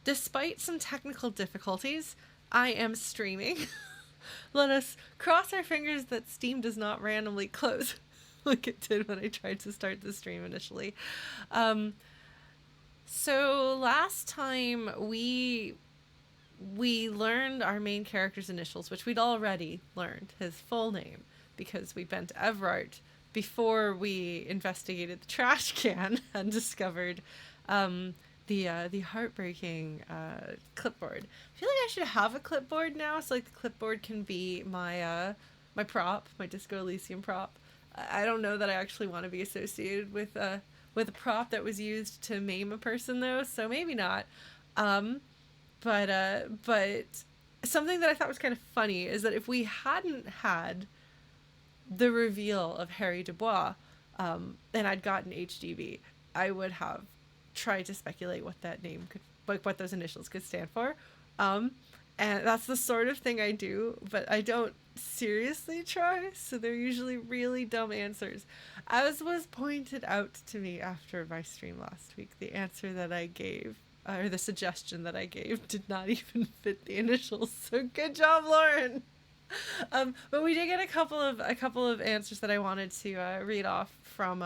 despite some technical difficulties, I am streaming. Let us cross our fingers that Steam does not randomly close like it did when I tried to start the stream initially. Um, so last time we learned our main character's initials, which we'd already learned his full name because we bent Everart before we investigated the trash can and discovered the heartbreaking clipboard. I feel like I should have a clipboard now, so like the clipboard can be my prop, my Disco Elysium prop. I don't know that I actually want to be associated with a prop that was used to maim a person though, so maybe not. But something that I thought was kind of funny is that if we hadn't had the reveal of Harry Dubois, and I'd gotten HDB, I would have tried to speculate what that name could, like what those initials could stand for. And that's the sort of thing I do, but I don't seriously try, so they're usually really dumb answers. As was pointed out to me after my stream last week, the answer that I gave, or the suggestion that I gave, did not even fit the initials, so good job, Lauren! But we did get a couple of answers that I wanted to read off from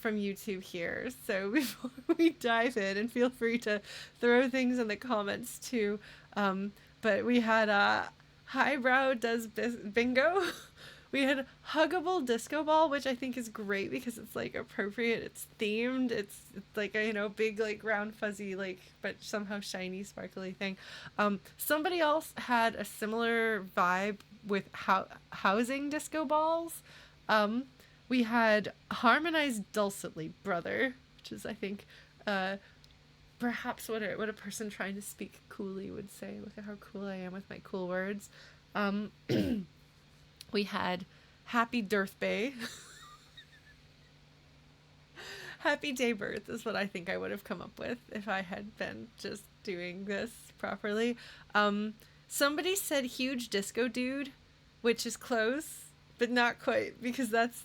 YouTube here. So before we dive in, and feel free to throw things in the comments too. But we had Highbrow does bingo. We had Huggable Disco Ball, which I think is great because it's like appropriate. It's themed. It's like a big like round fuzzy like but somehow shiny sparkly thing. Somebody else had a similar vibe with housing disco balls. We had Harmonized Dulcetly Brother, which is I think perhaps what a person trying to speak coolly would say. Look at how cool I am with my cool words. We had Happy Dearth Bay. Happy Day Birth is what I think I would have come up with if I had been just doing this properly. Somebody said Huge Disco Dude, which is close, but not quite, because that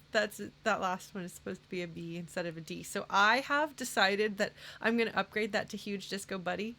last one is supposed to be a B instead of a D. So I have decided that I'm going to upgrade that to Huge Disco Buddy.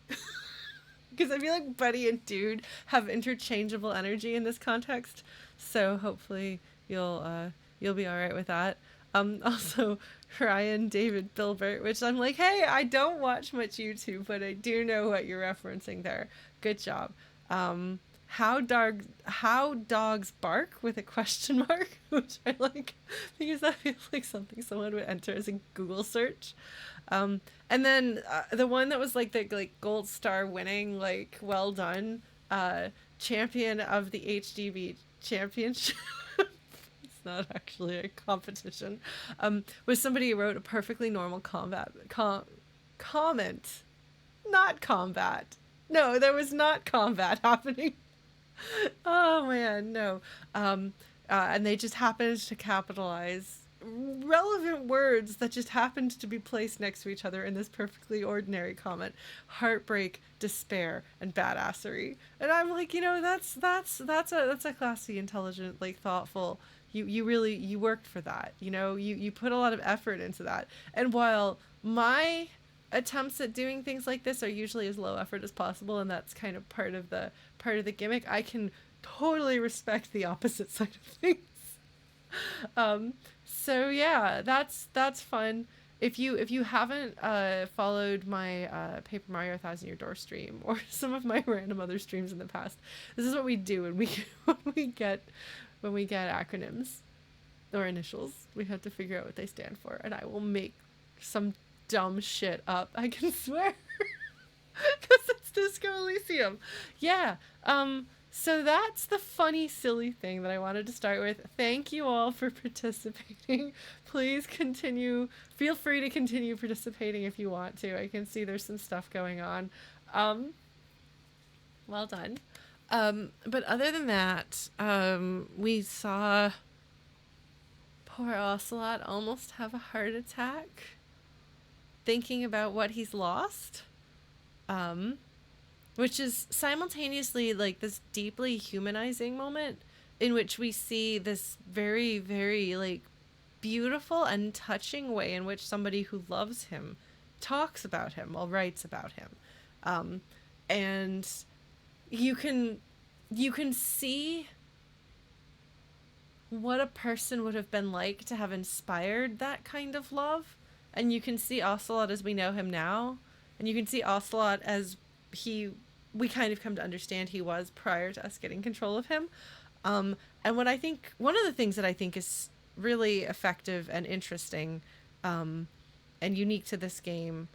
Because I feel like Buddy and Dude have interchangeable energy in this context. So hopefully you'll be all right with that. Also Ryan David Bilbert, which I'm like, hey, I don't watch much YouTube, but I do know what you're referencing there. Good job. How dogs bark with a question mark, which I like because that feels like something someone would enter as a Google search. And then the one that was like the gold star winning, like, well done, champion of the HDB championship. It's not actually a competition. Was somebody who wrote a perfectly normal comment, not combat. No, there was not combat happening. Oh man, no. And they just happened to capitalize relevant words that just happened to be placed next to each other in this perfectly ordinary comment: heartbreak, despair, and badassery. And I'm like, that's a classy, intelligent, like, thoughtful. You really worked for that. You put a lot of effort into that. And while my attempts at doing things like this are usually as low effort as possible, and that's kind of part of the gimmick, I can totally respect the opposite side of things. So yeah, that's fun. If you haven't followed my Paper Mario 1000 Year Door stream, or some of my random other streams in the past, this is what we do when we get acronyms or initials. We have to figure out what they stand for, and I will make some dumb shit up, I can swear. Because it's Disco Elysium. Yeah. So that's the funny, silly thing that I wanted to start with. Thank you all for participating. Please continue. Feel free to continue participating if you want to. I can see there's some stuff going on. Well done. But other than that, we saw poor Ocelot almost have a heart attack thinking about what he's lost. Which is simultaneously like this deeply humanizing moment in which we see this very, very like beautiful and touching way in which somebody who loves him talks about him or writes about him. And you can see what a person would have been like to have inspired that kind of love. And you can see Ocelot as we know him now, and you can see Ocelot as we kind of come to understand he was prior to us getting control of him. And what I think, one of the things that I think is really effective and interesting, and unique to this game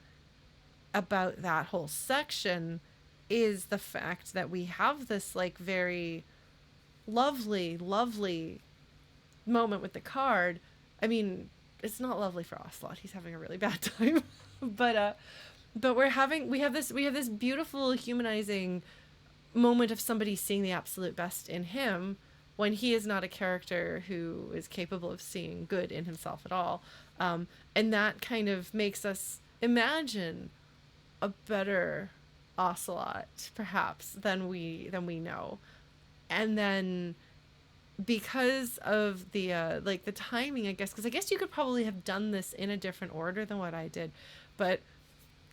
about that whole section is the fact that we have this like very lovely moment with the card. I mean, it's not lovely for Ocelot. He's having a really bad time. but we have this beautiful humanizing moment of somebody seeing the absolute best in him when he is not a character who is capable of seeing good in himself at all. And that kind of makes us imagine a better Ocelot, perhaps, than we know. And then because of the the timing, I guess, because I guess you could probably have done this in a different order than what I did, but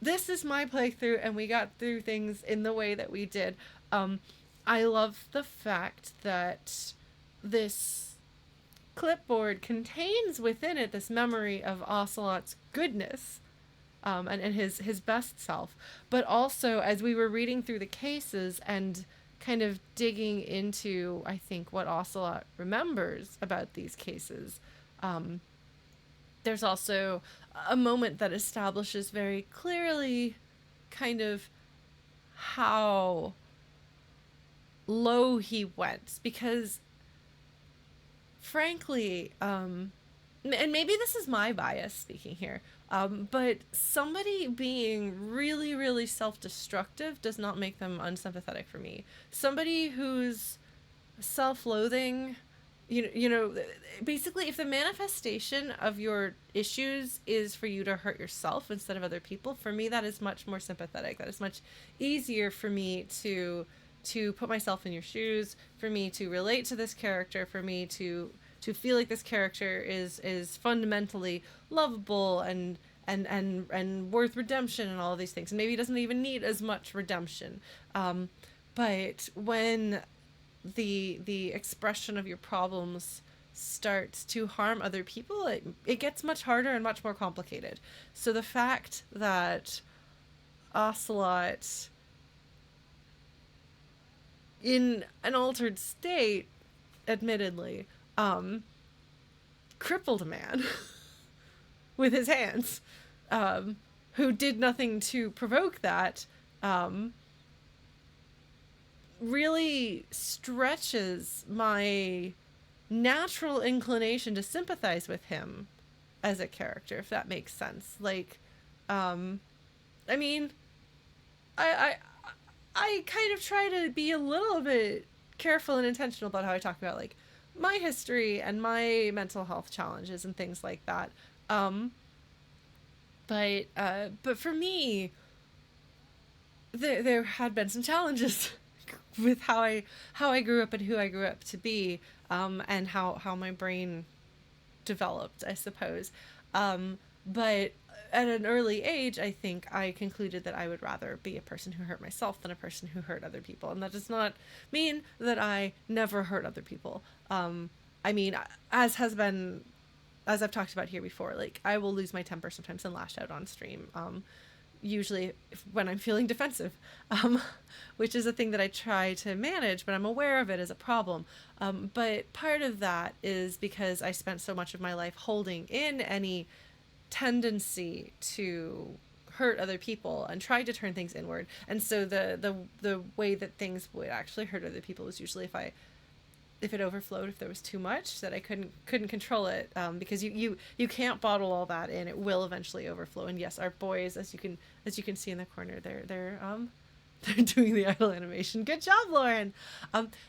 this is my playthrough and we got through things in the way that we did. I love the fact that this clipboard contains within it this memory of Ocelot's goodness, and his best self. But also, as we were reading through the cases and kind of digging into, I think, what Ocelot remembers about these cases, there's also a moment that establishes very clearly kind of how low he went, because frankly, and maybe this is my bias speaking here, but somebody being really, really self-destructive does not make them unsympathetic for me. Somebody who's self-loathing, you know, basically, if the manifestation of your issues is for you to hurt yourself instead of other people, for me, that is much more sympathetic. That is much easier for me to put myself in your shoes, for me to relate to this character, for me to feel like this character is fundamentally lovable and worth redemption and all of these things. And maybe he doesn't even need as much redemption. But when the expression of your problems starts to harm other people, it gets much harder and much more complicated. So the fact that Ocelot, in an altered state, admittedly, crippled a man with his hands, who did nothing to provoke that, really stretches my natural inclination to sympathize with him as a character, if that makes sense. Like, I mean, I kind of try to be a little bit careful and intentional about how I talk about, like, my history and my mental health challenges and things like that. But for me, there had been some challenges with how I grew up and who I grew up to be, and how my brain developed, I suppose. But at an early age, I think I concluded that I would rather be a person who hurt myself than a person who hurt other people. And that does not mean that I never hurt other people. I mean, as I've talked about here before, like, I will lose my temper sometimes and lash out on stream. Usually when I'm feeling defensive, which is a thing that I try to manage, but I'm aware of it as a problem. But part of that is because I spent so much of my life holding in any tendency to hurt other people and try to turn things inward. And so the way that things would actually hurt other people was usually if it overflowed, if there was too much that I couldn't control it, because you can't bottle all that in. It will eventually overflow. And yes, our boys, as you can see in the corner, they're doing the idle animation. Good job, Lauren.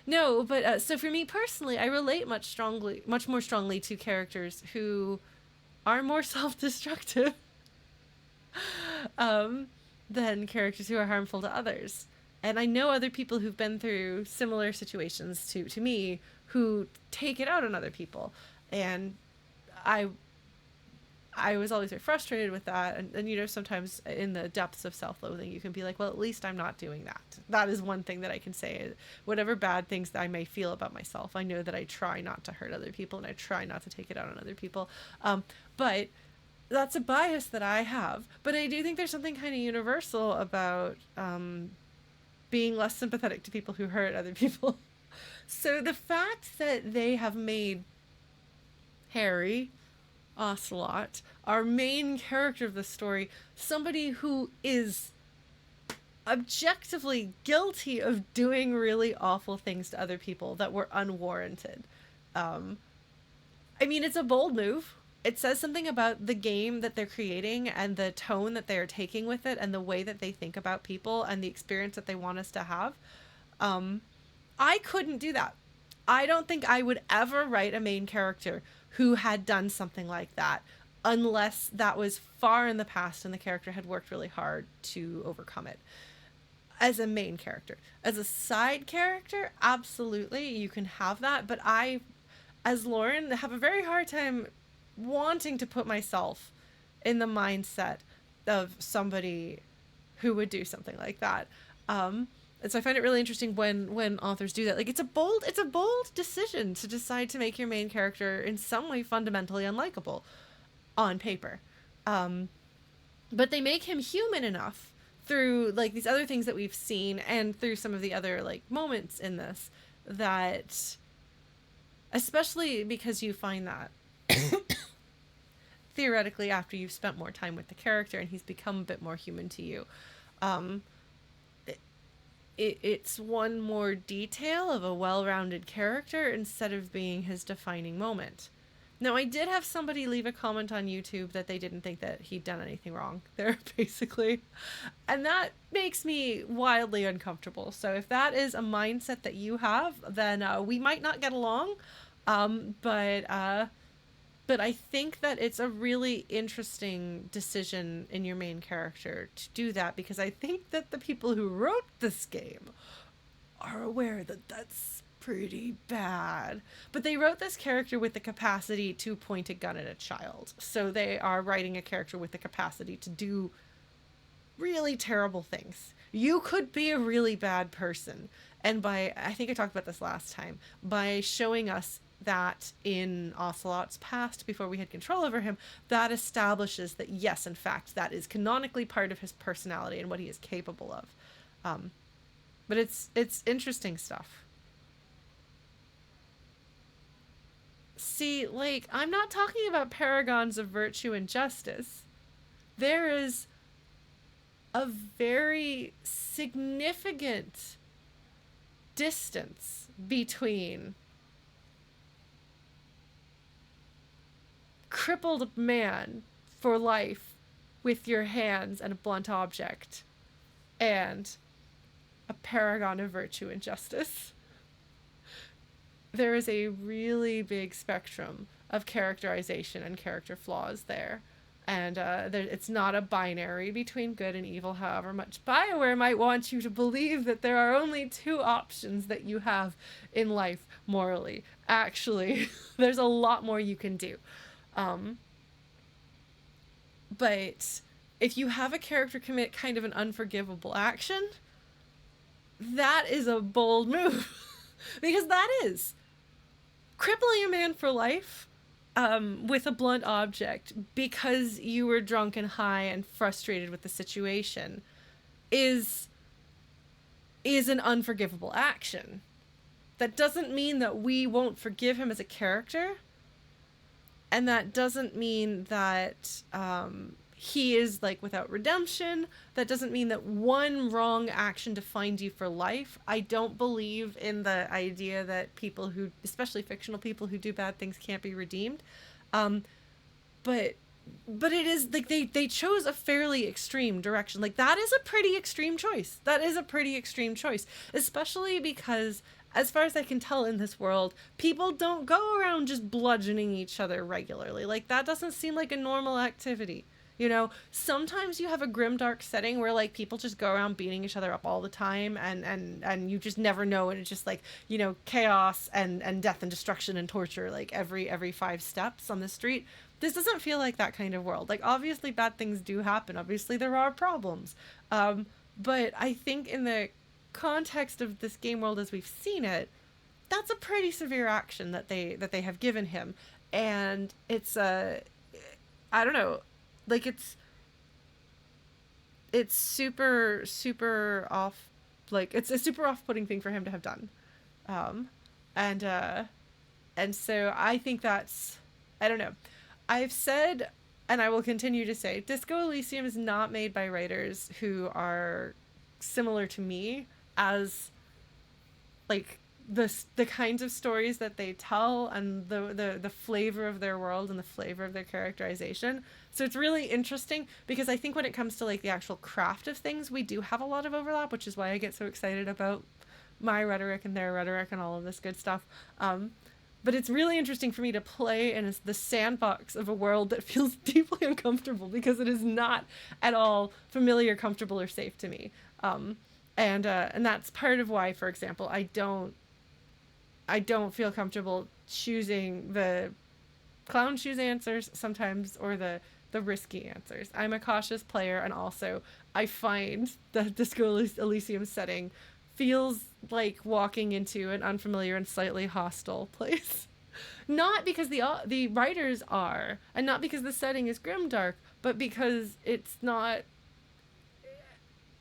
No, but so for me personally, I relate much more strongly to characters who are more self-destructive than characters who are harmful to others. And I know other people who've been through similar situations to me who take it out on other people. And I I was always very frustrated with that. And, you know, sometimes in the depths of self-loathing, you can be like, well, at least I'm not doing that. That is one thing that I can say. Whatever bad things that I may feel about myself, I know that I try not to hurt other people and I try not to take it out on other people. But that's a bias that I have. But I do think there's something kind of universal about being less sympathetic to people who hurt other people. So the fact that they have made Harry Ocelot, our main character of the story, somebody who is objectively guilty of doing really awful things to other people that were unwarranted. I mean, it's a bold move. It says something about the game that they're creating and the tone that they are taking with it and the way that they think about people and the experience that they want us to have. I couldn't do that. I don't think I would ever write a main character who had done something like that unless that was far in the past and the character had worked really hard to overcome it. As a main character. As a side character, absolutely, you can have that, but I, as Lauren, have a very hard time wanting to put myself in the mindset of somebody who would do something like that. And so I find it really interesting when authors do that. Like, it's a bold decision to decide to make your main character in some way fundamentally unlikable on paper. But they make him human enough through, like, these other things that we've seen and through some of the other, like, moments in this that, especially because you find that theoretically after you've spent more time with the character and he's become a bit more human to you, it's one more detail of a well-rounded character instead of being his defining moment. Now, I did have somebody leave a comment on YouTube that they didn't think that he'd done anything wrong there, basically. And that makes me wildly uncomfortable. So if that is a mindset that you have, then we might not get along. But I think that it's a really interesting decision in your main character to do that, because I think that the people who wrote this game are aware that that's pretty bad. But they wrote this character with the capacity to point a gun at a child. So they are writing a character with the capacity to do really terrible things. You could be a really bad person. And I think I talked about this last time, by showing us that in Ocelot's past, before we had control over him, that establishes that yes, in fact, that is canonically part of his personality and what he is capable of. But it's interesting stuff. See, like, I'm not talking about paragons of virtue and justice. There is a very significant distance between crippled man for life with your hands and a blunt object and a paragon of virtue and justice. There is a really big spectrum of characterization and character flaws there. And it's not a binary between good and evil, however much BioWare might want you to believe that there are only two options that you have in life morally. Actually, there's a lot more you can do. But if you have a character commit kind of an unforgivable action, that is a bold move. Because that is crippling a man for life with a blunt object because you were drunk and high and frustrated with the situation is an unforgivable action. That doesn't mean that we won't forgive him as a character. And that doesn't mean that he is, like, without redemption. That doesn't mean that one wrong action defined you for life. I don't believe in the idea that people who, especially fictional people who do bad things, can't be redeemed. But it is, like, they chose a fairly extreme direction. Like, that is a pretty extreme choice. Especially because, as far as I can tell in this world, people don't go around just bludgeoning each other regularly. Like, that doesn't seem like a normal activity. You know, sometimes you have a grimdark setting where, like, people just go around beating each other up all the time and you just never know, and it's just, like, you know, chaos and death and destruction and torture, like, every 5 steps on the street. This doesn't feel like that kind of world. Like, obviously bad things do happen. Obviously there are problems. But I think in the context of this game world as we've seen it, that's a pretty severe action that they have given him. And it's I don't know, like it's super off, like it's a super off-putting thing for him to have done. Um and so I think that's, I don't know. I've said, and I will continue to say, Disco Elysium is not made by writers who are similar to me as, like, the kinds of stories that they tell and the flavor of their world and the flavor of their characterization. So it's really interesting because I think when it comes to, like, the actual craft of things, we do have a lot of overlap, which is why I get so excited about my rhetoric and their rhetoric and all of this good stuff. But it's really interesting for me to play in the sandbox of a world that feels deeply uncomfortable because it is not at all familiar, comfortable, or safe to me. And that's part of why, for example, I don't feel comfortable choosing the clown shoes answers sometimes or the risky answers. I'm a cautious player, and also I find the Disco Elysium setting feels like walking into an unfamiliar and slightly hostile place. Not because the writers are, and not because the setting is grimdark, but because it's not.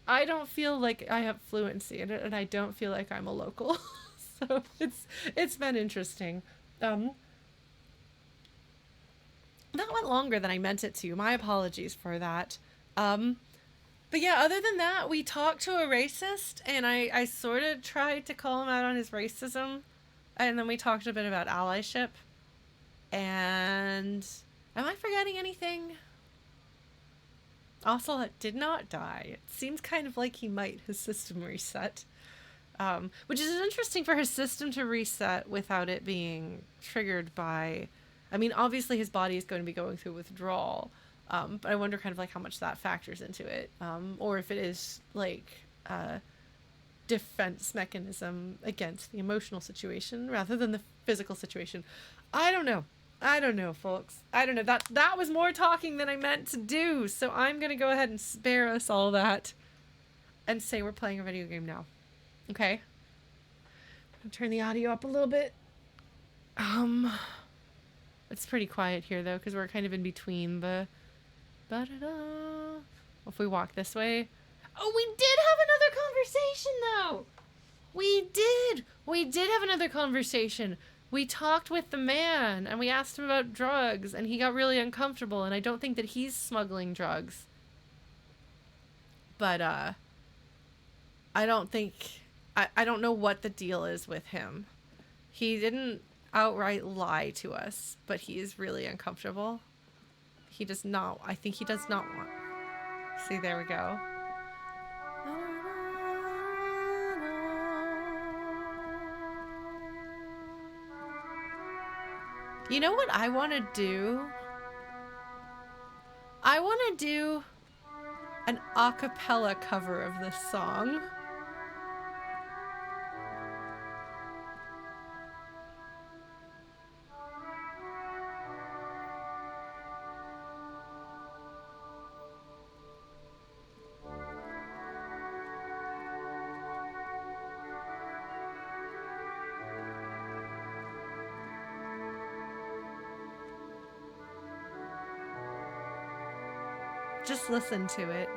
I don't feel like I have fluency in it, and I don't feel like I'm a local. So it's been interesting. That went longer than I meant it to. My apologies for that. But yeah, other than that, we talked to a racist, and I sort of tried to call him out on his racism, and then we talked a bit about allyship. And am I forgetting anything? Ocelot did not die. It seems kind of like he might. His system reset. Which is interesting for his system to reset without it being triggered by... I mean, obviously his body is going to be going through withdrawal. But I wonder kind of like how much that factors into it. Or if it is like a defense mechanism against the emotional situation rather than the physical situation. I don't know. Folks. I don't know. That was more talking than I meant to do. So I'm going to go ahead and spare us all that and say we're playing a video game now. Okay? I'll turn the audio up a little bit. It's pretty quiet here though, because we're kind of in between the... If we walk this way... Oh, we did have another conversation, though! We did have another conversation. We talked with the man, and we asked him about drugs, and he got really uncomfortable, and I don't think that he's smuggling drugs. But, I don't think... I don't know what the deal is with him. He didn't outright lie to us, but he is really uncomfortable. He does not... I think he does not want... See, there we go. You know what I want to do? I want to do an a cappella cover of this song. Just listen to it.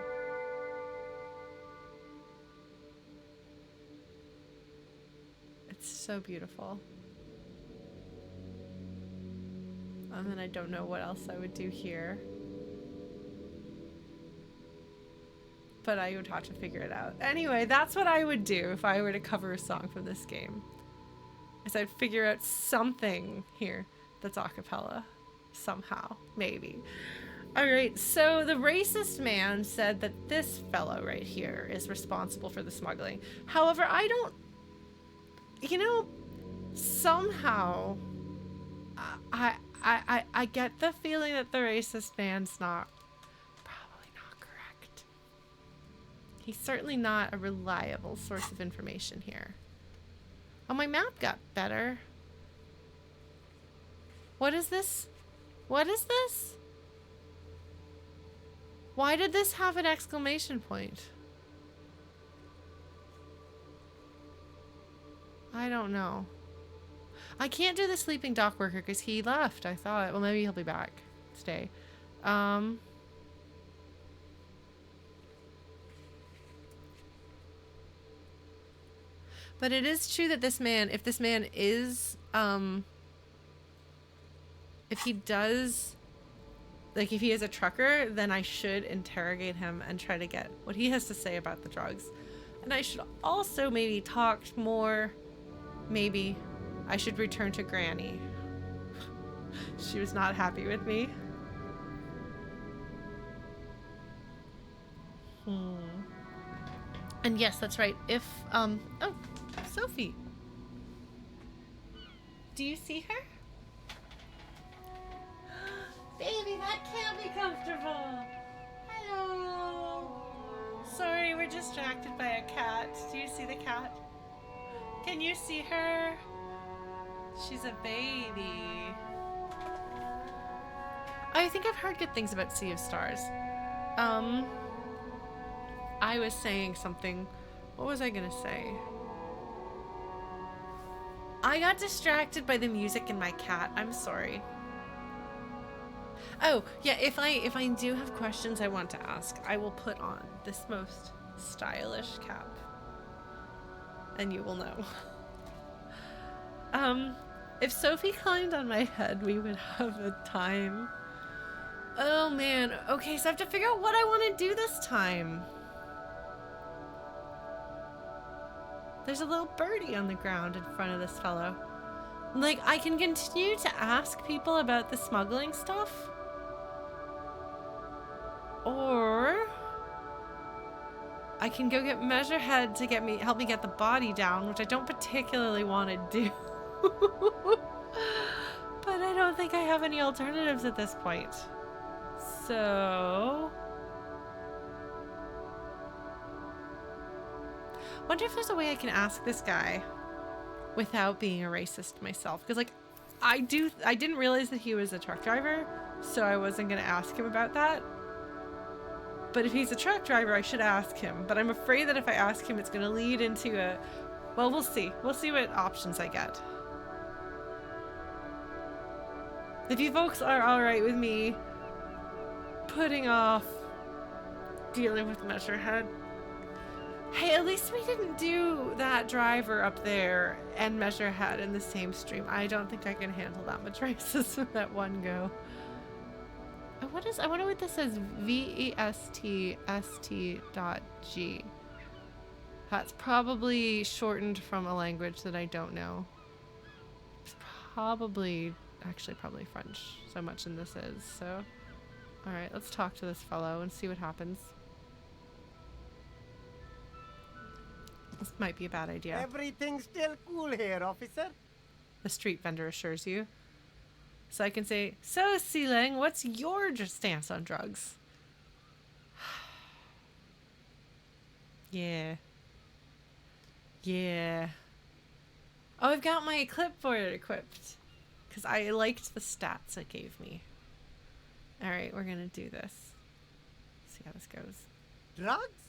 It's so beautiful. And then I don't know what else I would do here. But I would have to figure it out. Anyway, that's what I would do if I were to cover a song from this game. Is I'd figure out something here that's a cappella. Somehow. Maybe. Alright, so the racist man said that this fellow right here is responsible for the smuggling. However, I don't... You know, somehow... I get the feeling that the racist man's probably not correct. He's certainly not a reliable source of information here. Oh, my map got better. What is this? What is this? Why did this have an exclamation point? I don't know. I can't do the sleeping dock worker because he left, I thought. Well, maybe he'll be back. Stay. But it is true that this man, if this man is, if he does, like if he is a trucker, then I should interrogate him and try to get what he has to say about the drugs. And I should also maybe talk more, maybe I should return to Granny. She was not happy with me. And yes, that's right. If, oh, Sophie. Do you see her? Baby, that can't be comfortable. Hello. Sorry, we're distracted by a cat. Do you see the cat? Can you see her? She's a baby. I think I've heard good things about Sea of Stars. I was saying something. What was I gonna say? I got distracted by the music and my cat. I'm sorry. Oh, yeah, if I do have questions I want to ask, I will put on this most stylish cap. And you will know. If Sophie climbed on my head, we would have a time. Oh man, okay, so I have to figure out what I want to do this time. There's a little birdie on the ground in front of this fellow. Like, I can continue to ask people about the smuggling stuff. Or I can go get Measurehead to help me get the body down, which I don't particularly want to do. But I don't think I have any alternatives at this point. So wonder if there's a way I can ask this guy without being a racist myself. Because, like, I didn't realize that he was a truck driver, so I wasn't going to ask him about that. But if he's a truck driver, I should ask him. But I'm afraid that if I ask him, it's going to lead into a... Well, we'll see. We'll see what options I get. If you folks are alright with me putting off dealing with Measurehead. Hey, at least we didn't do that driver up there and Measurehead in the same stream. I don't think I can handle that much racism at one go. I wonder what this says. VESTST.G. That's probably shortened from a language that I don't know. It's probably French. So much in this is. So, all right, let's talk to this fellow and see what happens. This might be a bad idea. Everything's still cool here, officer. The street vendor assures you. So I can say, so Siileng, what's your stance on drugs? Yeah. Yeah. Oh, I've got my clipboard equipped. Because I liked the stats it gave me. Alright, we're gonna do this. See how this goes. Drugs?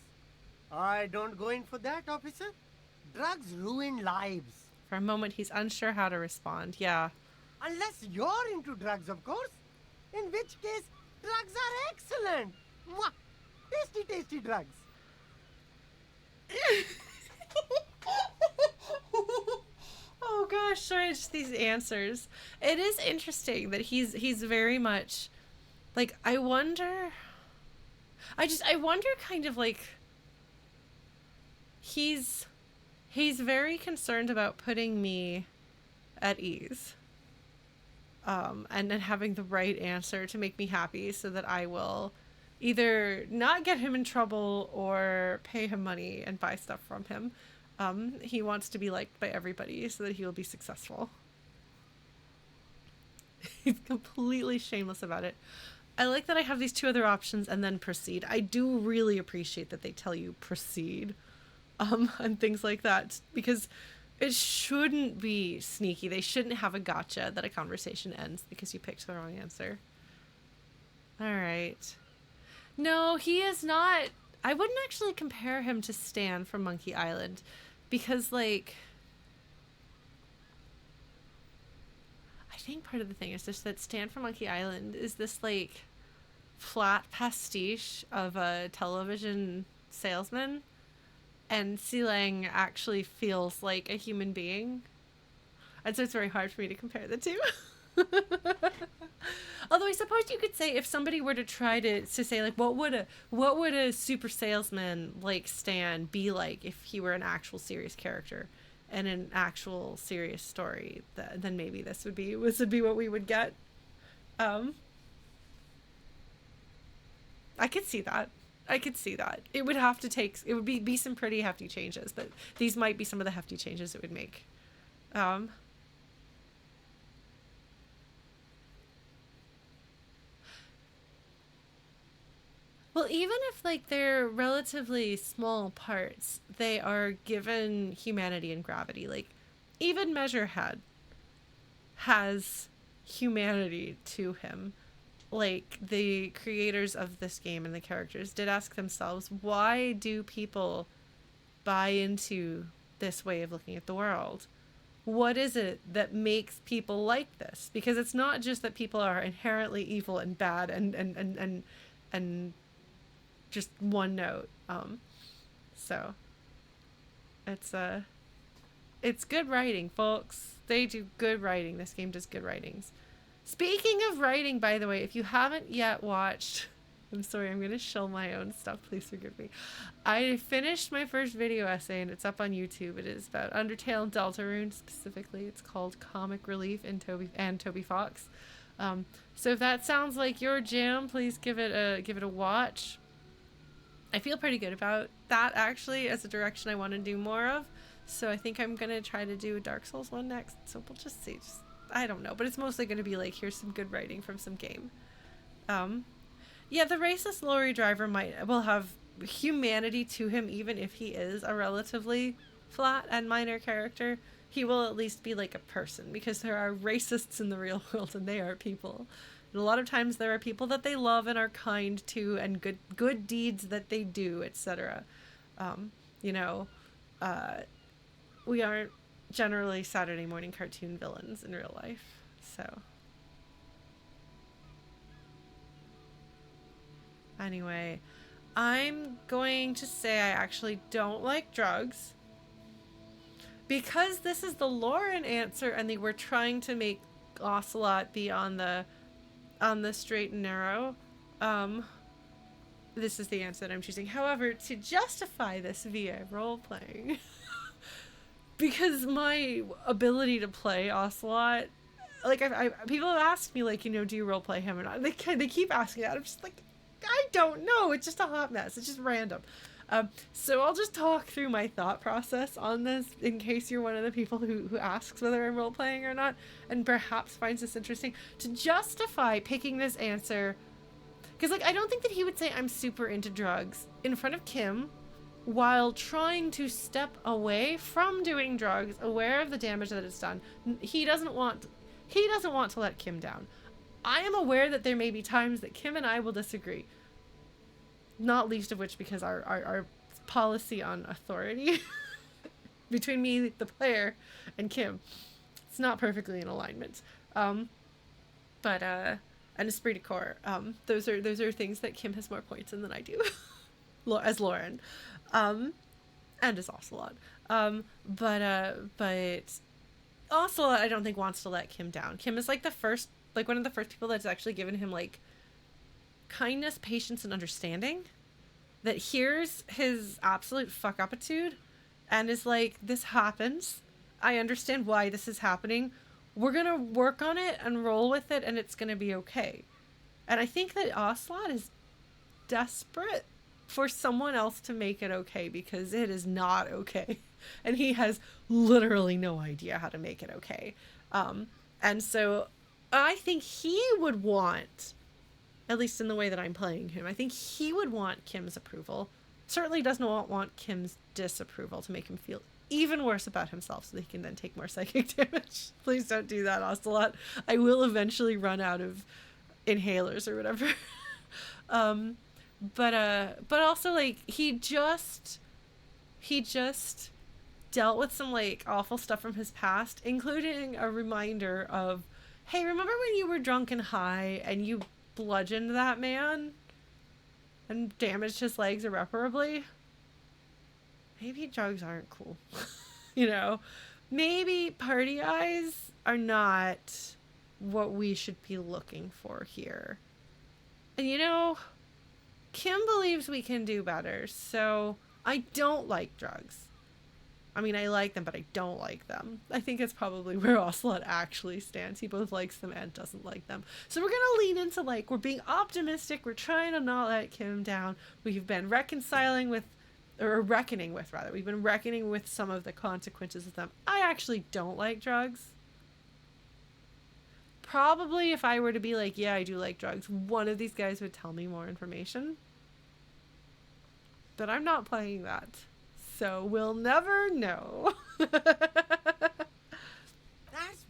I don't go in for that, officer. Drugs ruin lives. For a moment, he's unsure how to respond. Yeah. Unless you're into drugs, of course. In which case, drugs are excellent. Mwah! Tasty, tasty drugs. Oh gosh, sorry, just these answers. It is interesting that he's very much like, I wonder kind of like he's very concerned about putting me at ease. And then having the right answer to make me happy so that I will either not get him in trouble or pay him money and buy stuff from him. He wants to be liked by everybody so that he will be successful. He's completely shameless about it. I like that I have these two other options and then proceed. I do really appreciate that they tell you proceed. And things like that. Because It shouldn't be sneaky. They shouldn't have a gotcha that a conversation ends because you picked the wrong answer. All right. No, he is not. I wouldn't actually compare him to Stan from Monkey Island because, like, I think part of the thing is just that Stan from Monkey Island is this, like, flat pastiche of a television salesman, and Siileng actually feels like a human being. And so it's very hard for me to compare the two. Although I suppose you could say if somebody were to try to say like what would a super salesman like Stan be like if he were an actual serious character and an actual serious story, then maybe this would be what we would get. Um, I could see that. I could see that. It would have to take. It would be some pretty hefty changes, but these might be some of the hefty changes it would make. Um, Well, even if like they're relatively small parts, they are given humanity and gravity. Like even Measurehead has humanity to him. Like the creators of this game and the characters did ask themselves, why do people buy into this way of looking at the world? What is it that makes people like this? Because it's not just that people are inherently evil and bad and just one note. So it's good writing, folks. They do good writing. This game does good writings. Speaking of writing, by the way, if you haven't yet watched, I'm sorry, I'm gonna shill my own stuff. Please forgive me. I finished my first video essay and it's up on YouTube. It is about Undertale and Deltarune specifically. It's called Comic Relief and Toby Fox. So if that sounds like your jam, please give it a watch. I feel pretty good about that actually as a direction I want to do more of. So I think I'm gonna try to do a Dark Souls one next. So we'll just see. I don't know, but it's mostly gonna be like here's some good writing from some game. Yeah, the racist lorry driver will have humanity to him even if he is a relatively flat and minor character. He will at least be like a person because there are racists in the real world and they are people. And a lot of times there are people that they love and are kind to and good deeds that they do, etc. You know, we aren't generally Saturday morning cartoon villains in real life. So anyway, I'm going to say I actually don't like drugs. Because this is the Lauren answer and they were trying to make Ocelot be on the straight and narrow, this is the answer that I'm choosing. However, to justify this via role playing, because my ability to play Ocelot, like people have asked me like, you know, do you role play him or not? They keep asking that. I'm just like, I don't know. It's just a hot mess. It's just random. So I'll just talk through my thought process on this in case you're one of the people who asks whether I'm role playing or not and perhaps finds this interesting. To justify picking this answer, because like I don't think that he would say I'm super into drugs in front of Kim while trying to step away from doing drugs, aware of the damage that it's done. He doesn't want to let Kim down. I am aware that there may be times that Kim and I will disagree. Not least of which because our policy on authority between me, the player, and Kim, it's not perfectly in alignment. But and esprit de corps, those are things that Kim has more points in than I do, as Lauren, and as Ocelot. But Ocelot I don't think wants to let Kim down. Kim is like one of the first people that's actually given him like kindness, patience, and understanding, that hears his absolute fuck upitude and is like, this happens. I understand why this is happening. We're gonna work on it and roll with it and it's gonna be okay. And I think that Ocelot is desperate for someone else to make it okay because it is not okay. And he has literally no idea how to make it okay. And so I think he would want, at least in the way that I'm playing him, I think he would want Kim's approval certainly does not want Kim's disapproval to make him feel even worse about himself so that he can then take more psychic damage. Please don't do that, Ocelot. I will eventually run out of inhalers or whatever. But also like he just dealt with some like awful stuff from his past, including a reminder of, hey, remember when you were drunk and high and you bludgeoned that man and damaged his legs irreparably? Maybe drugs aren't cool. You know, maybe party eyes are not what we should be looking for here. And you know, Kim believes we can do better, so I don't like drugs. I mean, I like them, but I don't like them. I think it's probably where Ocelot actually stands. He both likes them and doesn't like them. So we're going to lean into, like, we're being optimistic. We're trying to not let Kim down. We've been reconciling with, or reckoning with, rather. We've been reckoning with some of the consequences of them. I actually don't like drugs. Probably if I were to be like, yeah, I do like drugs, one of these guys would tell me more information. But I'm not playing that. So we'll never know. That's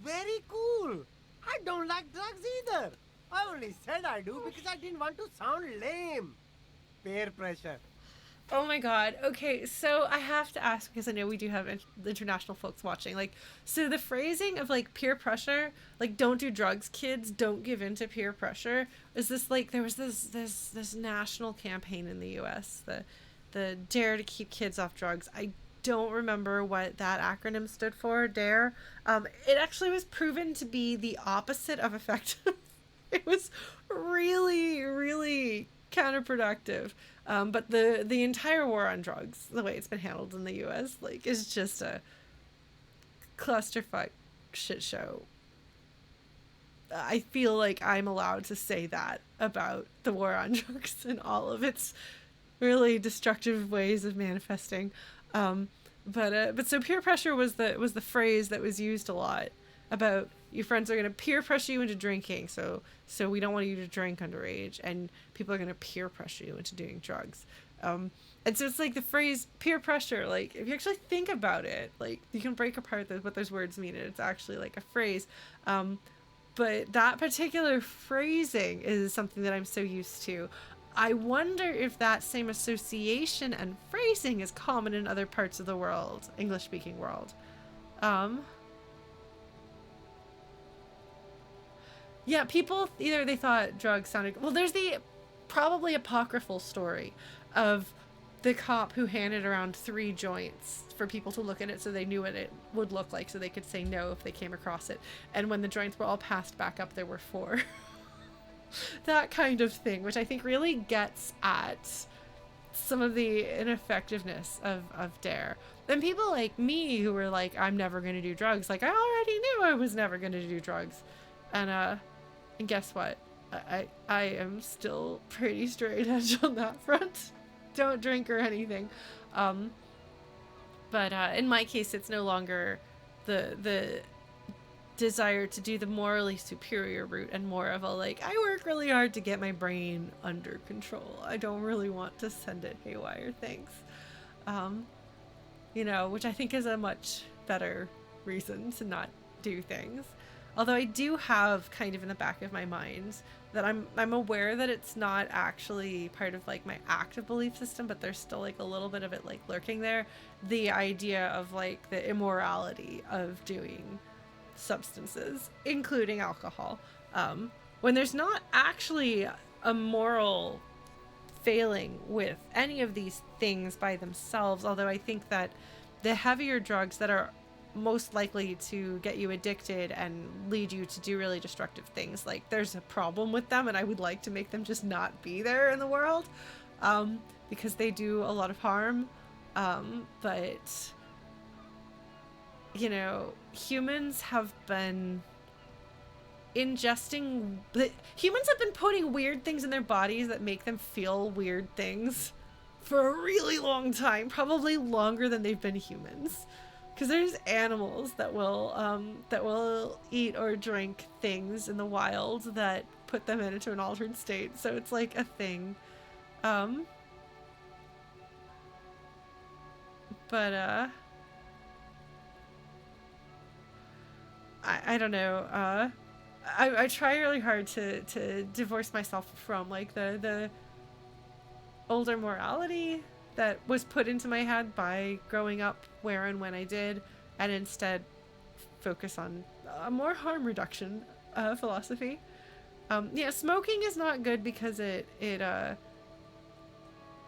very cool. I don't like drugs either. I only said I do because I didn't want to sound lame. Peer pressure. Oh my god. Okay, so I have to ask, because I know we do have international folks watching. Like, so the phrasing of like peer pressure, like don't do drugs, kids, don't give in to peer pressure. Is this like there was this national campaign in the U.S. the Dare to Keep Kids Off Drugs. I don't remember what that acronym stood for. Dare. It actually was proven to be the opposite of effective. It was really, really counterproductive. But the entire war on drugs, the way it's been handled in the U.S., like, is just a clusterfuck shit show. I feel like I'm allowed to say that about the war on drugs and all of its really destructive ways of manifesting. But so peer pressure was the phrase that was used a lot about your friends are going to peer pressure you into drinking, so we don't want you to drink underage, and people are going to peer pressure you into doing drugs. And so it's like the phrase peer pressure, like if you actually think about it, like you can break apart what those words mean, and it's actually like a phrase. But that particular phrasing is something that I'm so used to. I wonder if that same association and phrasing is common in other parts of the world, English-speaking world. Yeah, people either they thought drugs sounded... Well, there's the probably apocryphal story of the cop who handed around 3 joints for people to look at it so they knew what it would look like so they could say no if they came across it. And when the joints were all passed back up, there were 4. That kind of thing, which I think really gets at some of the ineffectiveness of Dare. And people like me who were like, I'm never going to do drugs, like I already knew I was never going to do drugs. And guess what? I am still pretty straight edge on that front. Don't drink or anything. But in my case, it's no longer the desire to do the morally superior route and more of a like, I work really hard to get my brain under control. I don't really want to send it haywire, thanks. Which I think is a much better reason to not do things. Although I do have kind of in the back of my mind that I'm aware that it's not actually part of like my active belief system, but there's still like a little bit of it like lurking there. The idea of like the immorality of doing substances, including alcohol, when there's not actually a moral failing with any of these things by themselves. Although I think that the heavier drugs that are most likely to get you addicted and lead you to do really destructive things, like there's a problem with them, and I would like to make them just not be there in the world, because they do a lot of harm. But humans have been humans have been putting weird things in their bodies that make them feel weird things for a really long time, probably longer than they've been humans. Because there's animals that will eat or drink things in the wild that put them into an altered state. So it's like a thing. But I don't know. I try really hard to divorce myself from like the older morality that was put into my head by growing up where and when I did, and instead focus on a more harm reduction philosophy. Yeah, smoking is not good because it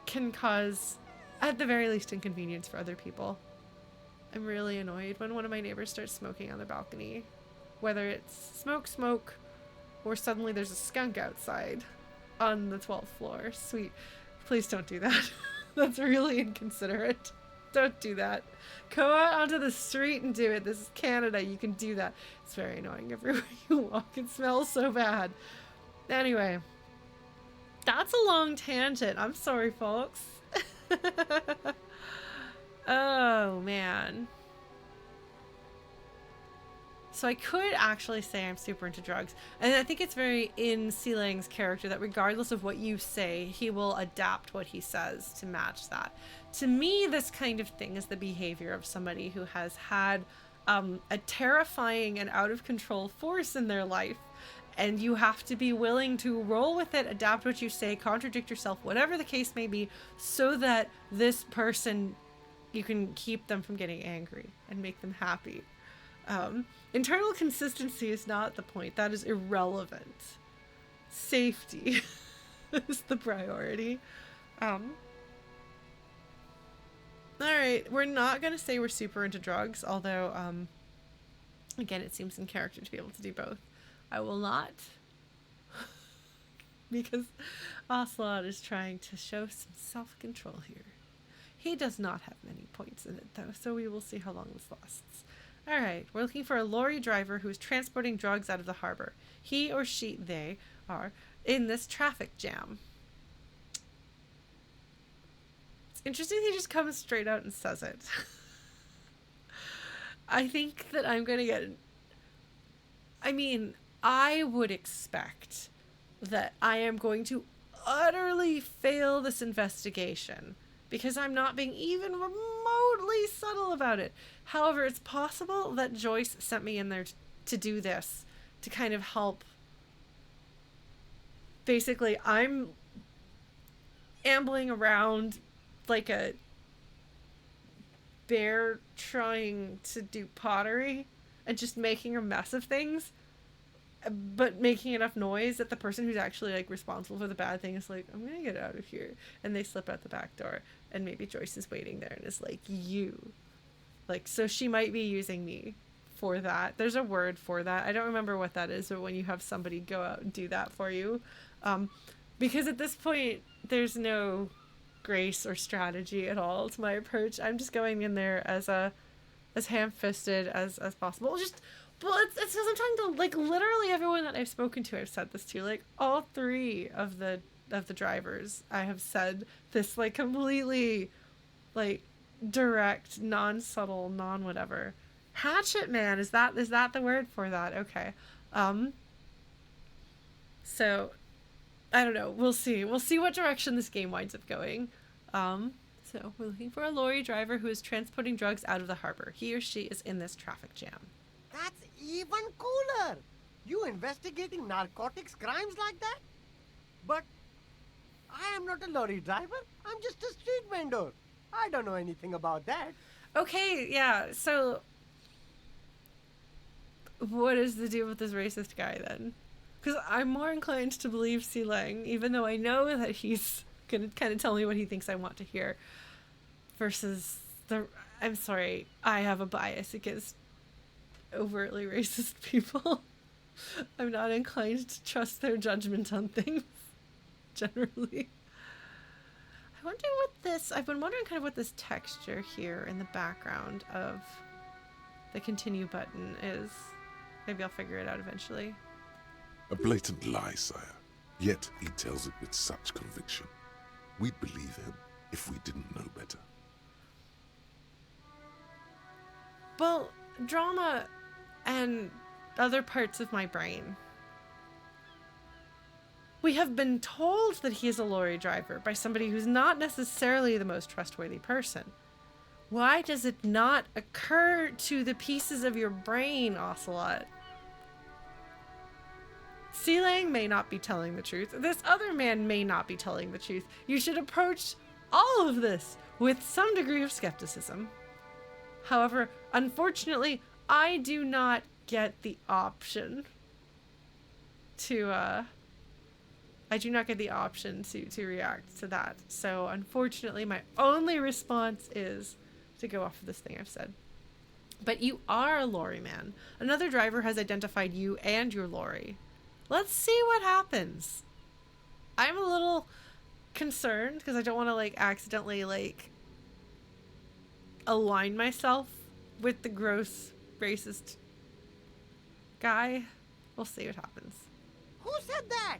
can cause, at the very least, inconvenience for other people. I'm really annoyed when one of my neighbors starts smoking on their balcony. Whether it's smoke, or suddenly there's a skunk outside on the 12th floor. Sweet. Please don't do that. That's really inconsiderate. Don't do that. Go out onto the street and do it. This is Canada. You can do that. It's very annoying everywhere you walk. It smells so bad. Anyway, that's a long tangent. I'm sorry, folks. Oh, man. So I could actually say I'm super into drugs. And I think it's very in Siileng's character that regardless of what you say, he will adapt what he says to match that. To me, this kind of thing is the behavior of somebody who has had a terrifying and out of control force in their life. And you have to be willing to roll with it, adapt what you say, contradict yourself, whatever the case may be, so that this person, you can keep them from getting angry and make them happy. Internal consistency is not the point. That is irrelevant. Safety is the priority. Alright, we're not going to say we're super into drugs, although, again, it seems in character to be able to do both. I will not, because Ocelot is trying to show some self-control here. He does not have many points in it, though, so we will see how long this lasts. Alright, we're looking for a lorry driver who is transporting drugs out of the harbor. He or she, they, are in this traffic jam. It's interesting he just comes straight out and says it. I think that I'm going to get... I mean, I would expect that I am going to utterly fail this investigation because I'm not being even remotely subtle about it. However, it's possible that Joyce sent me in there to do this, to kind of help. Basically, I'm ambling around like a bear trying to do pottery and just making a mess of things, but making enough noise that the person who's actually like responsible for the bad thing is like, I'm gonna get out of here, and they slip out the back door, and maybe Joyce is waiting there and is like, you, like, so she might be using me for that. There's a word for that. I don't remember what that is, but when you have somebody go out and do that for you, because at this point there's no grace or strategy at all to my approach. I'm just going in there as ham-fisted as possible. Well, it's because I'm trying to, like, literally everyone that I've spoken to, I've said this to. Like, all three of the drivers, I have said this, like, completely, like, direct, non-subtle, non-whatever. Hatchet man, is that the word for that? Okay. So, I don't know. We'll see. We'll see what direction this game winds up going. So, we're looking for a lorry driver who is transporting drugs out of the harbor. He or she is in this traffic jam. That's even cooler. You investigating narcotics crimes like that? But I am not a lorry driver. I'm just a street vendor. I don't know anything about that. Okay, yeah, so what is the deal with this racist guy then? Because I'm more inclined to believe Siileng, even though I know that he's going to kind of tell me what he thinks I want to hear, versus I'm sorry, I have a bias against overtly racist people. I'm not inclined to trust their judgment on things, generally. I've been wondering kind of what this texture here in the background of the continue button is. Maybe I'll figure it out eventually. A blatant lie, sire. Yet he tells it with such conviction. We'd believe him if we didn't know better. Well, drama and other parts of my brain. We have been told that he is a lorry driver by somebody who's not necessarily the most trustworthy person. Why does it not occur to the pieces of your brain, Ocelot? Siileng may not be telling the truth. This other man may not be telling the truth. You should approach all of this with some degree of skepticism. However, unfortunately, I do not get the option to react to that. So unfortunately, my only response is to go off of this thing I've said. But you are a lorryman. Another driver has identified you and your lorry. Let's see what happens. I'm a little concerned because I don't want to like accidentally like align myself with the gross racist guy. We'll see what happens. Who said that?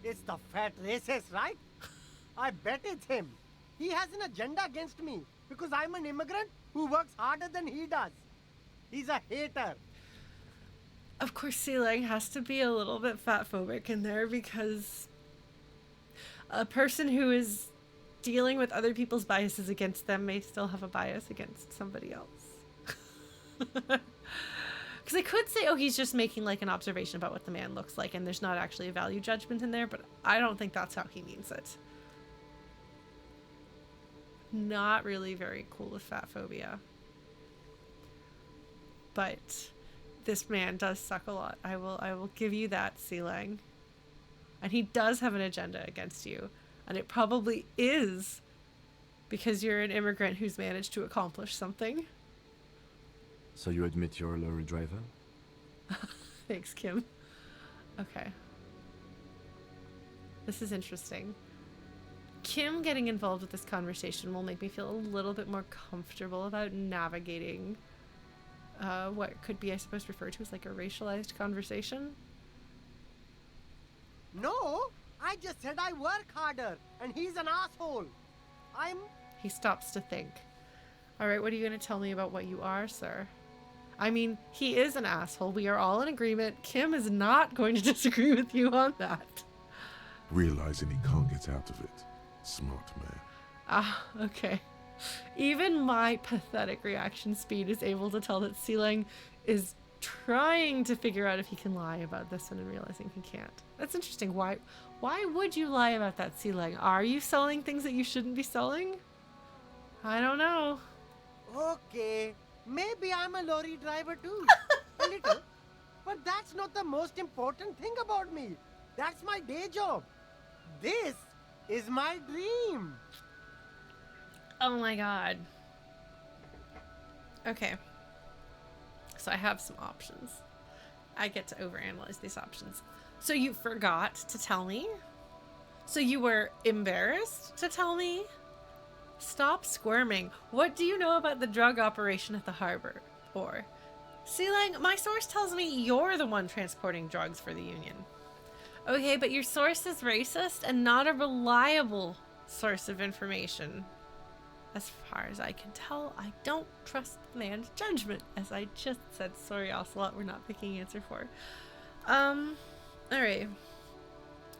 It's the fat racist, right? I bet it's him. He has an agenda against me because I'm an immigrant who works harder than he does. He's a hater. Of course, Siileng has to be a little bit fat-phobic in there because a person who is dealing with other people's biases against them may still have a bias against somebody else. Because I could say, oh, he's just making like an observation about what the man looks like and there's not actually a value judgment in there, but I don't think that's how he means it. Not really very cool with fat phobia. But this man does suck a lot. I will give you that, Siileng. And he does have an agenda against you. And it probably is because you're an immigrant who's managed to accomplish something. So you admit you're a lorry driver? Thanks, Kim. Okay. This is interesting. Kim getting involved with this conversation will make me feel a little bit more comfortable about navigating what could be, I suppose, referred to as like a racialized conversation. No, I just said I work harder and he's an asshole. He stops to think. All right, what are you going to tell me about what you are, sir? I mean, he is an asshole. We are all in agreement. Kim is not going to disagree with you on that. Realizing he can't get out of it. Smart man. Ah, okay. Even my pathetic reaction speed is able to tell that Siileng is trying to figure out if he can lie about this one and realizing he can't. That's interesting. Why would you lie about that, Siileng? Are you selling things that you shouldn't be selling? I don't know. Okay, maybe I'm a lorry driver too. A little. But that's not the most important thing about me. That's my day job. This is my dream. Oh my god. Okay. So I have some options. I get to overanalyze these options. So you forgot to tell me? So you were embarrassed to tell me? Stop squirming. What do you know about the drug operation at the harbor? Or, Siileng, my source tells me you're the one transporting drugs for the Union. Okay, but your source is racist and not a reliable source of information. As far as I can tell, I don't trust the man's judgment, as I just said. Sorry, Ocelot, we're not picking answer 4. Alright.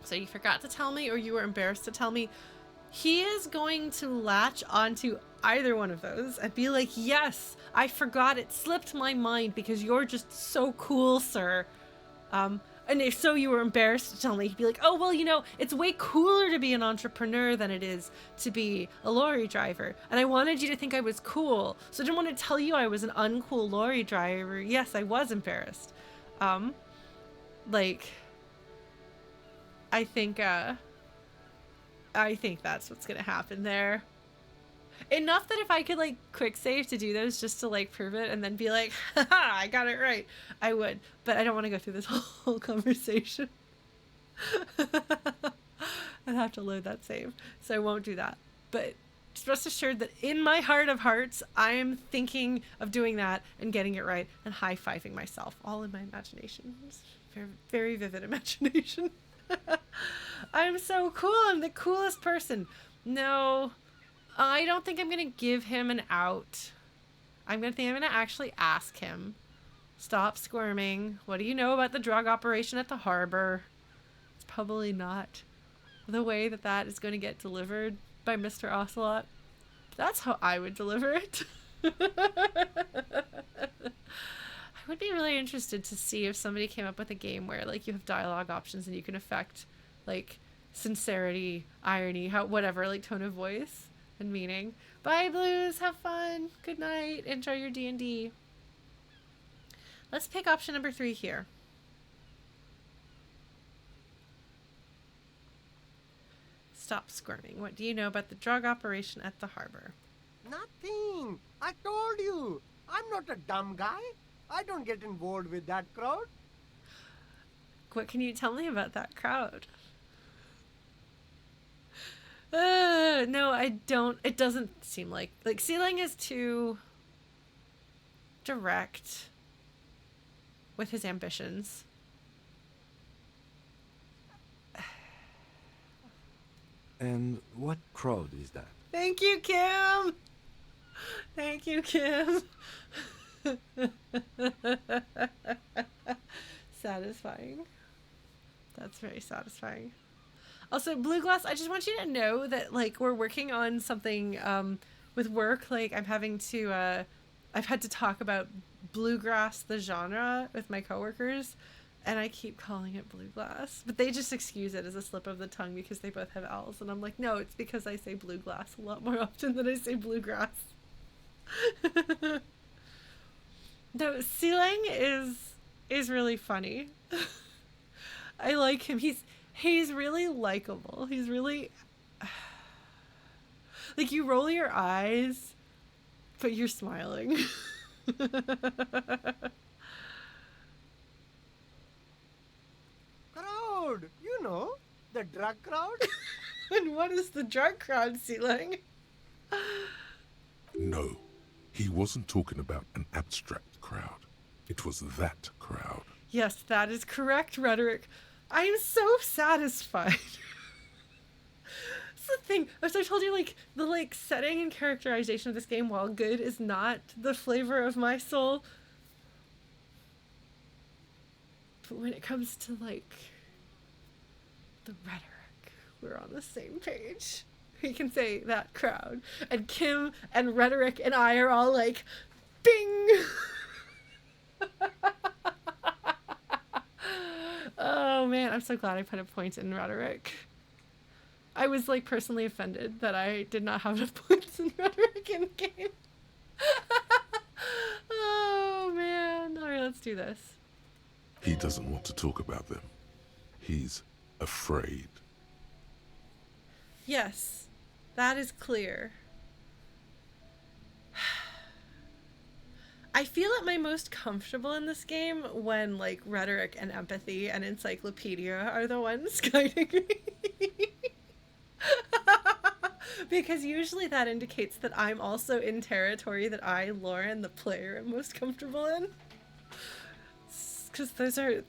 So you forgot to tell me, or you were embarrassed to tell me. He is going to latch onto either one of those and be like, yes, I forgot, it slipped my mind because you're just so cool, sir. And if so you were embarrassed to tell me, he'd be like, oh, well, you know, it's way cooler to be an entrepreneur than it is to be a lorry driver. And I wanted you to think I was cool. So I didn't want to tell you I was an uncool lorry driver. Yes, I was embarrassed. I think that's what's going to happen there. Enough that if I could, like, quick save to do those just to, like, prove it and then be like, haha, I got it right, I would. But I don't want to go through this whole conversation. I'd have to load that save, so I won't do that. But just rest assured that in my heart of hearts, I am thinking of doing that and getting it right and high-fiving myself, all in my imagination. It's very, very vivid imagination. I'm so cool. I'm the coolest person. No, I don't think I'm going to give him an out. I'm going to actually ask him. Stop squirming. What do you know about the drug operation at the harbor? It's probably not the way that is going to get delivered by Mr. Ocelot. That's how I would deliver it. I would be really interested to see if somebody came up with a game where like you have dialogue options and you can affect like sincerity, irony, how whatever, like tone of voice and meaning. Bye, Blues. Have fun. Good night. Enjoy your D&D. Let's pick option number 3 here. Stop squirming. What do you know about the drug operation at the harbor? Nothing. I told you. I'm not a dumb guy. I don't get involved with that crowd. What can you tell me about that crowd? No, I don't. It doesn't seem like Siileng is too direct with his ambitions. And what crowd is that? Thank you, Kim. Thank you, Kim. Satisfying. That's very satisfying. Also, Blue Glass, I just want you to know that like we're working on something with work. Like I've had to talk about bluegrass, the genre, with my coworkers, and I keep calling it bluegrass, but they just excuse it as a slip of the tongue because they both have L's, and I'm like, no, it's because I say bluegrass a lot more often than I say bluegrass. No, Siileng is really funny. I like him. He's really likable. He's really like you roll your eyes, but you're smiling. Crowd. You know, the drug crowd. And what is the drug crowd, Siileng? No, he wasn't talking about an abstract crowd. It was that crowd. Yes, that is correct, Rhetoric. I am so satisfied. That's the thing. As I told you, like, the, like, setting and characterization of this game, while good, is not the flavor of my soul. But when it comes to, like, the rhetoric, we're on the same page. We can say that crowd. And Kim and Rhetoric and I are all like, bing! Oh man, I'm so glad I put a point in Rhetoric. I was like personally offended that I did not have enough points in Rhetoric in the game. Oh man. Alright, let's do this. He doesn't want to talk about them. He's afraid. Yes, that is clear. I feel at my most comfortable in this game when, like, rhetoric and empathy and encyclopedia are the ones guiding me. Because usually that indicates that I'm also in territory that I, Lauren, the player, am most comfortable in. Because those are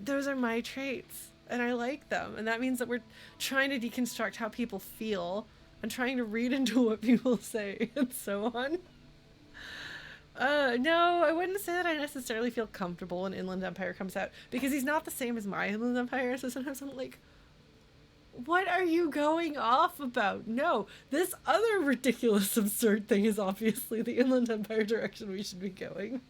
those are my traits, and I like them, and that means that we're trying to deconstruct how people feel and trying to read into what people say and so on. No, I wouldn't say that I necessarily feel comfortable when Inland Empire comes out, because he's not the same as my Inland Empire, so sometimes I'm like, what are you going off about? No, this other ridiculous, absurd thing is obviously the Inland Empire direction we should be going.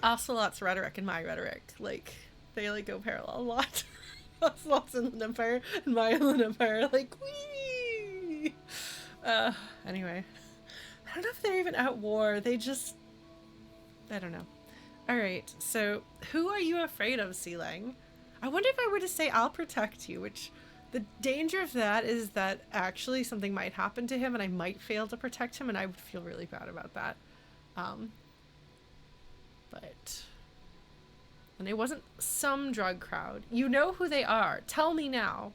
Ocelot's rhetoric and my rhetoric, like, they, like, go parallel a lot. Ocelot's Inland Empire and my Inland Empire are like, whee! Anyway. I don't know if they're even at war. They just... I don't know. Alright, so who are you afraid of, Siileng? I wonder if I were to say I'll protect you, which the danger of that is that actually something might happen to him and I might fail to protect him and I would feel really bad about that. But... And it wasn't some drug crowd. You know who they are. Tell me now.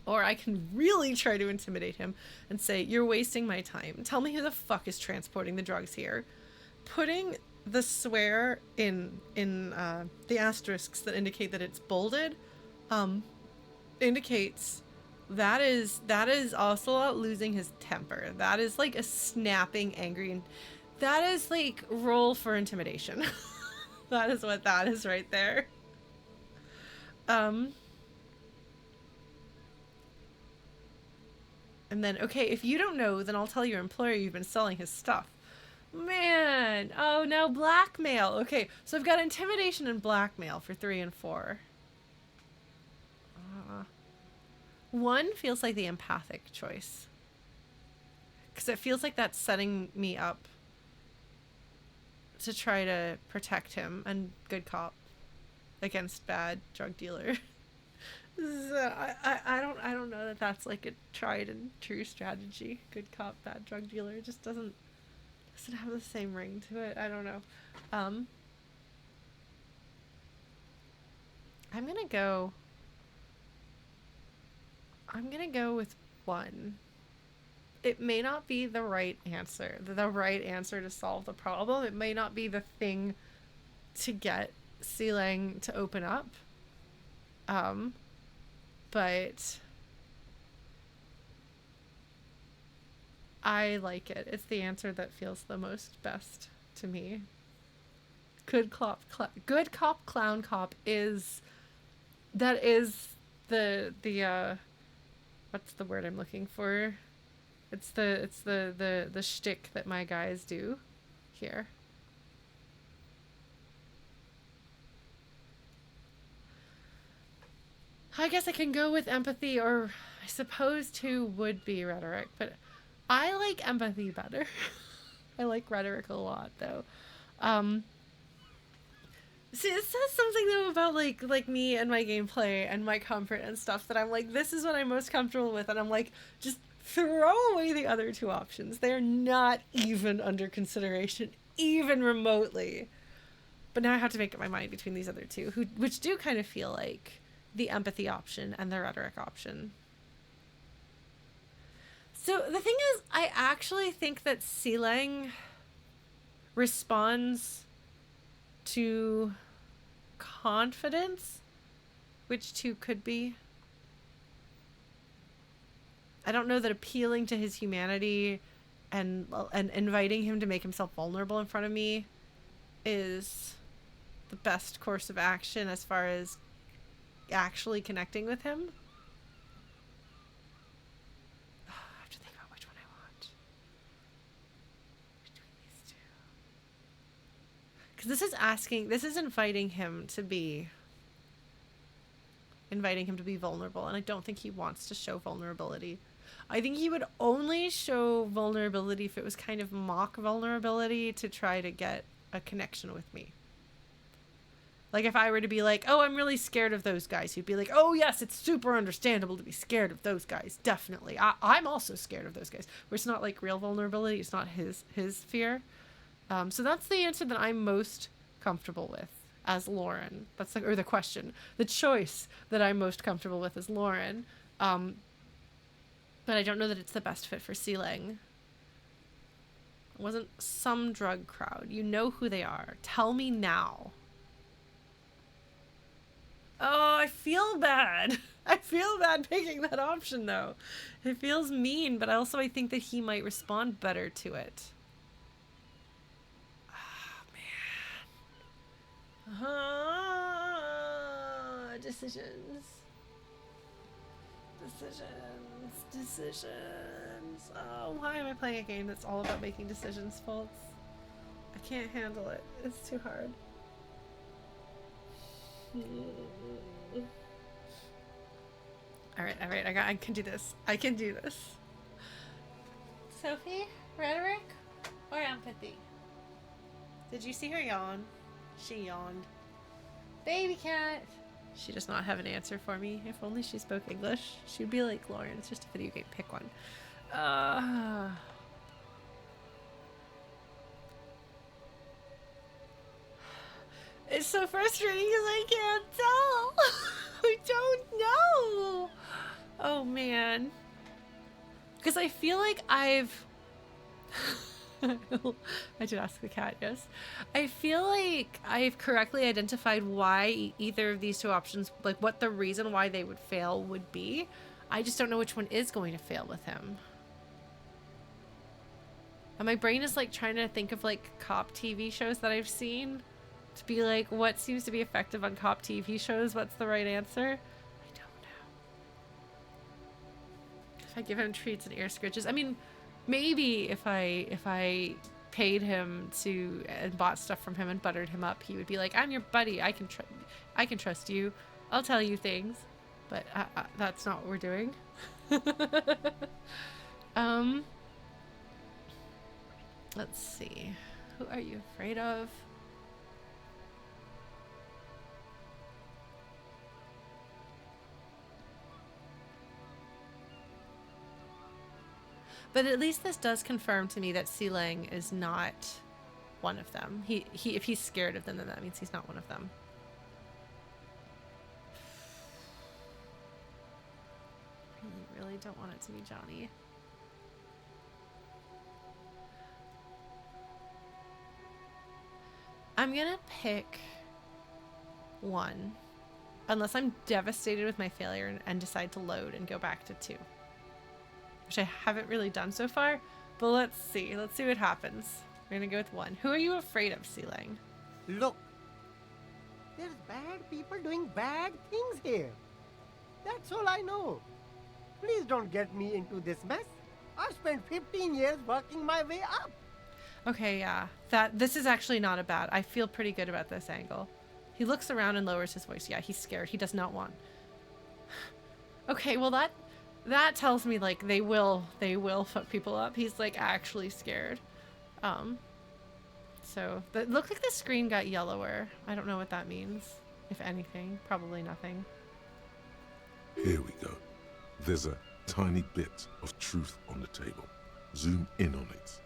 Or I can really try to intimidate him and say, you're wasting my time. Tell me who the fuck is transporting the drugs here. Putting the swear in the asterisks that indicate that it's bolded indicates that is Ocelot losing his temper. That is like a snapping, angry, and that is like roll for intimidation. That is what that is right there. And then, okay, if you don't know, then I'll tell your employer you've been selling his stuff. Man. Oh, no, blackmail. Okay, so I've got intimidation and blackmail for 3 and 4. 1 feels like the empathic choice. Because it feels like that's setting me up to try to protect him and good cop against bad drug dealer. So I don't know that that's like a tried and true strategy. Good cop, bad drug dealer. It just doesn't have the same ring to it. I don't know. I'm gonna go with 1. It may not be the right answer to solve the problem. It may not be the thing to get Siileng to open up. But I like it. It's the answer that feels the most best to me. Good cop, clown cop is the what's the word I'm looking for? It's the shtick that my guys do here. I guess I can go with empathy, or I suppose 2 would be rhetoric, but I like empathy better. I like rhetoric a lot, though. See, it says something though about like me and my gameplay and my comfort and stuff that I'm like, this is what I'm most comfortable with, and I'm like, just throw away the other 2 options. They're not even under consideration, even remotely. But now I have to make up my mind between these other 2, which do kind of feel like the empathy option and the rhetoric option. So the thing is, I actually think that Siileng responds to confidence, which 2 could be. I don't know that appealing to his humanity and inviting him to make himself vulnerable in front of me is the best course of action as far as actually connecting with him. I have to think about which one I want between these 2. Because this is inviting him to be vulnerable, and I don't think he wants to show vulnerability. I think he would only show vulnerability if it was kind of mock vulnerability to try to get a connection with me. Like if I were to be like, oh, I'm really scared of those guys, he'd be like, oh yes, it's super understandable to be scared of those guys. Definitely. I'm also scared of those guys. Where it's not like real vulnerability. It's not his fear. So that's the answer that I'm most comfortable with as Lauren. That's like, or the question, the choice that I'm most comfortable with as Lauren. But I don't know that it's the best fit for Siileng. It wasn't some drug crowd. You know who they are. Tell me now. Oh, I feel bad. I feel bad picking that option, though. It feels mean, but also I think that he might respond better to it. Oh, man. Decisions. Oh, why am I playing a game that's all about making decisions, folks? I can't handle it. It's too hard. Alright, I can do this. Sophie, rhetoric or empathy? Did you see her yawn? She yawned. Baby cat. She does not have an answer for me. If only she spoke English. She'd be like, Lauren, it's just a video game. Pick one. It's so frustrating because I can't tell. I don't know. Oh, man. Because I feel like I've... I did ask the cat, yes. I feel like I've correctly identified why either of these 2 options, like what the reason why they would fail would be. I just don't know which one is going to fail with him. And my brain is like trying to think of like cop TV shows that I've seen to be like, what seems to be effective on cop TV shows? What's the right answer? I don't know. I give him treats and ear scratches. I mean, maybe if I paid him to and bought stuff from him and buttered him up, he would be like, "I'm your buddy. I can trust you. I'll tell you things." But that's not what we're doing. Let's see. Who are you afraid of? But at least this does confirm to me that Siileng is not one of them. If he's scared of them, then that means he's not one of them. I really don't want it to be Johnny. I'm gonna pick one. Unless I'm devastated with my failure and decide to load and go back to 2. Which I haven't really done so far, but let's see. Let's see what happens. We're gonna go with 1. Who are you afraid of, Siileng? Look, there's bad people doing bad things here. That's all I know. Please don't get me into this mess. I've spent 15 years working my way up. Okay, yeah. This is actually not a bad. I feel pretty good about this angle. He looks around and lowers his voice. Yeah, he's scared. He does not want. Okay, well that tells me like they will fuck people up. He's like actually scared. So it looked like the screen got yellower. I don't know what that means. If anything, probably nothing. Here we go. There's a tiny bit of truth on the table. Zoom in on it.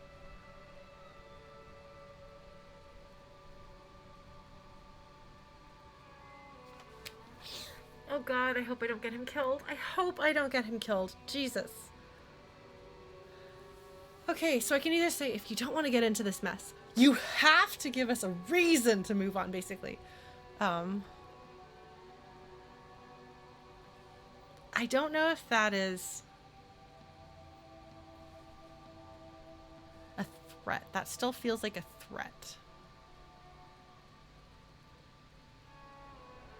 Oh god, I hope I don't get him killed. I hope I don't get him killed. Jesus. Okay, so I can either say, if you don't want to get into this mess, you have to give us a reason to move on, basically. I don't know if that is a threat. That still feels like a threat.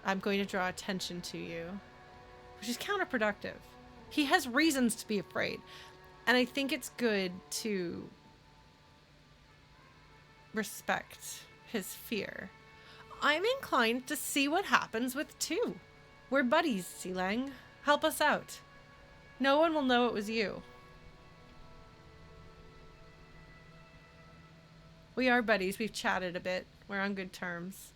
I'm going to draw attention to you, which is counterproductive. He has reasons to be afraid, and I think it's good to respect his fear. I'm inclined to see what happens with 2. We're buddies, Siileng. Help us out. No one will know it was you. We are buddies. We've chatted a bit. We're on good terms.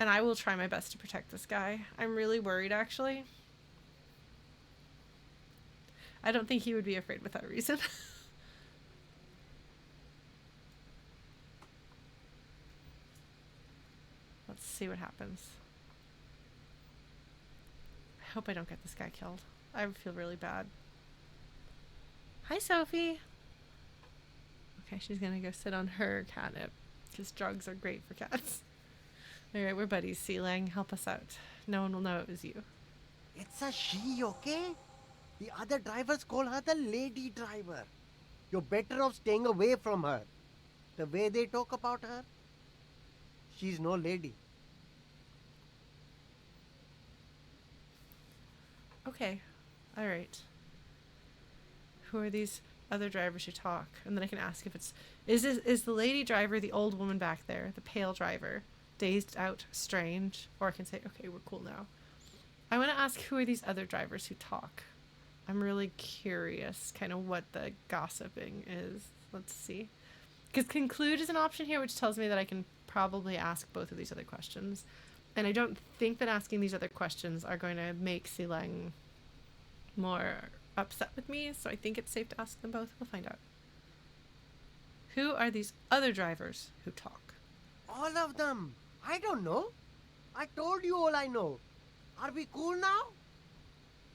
And I will try my best to protect this guy. I'm really worried, actually. I don't think he would be afraid without reason. Let's see what happens. I hope I don't get this guy killed. I would feel really bad. Hi, Sophie. Okay, she's gonna go sit on her catnip, because drugs are great for cats. Alright, we're buddies, Siileng. Help us out. No one will know it was you. It's a she, okay? The other drivers call her the lady driver. You're better off staying away from her. The way they talk about her, she's no lady. Okay. Alright. Who are these other drivers who talk? And then I can ask if it's... Is the lady driver the old woman back there? The pale driver? Dazed out, strange? Or I can say, okay, we're cool now. I want to ask, who are these other drivers who talk? I'm really curious kind of what the gossiping is. Let's see. Because conclude is an option here, which tells me that I can probably ask both of these other questions. And I don't think that asking these other questions are going to make Siileng more upset with me, so I think it's safe to ask them both. We'll find out. Who are these other drivers who talk? All of them. I don't know. I told you all I know. Are we cool now?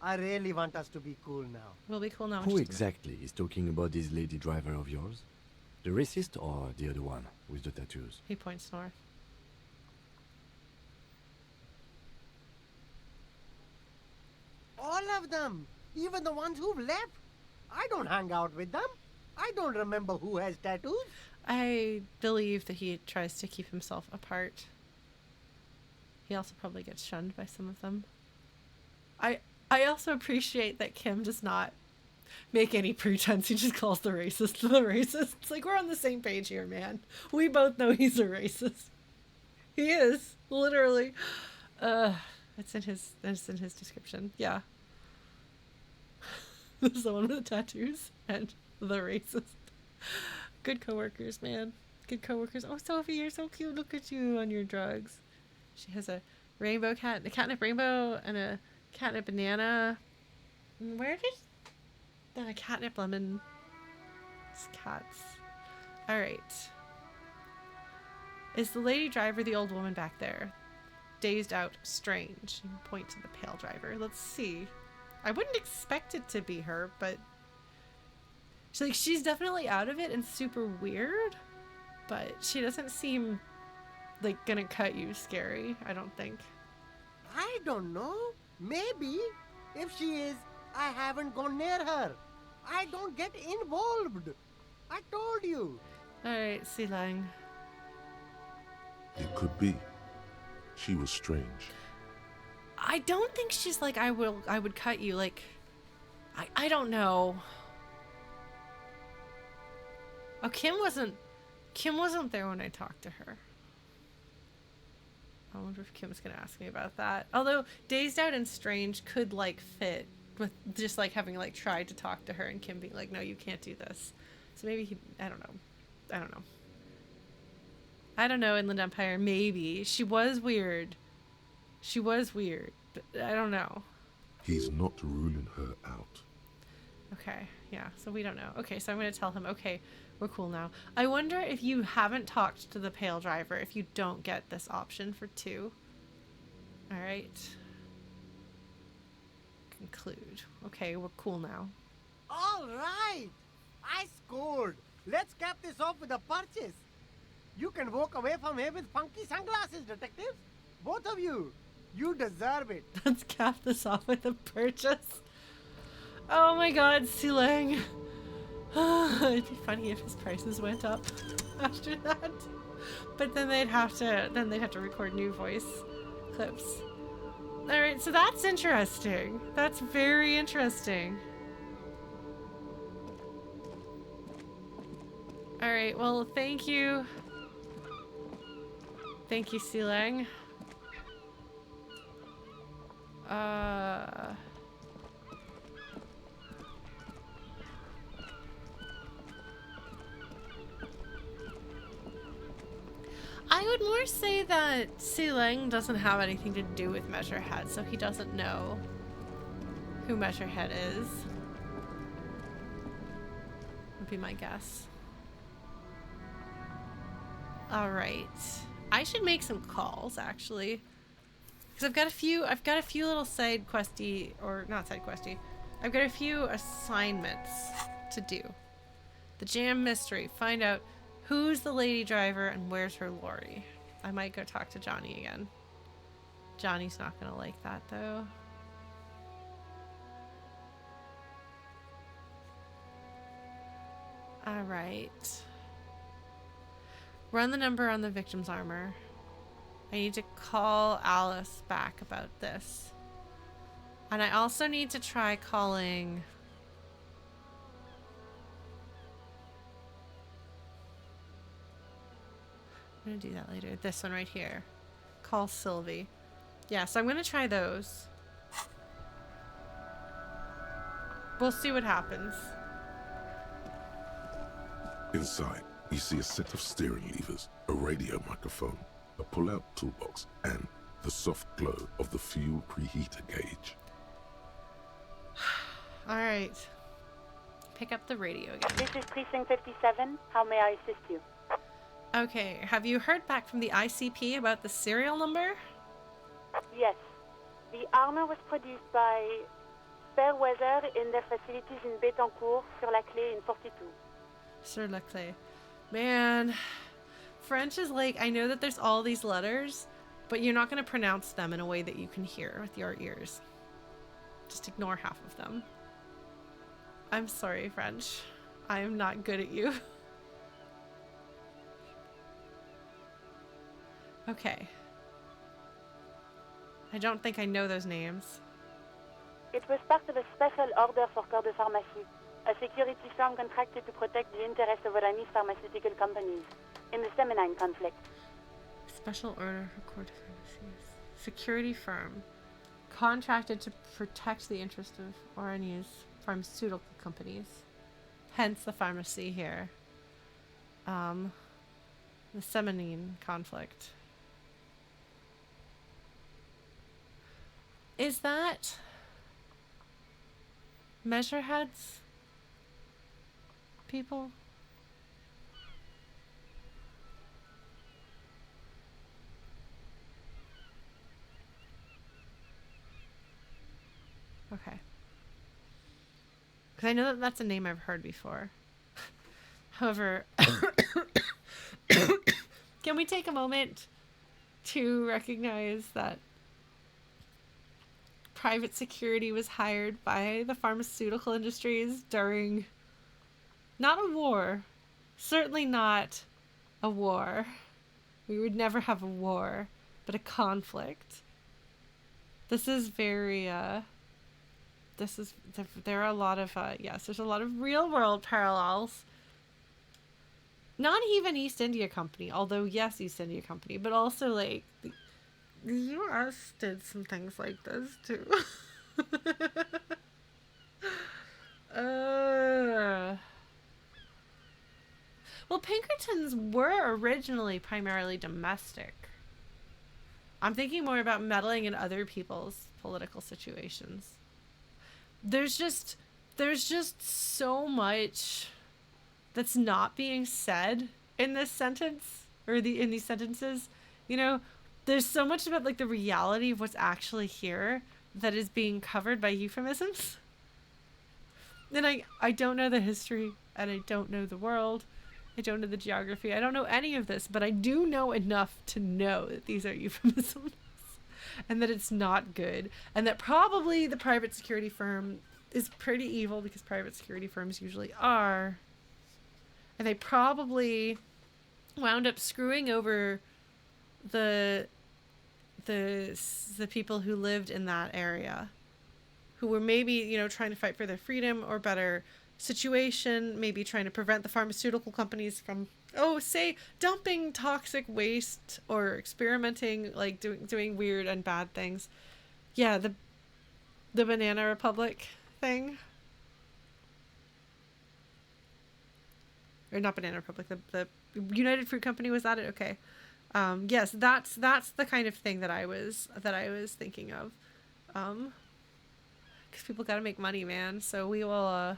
I really want us to be cool now. We'll be cool now. Who exactly is talking about this lady driver of yours? The racist or the other one with the tattoos? He points north. All of them. Even the ones who've left. I don't hang out with them. I don't remember who has tattoos. I believe that he tries to keep himself apart. He also probably gets shunned by some of them. I also appreciate that Kim does not make any pretense. He just calls the racist the racist. It's like, we're on the same page here, man. We both know he's a racist. He is, literally. It's in his description. Yeah. This is the one with the tattoos and the racist. Good coworkers, man. Good coworkers. Oh, Sophie, you're so cute. Look at you on your drugs. She has a rainbow cat, a catnip rainbow, and a catnip banana. Where did... Then a catnip lemon. It's cats. Alright. Is the lady driver the old woman back there? Dazed out, strange. You point to the pale driver. Let's see. I wouldn't expect it to be her, but she's definitely out of it and super weird, but she doesn't seem like gonna cut you scary, I don't think. I don't know. Maybe. If she is, I haven't gone near her. I don't get involved. I told you. Alright, Siileng. It could be. She was strange. I don't think she's like, I would cut you. Like, I don't know. Oh, Kim wasn't there when I talked to her. I wonder if Kim's gonna ask me about that. Although dazed out and strange could like fit with just like having like tried to talk to her and Kim being like, no, you can't do this. So maybe I don't know, Inland Empire, maybe. She was weird, but I don't know. He's not ruling her out. Okay, yeah, so we don't know. Okay, so I'm going to tell him, okay, we're cool now. I wonder if you haven't talked to the pale driver, if you don't get this option for 2. All right. Conclude. Okay, we're cool now. All right. I scored. Let's cap this off with a purchase. You can walk away from here with funky sunglasses, detectives. Both of you. You deserve it. Let's cap this off with a purchase. Oh my god, Siileng. It'd be funny if his prices went up after that. But then they'd have to record new voice clips. Alright, so that's interesting. That's very interesting. Alright, well, thank you. Thank you, Siileng. I would more say that Siileng doesn't have anything to do with Measurehead, so he doesn't know who Measurehead is. Would be my guess. Alright. I should make some calls, actually. Because I've got a few little side questy, or not side questy. I've got a few assignments to do. The Jam Mystery. Find out who's the lady driver and where's her lorry. I might go talk to Johnny again. Johnny's not gonna like that, though. Alright. Run the number on the victim's armor. I need to call Alice back about this. And I also need to try calling... I'm gonna do that later. This one right here. Call Sylvie. Yeah, so I'm gonna try those. We'll see what happens. Inside, you see a set of steering levers, a radio microphone, a pull-out toolbox, and the soft glow of the fuel preheater gauge. Alright. Pick up the radio again. This is Precinct 57. How may I assist you? Okay, have you heard back from the ICP about the serial number? Yes. The armor was produced by Fairweather in their facilities in Betancourt, sur la Clé in 42. Sur la Clé. Man, French is like, I know that there's all these letters, but you're not going to pronounce them in a way that you can hear with your ears. Just ignore half of them. I'm sorry, French. I am not good at you. Okay. I don't think I know those names. It was part of a special order for Corps de Pharmacie, a security firm contracted to protect the interests of Oranese pharmaceutical companies in the Semenine conflict. Special order for court pharmacies. Security firm contracted to protect the interest of Oranese pharmaceutical companies. Hence the pharmacy here. The Semenine conflict. Is that Measureheads people? Okay. Because I know that that's a name I've heard before. However, can we take a moment to recognize that private security was hired by the pharmaceutical industries during not a war, certainly not a war. We would never have a war, but a conflict. This is very, there are a lot of, yes, there's a lot of real world parallels. Not even East India Company, although yes, East India Company, but also like the U.S. did some things like this too. Well, Pinkertons were originally primarily domestic. I'm thinking more about meddling in other people's political situations. There's just so much that's not being said in this sentence or in these sentences. You know, there's so much about like the reality of what's actually here that is being covered by euphemisms. And I don't know the history, and I don't know the world. I don't know the geography. I don't know any of this, but I do know enough to know that these are euphemisms and that it's not good, and that probably the private security firm is pretty evil, because private security firms usually are. And they probably wound up screwing over the people who lived in that area, who were maybe, you know, trying to fight for their freedom or better situation, maybe trying to prevent the pharmaceutical companies from, say, dumping toxic waste or experimenting, like doing weird and bad things. Yeah, the Banana Republic thing. Or not Banana Republic, the United Fruit Company, was that it? Okay. Yes, that's the kind of thing that I was thinking of. Because people got to make money, man. So we will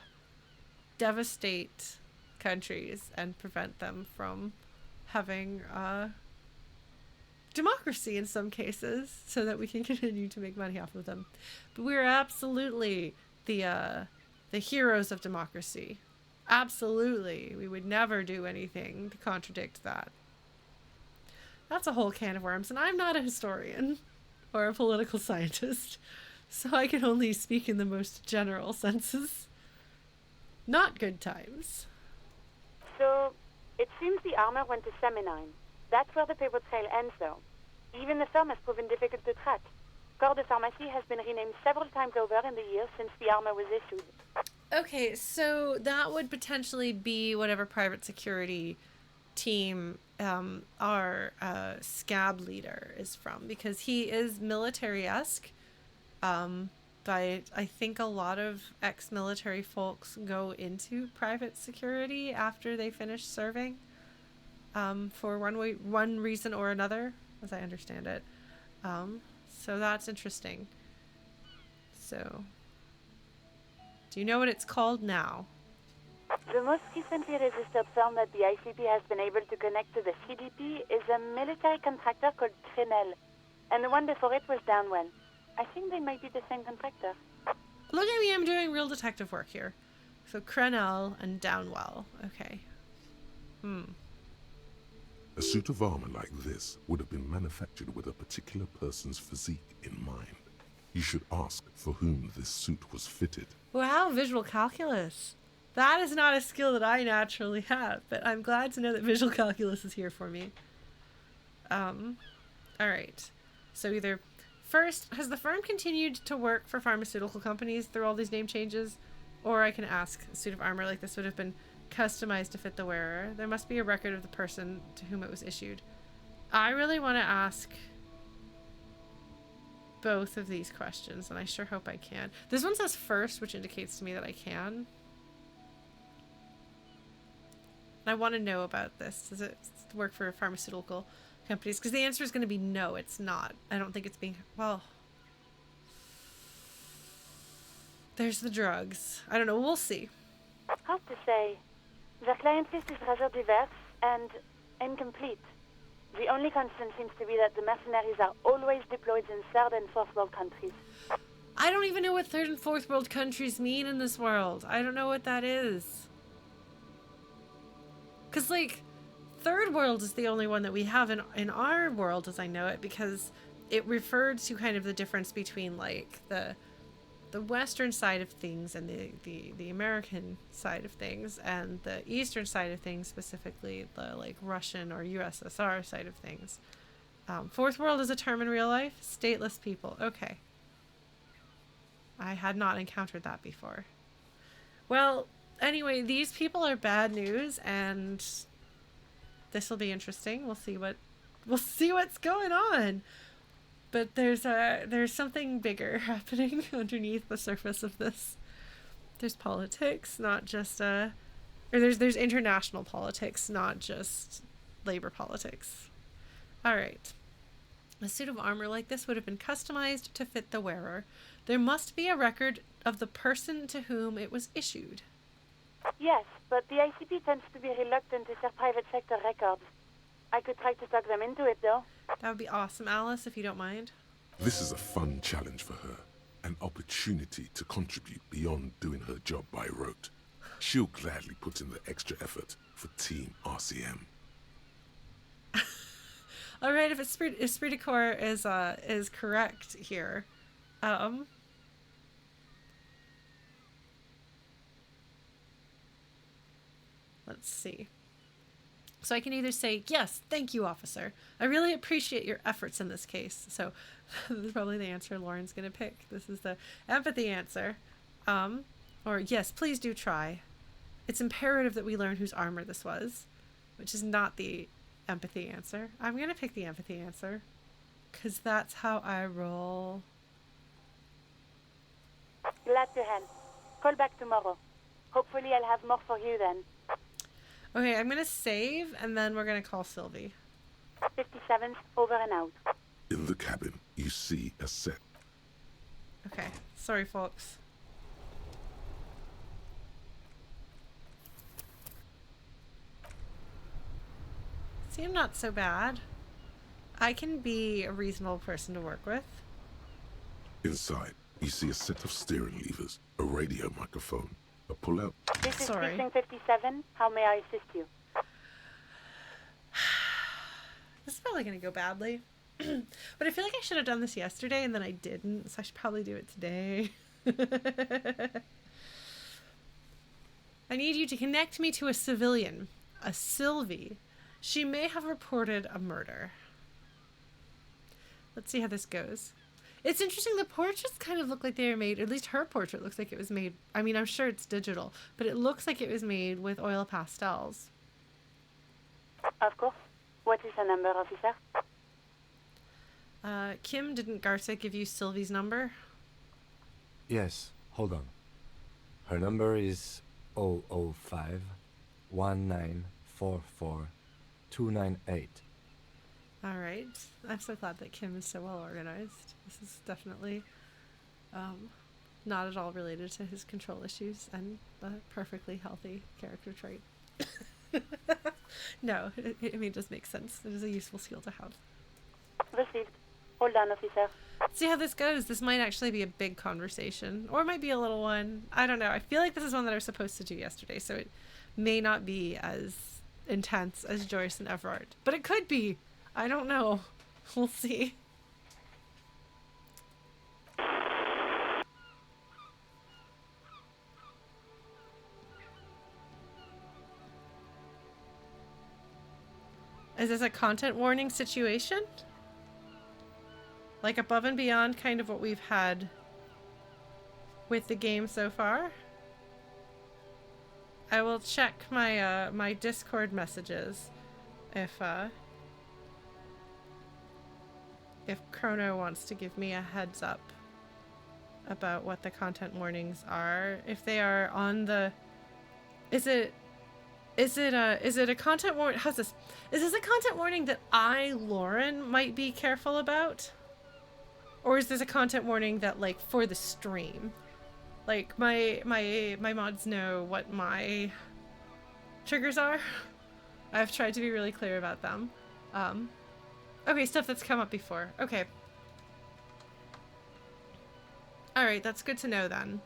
devastate countries and prevent them from having democracy in some cases, so that we can continue to make money off of them. But we're absolutely the heroes of democracy. Absolutely. We would never do anything to contradict that. That's a whole can of worms, and I'm not a historian or a political scientist, so I can only speak in the most general senses. Not good times. So, it seems the armor went to Semenine. That's where the paper trail ends, though. Even the firm has proven difficult to track. Corps de Pharmacie has been renamed several times over in the years since the armor was issued. Okay, so that would potentially be whatever private security team our scab leader is from, because he is military-esque. But I think a lot of ex-military folks go into private security after they finish serving, for one reason or another, as I understand it. So that's interesting. So, do you know what it's called now? The most recently registered firm that the ICP has been able to connect to the CDP is a military contractor called Crenel, and the one before it was Downwell. I think they might be the same contractor. Look at me, I'm doing real detective work here. So Crenel and Downwell. Okay. A suit of armor like this would have been manufactured with a particular person's physique in mind. You should ask for whom this suit was fitted. Wow, visual calculus. That is not a skill that I naturally have, but I'm glad to know that visual calculus is here for me. Alright. So either First, has the firm continued to work for pharmaceutical companies through all these name changes? Or I can ask, a suit of armor like this would have been customized to fit the wearer. There must be a record of the person to whom it was issued. I really want to ask both of these questions, and I sure hope I can. This one says first, which indicates to me that I can. I want to know about this. Does it work for pharmaceutical companies? Because the answer is going to be no, it's not. I don't think it's being... Well... There's the drugs. I don't know. We'll see. Hard to say. The client list is rather diverse and incomplete. The only constant seems to be that the mercenaries are always deployed in third and fourth world countries. I don't even know what third and fourth world countries mean in this world. I don't know what that is. Because, like, third world is the only one that we have in our world as I know it, because it referred to kind of the difference between, like, the western side of things and the American side of things, and the eastern side of things, specifically the, like, Russian or USSR side of things. Fourth world is a term in real life. Stateless people. Okay. I had not encountered that before. Well, anyway, these people are bad news, and this will be interesting. We'll see what's going on. But there's something bigger happening underneath the surface of this. There's politics, not just or there's international politics, not just labor politics. All right. A suit of armor like this would have been customized to fit the wearer. There must be a record of the person to whom it was issued. Yes, but the ICP tends to be reluctant to share private sector records. I could try to talk them into it, though. That would be awesome, Alice, if you don't mind. This is a fun challenge for her, an opportunity to contribute beyond doing her job by rote. She'll gladly put in the extra effort for Team RCM. All right, if Esprit de Corps is correct here, let's see. So I can either say, yes, thank you, officer. I really appreciate your efforts in this case. So this is probably the answer Lauren's going to pick. This is the empathy answer. Or, yes, please do try. It's imperative that we learn whose armor this was, which is not the empathy answer. I'm going to pick the empathy answer, because that's how I roll. Glad to help. Call back tomorrow. Hopefully I'll have more for you then. Okay, I'm going to save, and then we're going to call Sylvie. 57th, over and out. In the cabin, you see a set. Okay, sorry, folks. See, I'm not so bad. I can be a reasonable person to work with. Inside, you see a set of steering levers, a radio microphone, a pull-out. This is Sorry. Precinct 57. How may I assist you? This is probably going to go badly. But I feel like I should have done this yesterday, and then I didn't, so I should probably do it today. I need you to connect me to a civilian, a Sylvie. She may have reported a murder. Let's see how this goes. It's interesting, the portraits kind of look like they were made, at least her portrait looks like it was made, I mean, I'm sure it's digital, but it looks like it was made with oil pastels. Of course. What is the number, officer? Kim, didn't Garza give you Sylvie's number? Yes, hold on. Her number is 005 1944 298. All right. I'm so glad that Kim is so well organized. This is definitely not at all related to his control issues and a perfectly healthy character trait. No, it just makes sense. It is a useful skill to have. Received. Hold on, officer. See how this goes. This might actually be a big conversation, or it might be a little one. I don't know. I feel like this is one that I was supposed to do yesterday, so it may not be as intense as Joyce and Everard, but it could be. I don't know. We'll see. Is this a content warning situation? Like above and beyond kind of what we've had with the game so far. I will check my my Discord messages if Cuno wants to give me a heads up about what the content warnings are. If they are on the, is it a content warning? How's this? Is this a content warning that I, Lauren, might be careful about? Or is this a content warning that, like, for the stream? Like, my mods know what my triggers are. I've tried to be really clear about them. Okay, stuff that's come up before. Okay. Alright, that's good to know then.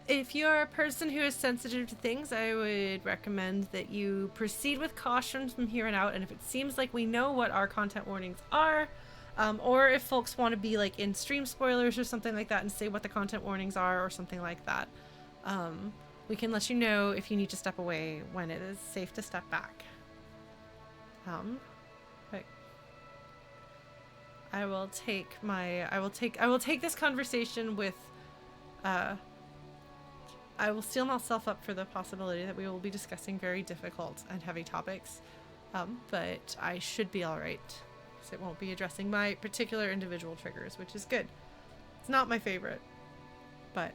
If you're a person who is sensitive to things, I would recommend that you proceed with caution from here on out. And if it seems like we know what our content warnings are, or if folks want to be like in stream spoilers or something like that and say what the content warnings are or something like that, we can let you know if you need to step away when it is safe to step back. But I will take this conversation with, I will steel myself up for the possibility that we will be discussing very difficult and heavy topics, but I should be alright, because it won't be addressing my particular individual triggers, which is good. It's not my favorite, but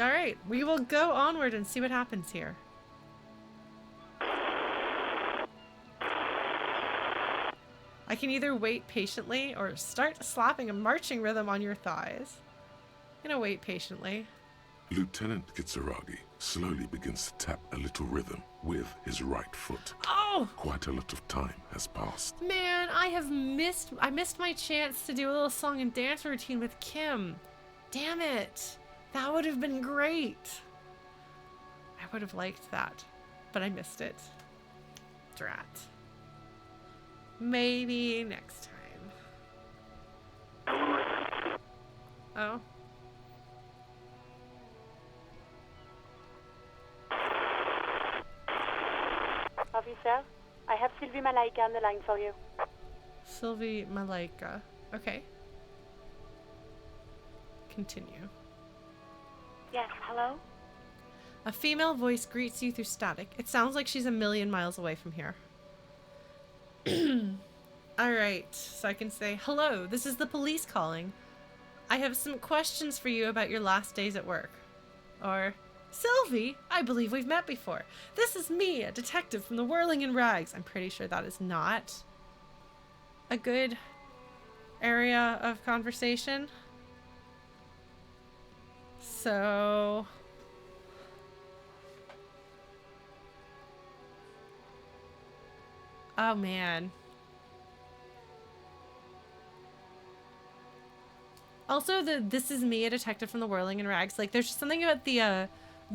alright, we will go onward and see what happens here. I can either wait patiently or start slapping a marching rhythm on your thighs. I'm gonna wait patiently. Lieutenant Kitsuragi slowly begins to tap a little rhythm with his right foot. Oh! Quite a lot of time has passed. Man, I missed my chance to do a little song and dance routine with Kim. Damn it. That would have been great. I would have liked that, but I missed it. Drat. Maybe next time. Oh. Officer, I have Sylvie Malaika on the line for you. Sylvie Malaika. Okay. Continue. Yes, hello? A female voice greets you through static. It sounds like she's a million miles away from here. Alright, so I can say, hello, this is the police calling. I have some questions for you about your last days at work. Or, Sylvie, I believe we've met before. This is me, a detective from the Whirling in Rags. I'm pretty sure that is not a good area of conversation. So... oh man. Also, this is me, a detective from the Whirling in Rags. Like, there's just something about the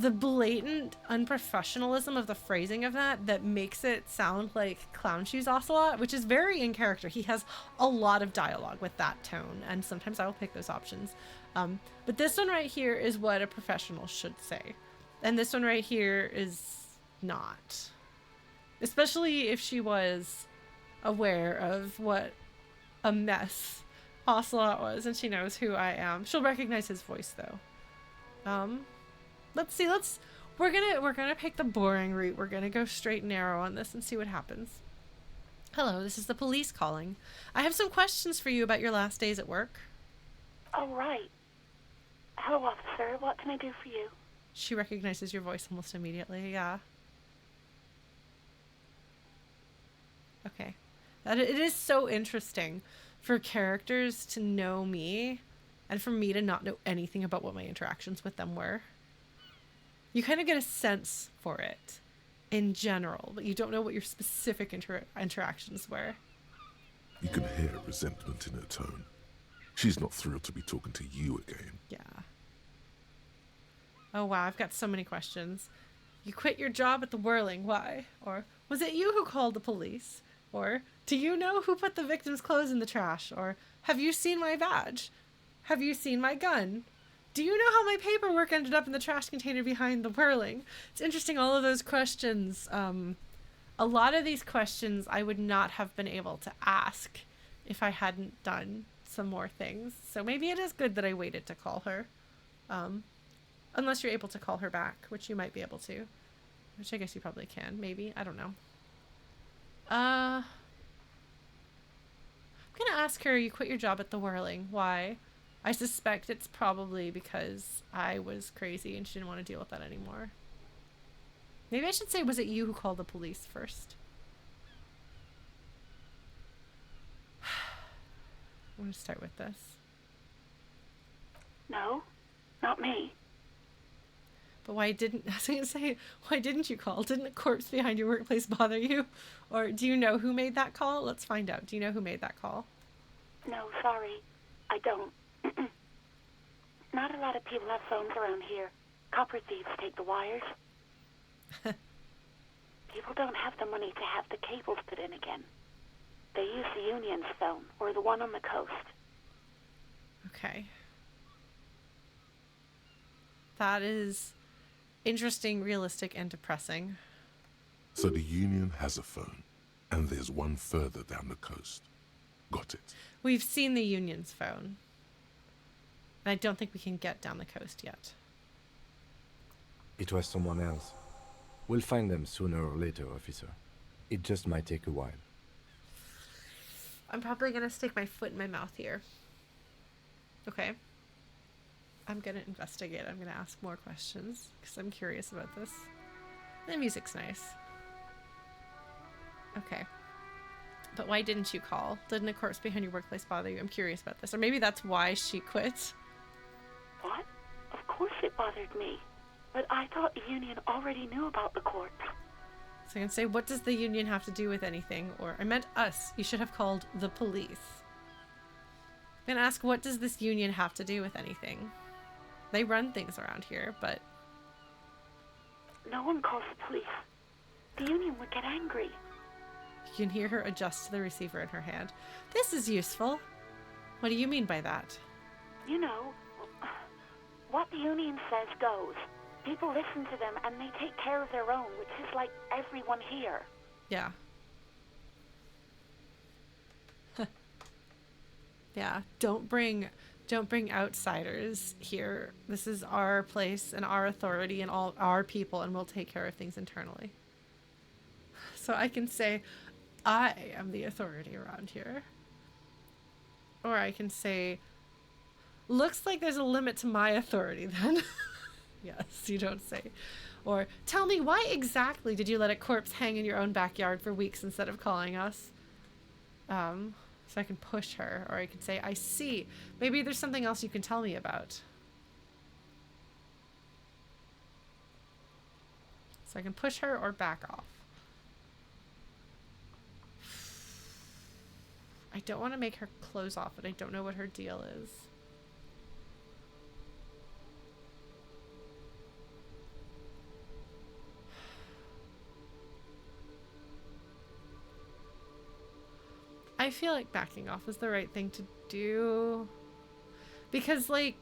blatant unprofessionalism of the phrasing of that makes it sound like Clown Shoes Ocelot, which is very in character. He has a lot of dialogue with that tone, and sometimes I will pick those options. But this one right here is what a professional should say. And this one right here is not. Especially if she was aware of what a mess Ocelot was and she knows who I am. She'll recognize his voice though. Let's see, we're gonna pick the boring route. We're gonna go straight and narrow on this and see what happens. Hello, this is the police calling. I have some questions for you about your last days at work. Oh, right. Hello, officer. What can I do for you? She recognizes your voice almost immediately, yeah. Okay. It is so interesting for characters to know me and for me to not know anything about what my interactions with them were. You kind of get a sense for it in general, but you don't know what your specific interactions were. You can hear resentment in her tone. She's not thrilled to be talking to you again. Yeah. Oh wow, I've got so many questions. You quit your job at the Whirling, why? Or was it you who called the police? Or do you know who put the victim's clothes in the trash? Or have you seen my badge? Have you seen my gun? Do you know how my paperwork ended up in the trash container behind the Whirling? It's interesting, all of those questions a lot of these questions I would not have been able to ask if I hadn't done some more things. So maybe it is good that I waited to call her. Unless you're able to call her back, which you might be able to. Which I guess you probably can, maybe. I don't know. I'm gonna ask her, you quit your job at the Whirling. Why? I suspect it's probably because I was crazy and she didn't want to deal with that anymore. Maybe I should say, was it you who called the police first? I'm gonna start with this. No, not me. But why didn't you call? Didn't a corpse behind your workplace bother you? Or do you know who made that call? Let's find out. Do you know who made that call? No, sorry. I don't. Not a lot of people have phones around here. Copper thieves take the wires. People don't have the money to have the cables put in again. They use the Union's phone, or the one on the coast. Okay. That is interesting, realistic, and depressing. So the Union has a phone, and there's one further down the coast. Got it. We've seen the Union's phone. And I don't think we can get down the coast yet. It was someone else. We'll find them sooner or later, officer. It just might take a while. I'm probably going to stick my foot in my mouth here. Okay. I'm going to investigate. I'm going to ask more questions because I'm curious about this. The music's nice. Okay. But why didn't you call? Didn't a corpse behind your workplace bother you? I'm curious about this. Or maybe that's why she quit. What? Of course it bothered me. But I thought the Union already knew about the corpse. So I can say, what does the Union have to do with anything? Or, I meant us. You should have called the police. I'm going to ask, what does this Union have to do with anything? They run things around here, but... No one calls the police. The Union would get angry. You can hear her adjust to the receiver in her hand. This is useful. What do you mean by that? You know, what the Union says goes. People listen to them and they take care of their own, which is like everyone here. Yeah. Yeah, don't bring outsiders here. This is our place and our authority and all our people, and we'll take care of things internally. So I can say, I am the authority around here. Or I can say, looks like there's a limit to my authority then. Yes, you don't say. Or, tell me, why exactly did you let a corpse hang in your own backyard for weeks instead of calling us? So I can push her, or I can say, I see. Maybe there's something else you can tell me about. So I can push her or back off. I don't want to make her close off, but I don't know what her deal is. I feel like backing off is the right thing to do. Because, like,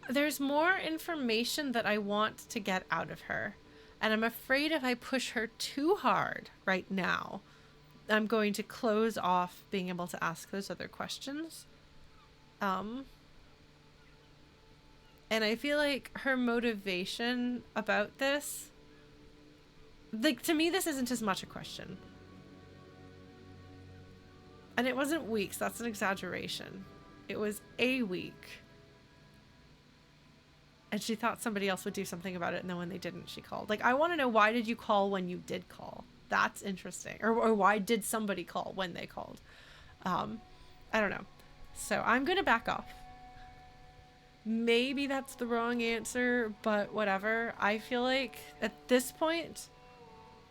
there's more information that I want to get out of her. And I'm afraid if I push her too hard right now, I'm going to close off being able to ask those other questions. And I feel like her motivation about this, like, to me, this isn't as much a question. And it wasn't weeks. That's an exaggeration. It was a week. And she thought somebody else would do something about it. And then when they didn't, she called. Like, I want to know, why did you call when you did call? That's interesting. Or why did somebody call when they called? I don't know. So I'm going to back off. Maybe that's the wrong answer, but whatever. I feel like at this point,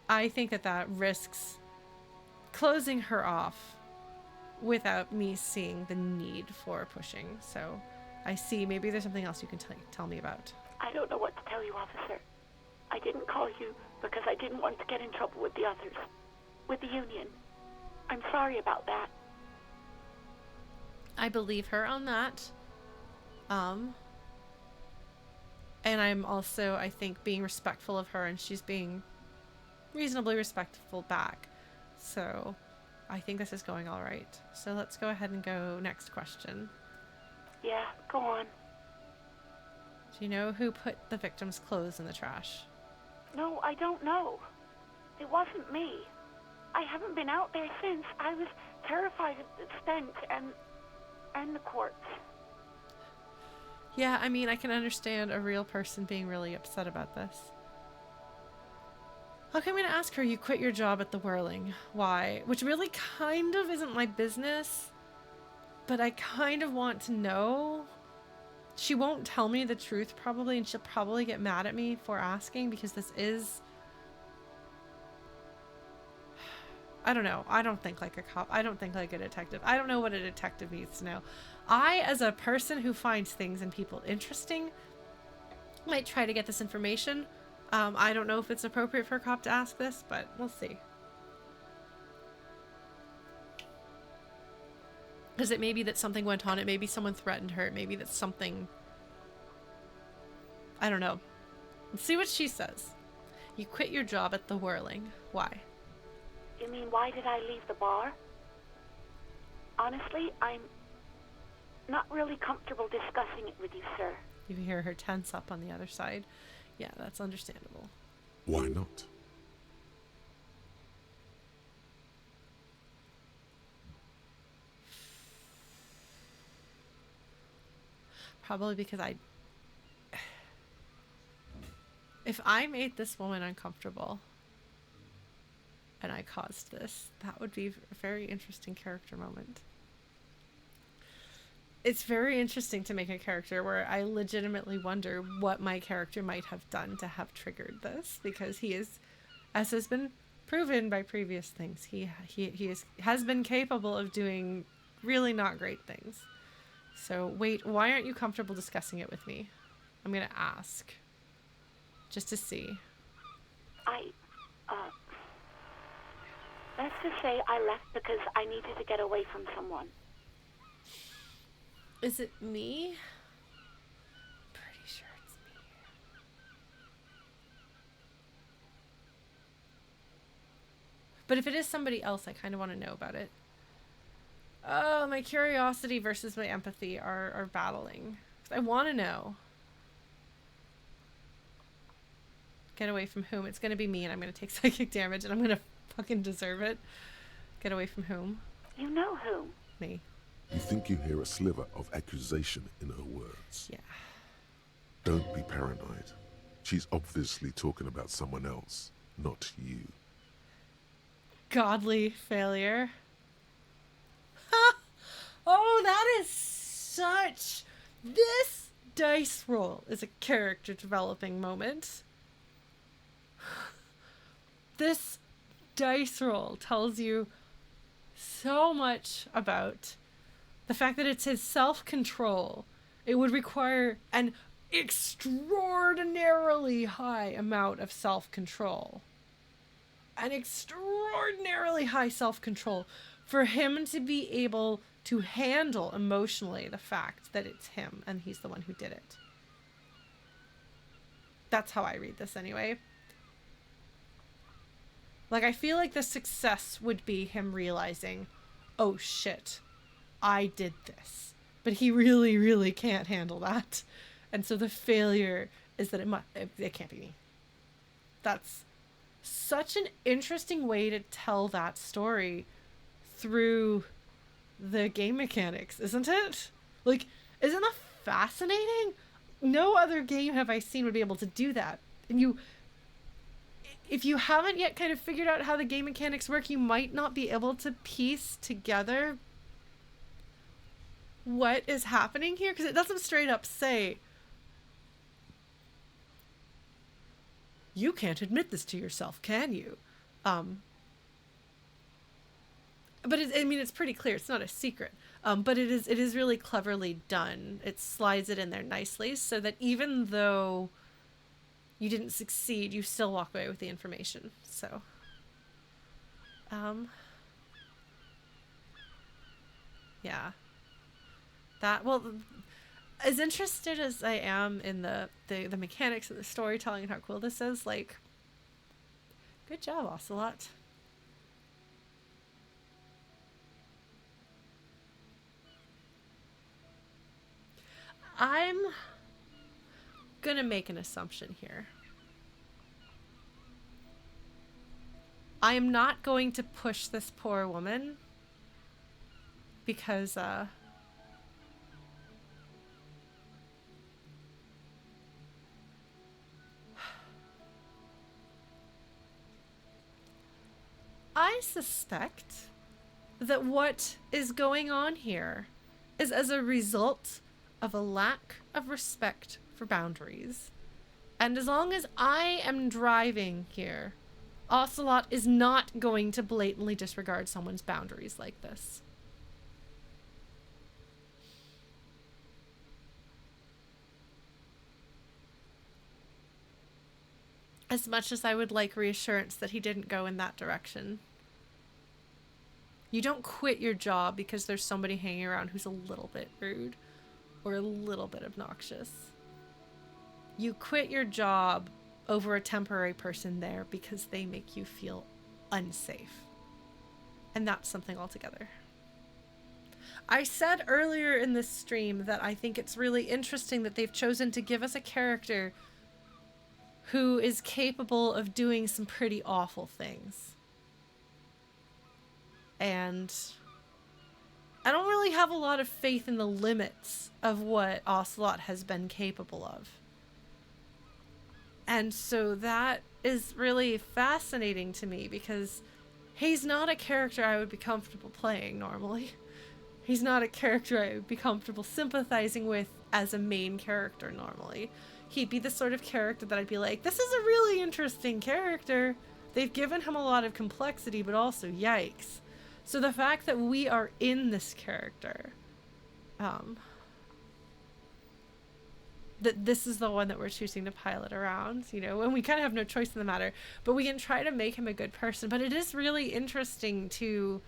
I think that risks closing her off without me seeing the need for pushing. So I see. Maybe there's something else you can tell me about. I don't know what to tell you, officer. I didn't call you because I didn't want to get in trouble with the others. With the Union. I'm sorry about that. I believe her on that. And I'm also, I think, being respectful of her, and she's being reasonably respectful back. So I think this is going all right. So let's go ahead and go next question. Yeah, go on. Do you know who put the victim's clothes in the trash? No, I don't know. It wasn't me. I haven't been out there since. I was terrified of the stench and the corpse. Yeah, I mean, I can understand a real person being really upset about this. Okay, I'm going to ask her, you quit your job at the Whirling. Why? Which really kind of isn't my business, but I kind of want to know. She won't tell me the truth probably, and she'll probably get mad at me for asking, because this is... I don't know. I don't think like a cop. I don't think like a detective. I don't know what a detective needs to know. I, as a person who finds things and people interesting, might try to get this information. I don't know if it's appropriate for a cop to ask this, but we'll see. Because it may be that something went on. It may be someone threatened her. It may be that something... I don't know. Let's see what she says. You quit your job at the Whirling. Why? You mean, why did I leave the bar? Honestly, I'm not really comfortable discussing it with you, sir. You hear her tense up on the other side. Yeah, that's understandable. Why not? Probably because if I made this woman uncomfortable and I caused this, that would be a very interesting character moment. It's very interesting to make a character where I legitimately wonder what my character might have done to have triggered this, because he is, as has been proven by previous things, he has been capable of doing really not great things. So wait, why aren't you comfortable discussing it with me? I'm gonna ask, just to see. Let's just say I left because I needed to get away from someone. Is it me? Pretty sure it's me. But if it is somebody else, I kind of want to know about it. Oh, my curiosity versus my empathy are battling. I want to know. Get away from whom? It's going to be me, and I'm going to take psychic damage, and I'm going to fucking deserve it. Get away from whom? You know who? Me. You think you hear a sliver of accusation in her words. Yeah. Don't be paranoid. She's obviously talking about someone else, not you. Godly failure. Ha! Oh, that is such... This dice roll is a character developing moment. This dice roll tells you so much about the fact that it's his self-control. It would require an extraordinarily high amount of self-control. An extraordinarily high self-control for him to be able to handle emotionally the fact that it's him and he's the one who did it. That's how I read this anyway. Like, I feel like the success would be him realizing, oh shit, I did this. But he really, really can't handle that. And so the failure is that it can't be me. That's such an interesting way to tell that story through the game mechanics, isn't it? Like, isn't that fascinating? No other game have I seen would be able to do that. And if you haven't yet kind of figured out how the game mechanics work, you might not be able to piece together what is happening here, because it doesn't straight up say, you can't admit this to yourself, can you? But it's pretty clear. It's not a secret. But it is really cleverly done. It slides it in there nicely so that even though you didn't succeed, you still walk away with the information. So, yeah. as interested as I am in the mechanics of the storytelling and how cool this is, like, good job, Ocelot. I'm gonna make an assumption here. I am not going to push this poor woman because I suspect that what is going on here is as a result of a lack of respect for boundaries. And as long as I am driving here, Ocelot is not going to blatantly disregard someone's boundaries like this. As much as I would like reassurance that he didn't go in that direction. You don't quit your job because there's somebody hanging around who's a little bit rude or a little bit obnoxious. You quit your job over a temporary person there because they make you feel unsafe. And that's something altogether. I said earlier in this stream that I think it's really interesting that they've chosen to give us a character who is capable of doing some pretty awful things. And I don't really have a lot of faith in the limits of what Ocelot has been capable of. And so that is really fascinating to me because he's not a character I would be comfortable playing normally. He's not a character I would be comfortable sympathizing with as a main character normally. He'd be the sort of character that I'd be like, this is a really interesting character. They've given him a lot of complexity, but also yikes. So the fact that we are in this character, that this is the one that we're choosing to pilot around, you know, and we kind of have no choice in the matter, but we can try to make him a good person. But it is really interesting to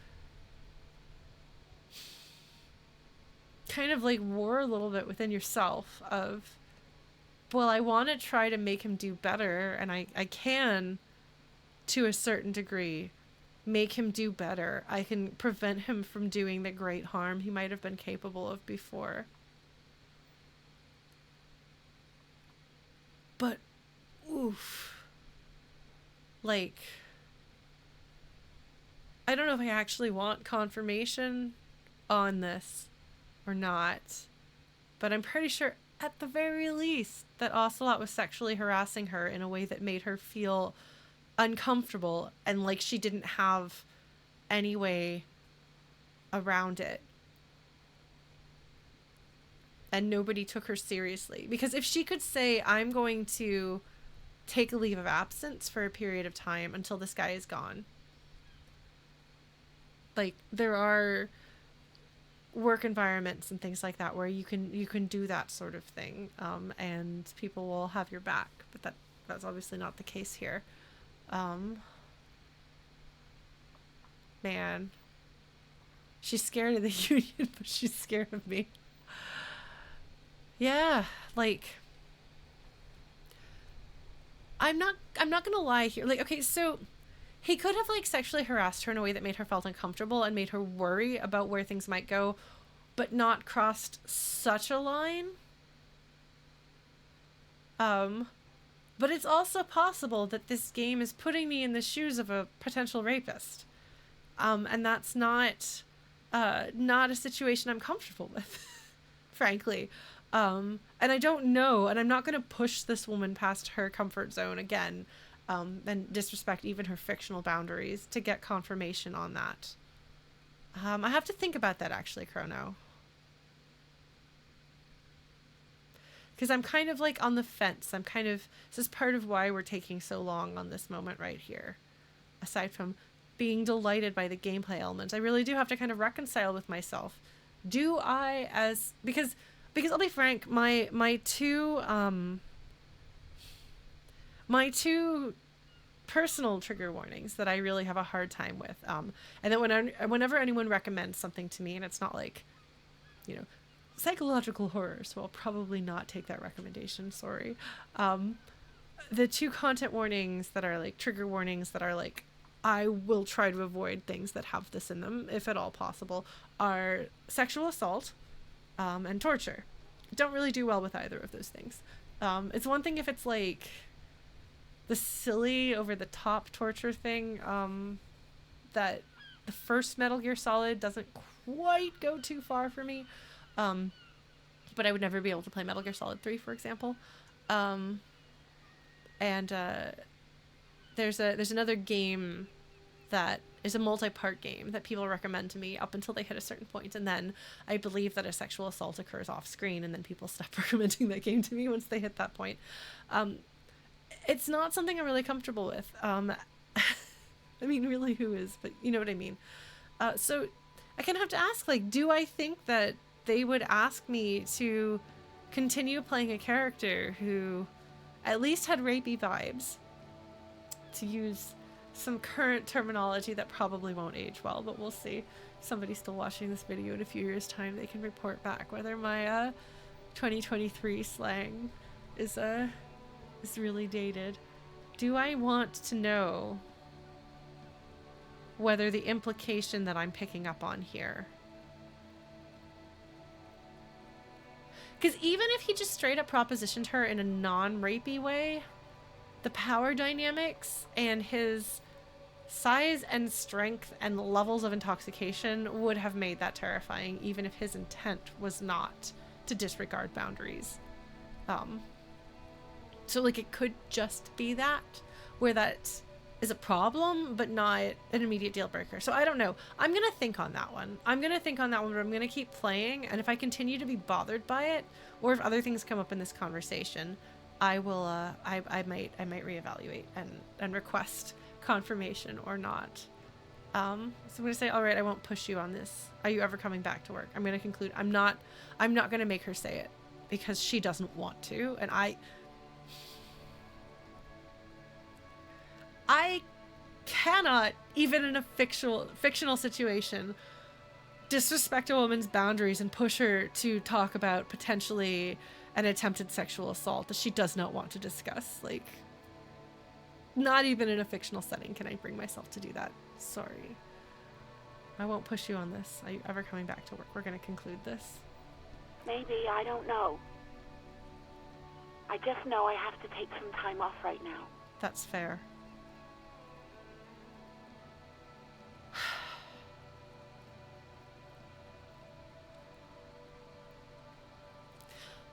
kind of like war a little bit within yourself of, well, I want to try to make him do better, and I can, to a certain degree, make him do better. I can prevent him from doing the great harm he might have been capable of before. But, oof. Like, I don't know if I actually want confirmation on this or not, but I'm pretty sure at the very least that Ocelot was sexually harassing her in a way that made her feel uncomfortable and like she didn't have any way around it. And nobody took her seriously. Because if she could say, I'm going to take a leave of absence for a period of time until this guy is gone. Like, there are work environments and things like that where you can do that sort of thing, and people will have your back. But that's obviously not the case here. Man. She's scared of the Union, but she's scared of me. Yeah, like, I'm not gonna lie here. Like, okay, so he could have like sexually harassed her in a way that made her felt uncomfortable and made her worry about where things might go, but not crossed such a line. But it's also possible that this game is putting me in the shoes of a potential rapist. And that's not a situation I'm comfortable with, frankly. And I don't know, and I'm not going to push this woman past her comfort zone again, and disrespect even her fictional boundaries to get confirmation on that. I have to think about that, actually, Cuno. Because I'm kind of like on the fence. This is part of why we're taking so long on this moment right here. Aside from being delighted by the gameplay elements, I really do have to kind of reconcile with myself. Do I, because I'll be frank, my two personal trigger warnings that I really have a hard time with, and then whenever anyone recommends something to me, and it's not like, you know, psychological horror, so I'll probably not take that recommendation. Sorry. The 2 content warnings that are like trigger warnings that are like, I will try to avoid things that have this in them, if at all possible, are sexual assault and torture. Don't really do well with either of those things. It's one thing if it's like the silly over the top torture thing that the first Metal Gear Solid doesn't quite go too far for me. But I would never be able to play Metal Gear Solid 3, for example. And there's another game that is a multi-part game that people recommend to me up until they hit a certain point, and then I believe that a sexual assault occurs off screen, and then people stop recommending that game to me once they hit that point. It's not something I'm really comfortable with. I mean, really, who is? But you know what I mean. So I kind of have to ask, like, do I think that they would ask me to continue playing a character who at least had rapey vibes, to use some current terminology that probably won't age well, but we'll see. Somebody's still watching this video in a few years' time, they can report back whether my 2023 slang is really dated. Do I want to know whether the implication that I'm picking up on here, because even if he just straight up propositioned her in a non-rapey way, the power dynamics and his size and strength and levels of intoxication would have made that terrifying, even if his intent was not to disregard boundaries. So like it could just be that, where that is a problem, but not an immediate deal breaker. So I don't know. I'm going to think on that one. But I'm going to keep playing. And if I continue to be bothered by it, or if other things come up in this conversation, I will, I might reevaluate and request confirmation or not. So I'm going to say, all right, I won't push you on this. Are you ever coming back to work? I'm going to conclude. I'm not going to make her say it because she doesn't want to. And I cannot, even in a fictional situation, disrespect a woman's boundaries and push her to talk about potentially an attempted sexual assault that she does not want to discuss. Like, not even in a fictional setting can I bring myself to do that. Sorry. I won't push you on this. Are you ever coming back to work? We're going to conclude this. Maybe, I don't know. I just know I have to take some time off right now. That's fair.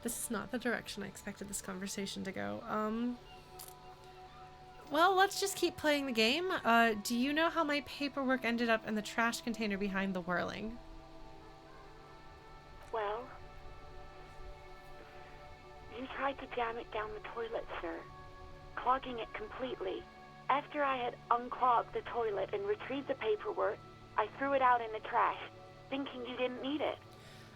This is not the direction I expected this conversation to go. Well, let's just keep playing the game. Do you know how my paperwork ended up in the trash container behind the whirling? Well, you tried to jam it down the toilet, sir, clogging it completely. After I had unclogged the toilet and retrieved the paperwork, I threw it out in the trash, thinking you didn't need it.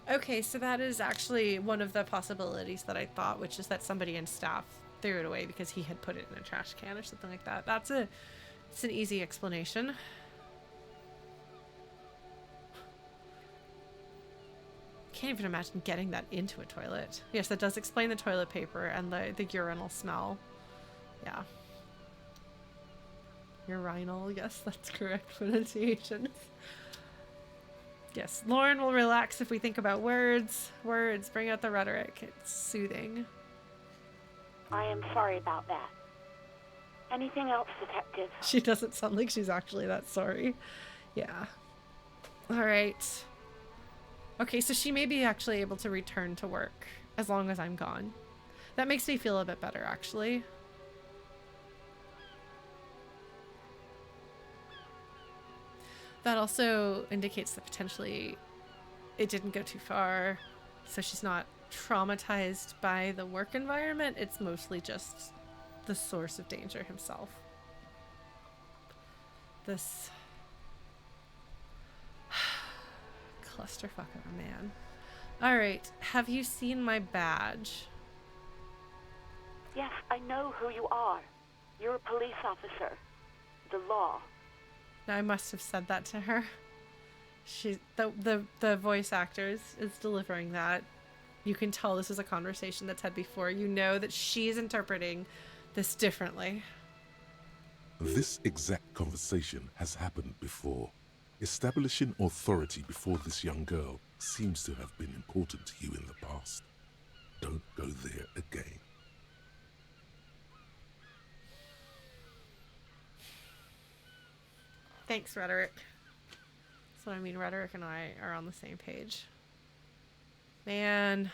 Okay, so that is actually one of the possibilities that I thought, which is that somebody in staff threw it away because he had put it in a trash can or something like that. It's an easy explanation. Can't even imagine getting that into a toilet. Yes, that does explain the toilet paper and the urinal smell. Yeah. Urinal, yes, that's correct pronunciation. Yes, Lauren will relax if we think about words. Words, bring out the rhetoric. It's soothing. I am sorry about that. Anything else, Detective? She doesn't sound like she's actually that sorry. Yeah. All right. Okay, so she may be actually able to return to work as long as I'm gone. That makes me feel a bit better, actually. That also indicates that potentially it didn't go too far, so she's not traumatized by the work environment. It's mostly just the source of danger himself. This clusterfuck of a man. Alright, have you seen my badge? Yes, I know who you are. You're a police officer. The law. I must have said that to her. The voice actor is delivering that You can tell this is a conversation that's had before. You know that she's interpreting this differently. This exact conversation has happened before. Establishing authority before this young girl seems to have been important to you in the past. Don't go there again. Thanks, Rhetoric. So I mean, Rhetoric and I are on the same page. Man.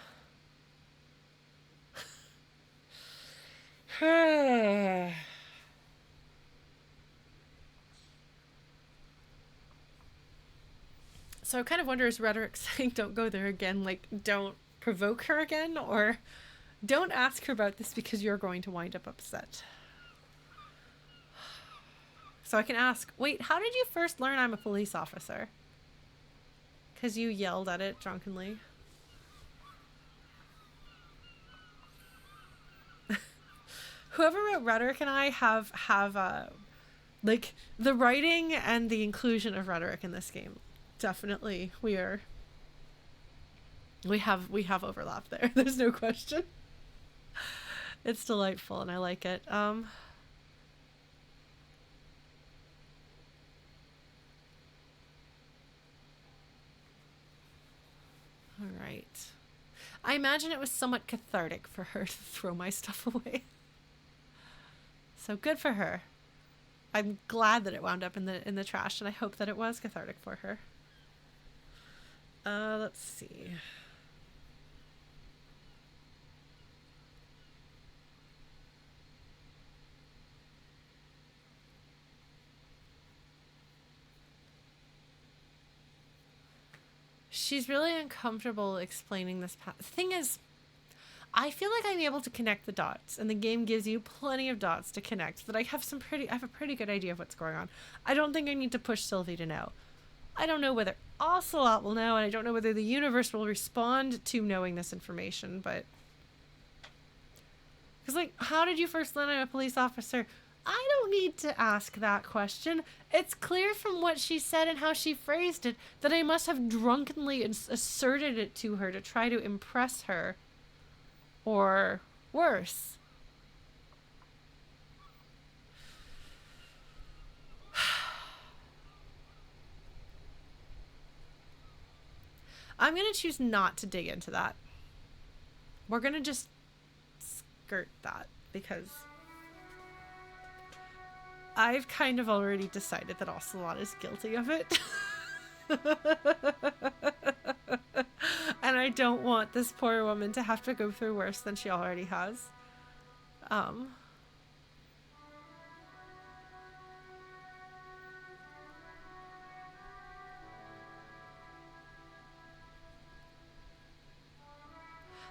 So I kind of wonder, is Rhetoric saying don't go there again, like don't provoke her again, or don't ask her about this because you're going to wind up upset? So I can ask, wait, how did you first learn I'm a police officer? Because you yelled at it drunkenly. Whoever wrote Rhetoric and I have like the writing and the inclusion of Rhetoric in this game. Definitely we have overlap there. There's no question. It's delightful and I like it. All right. I imagine it was somewhat cathartic for her to throw my stuff away. So good for her. I'm glad that it wound up in the trash, and I hope that it was cathartic for her. Let's see. She's really uncomfortable explaining this path. The thing is, I feel like I'm able to connect the dots, and the game gives you plenty of dots to connect, that I have a pretty good idea of what's going on. I don't think I need to push Sylvie to know. I don't know whether Ocelot will know, and I don't know whether the universe will respond to knowing this information, but... Because, like, how did you first learn I'm a police officer? I don't need to ask that question. It's clear from what she said and how she phrased it that I must have drunkenly asserted it to her to try to impress her. Or worse. I'm going to choose not to dig into that. We're going to just skirt that because I've kind of already decided that Ocelot is guilty of it. And I don't want this poor woman to have to go through worse than she already has.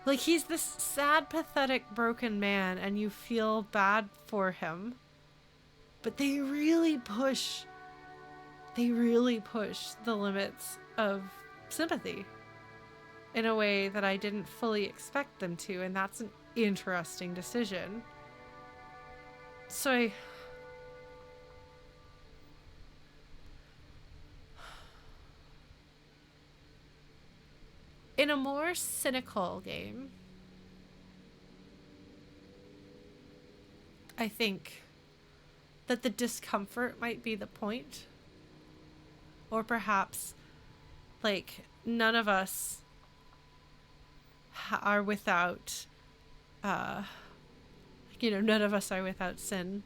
Like, he's this sad, pathetic, broken man, and you feel bad for him. But they really push the limits of sympathy in a way that I didn't fully expect them to, and that's an interesting decision. So in a more cynical game, I think that the discomfort might be the point. Or perhaps, like, none of us are without, none of us are without sin.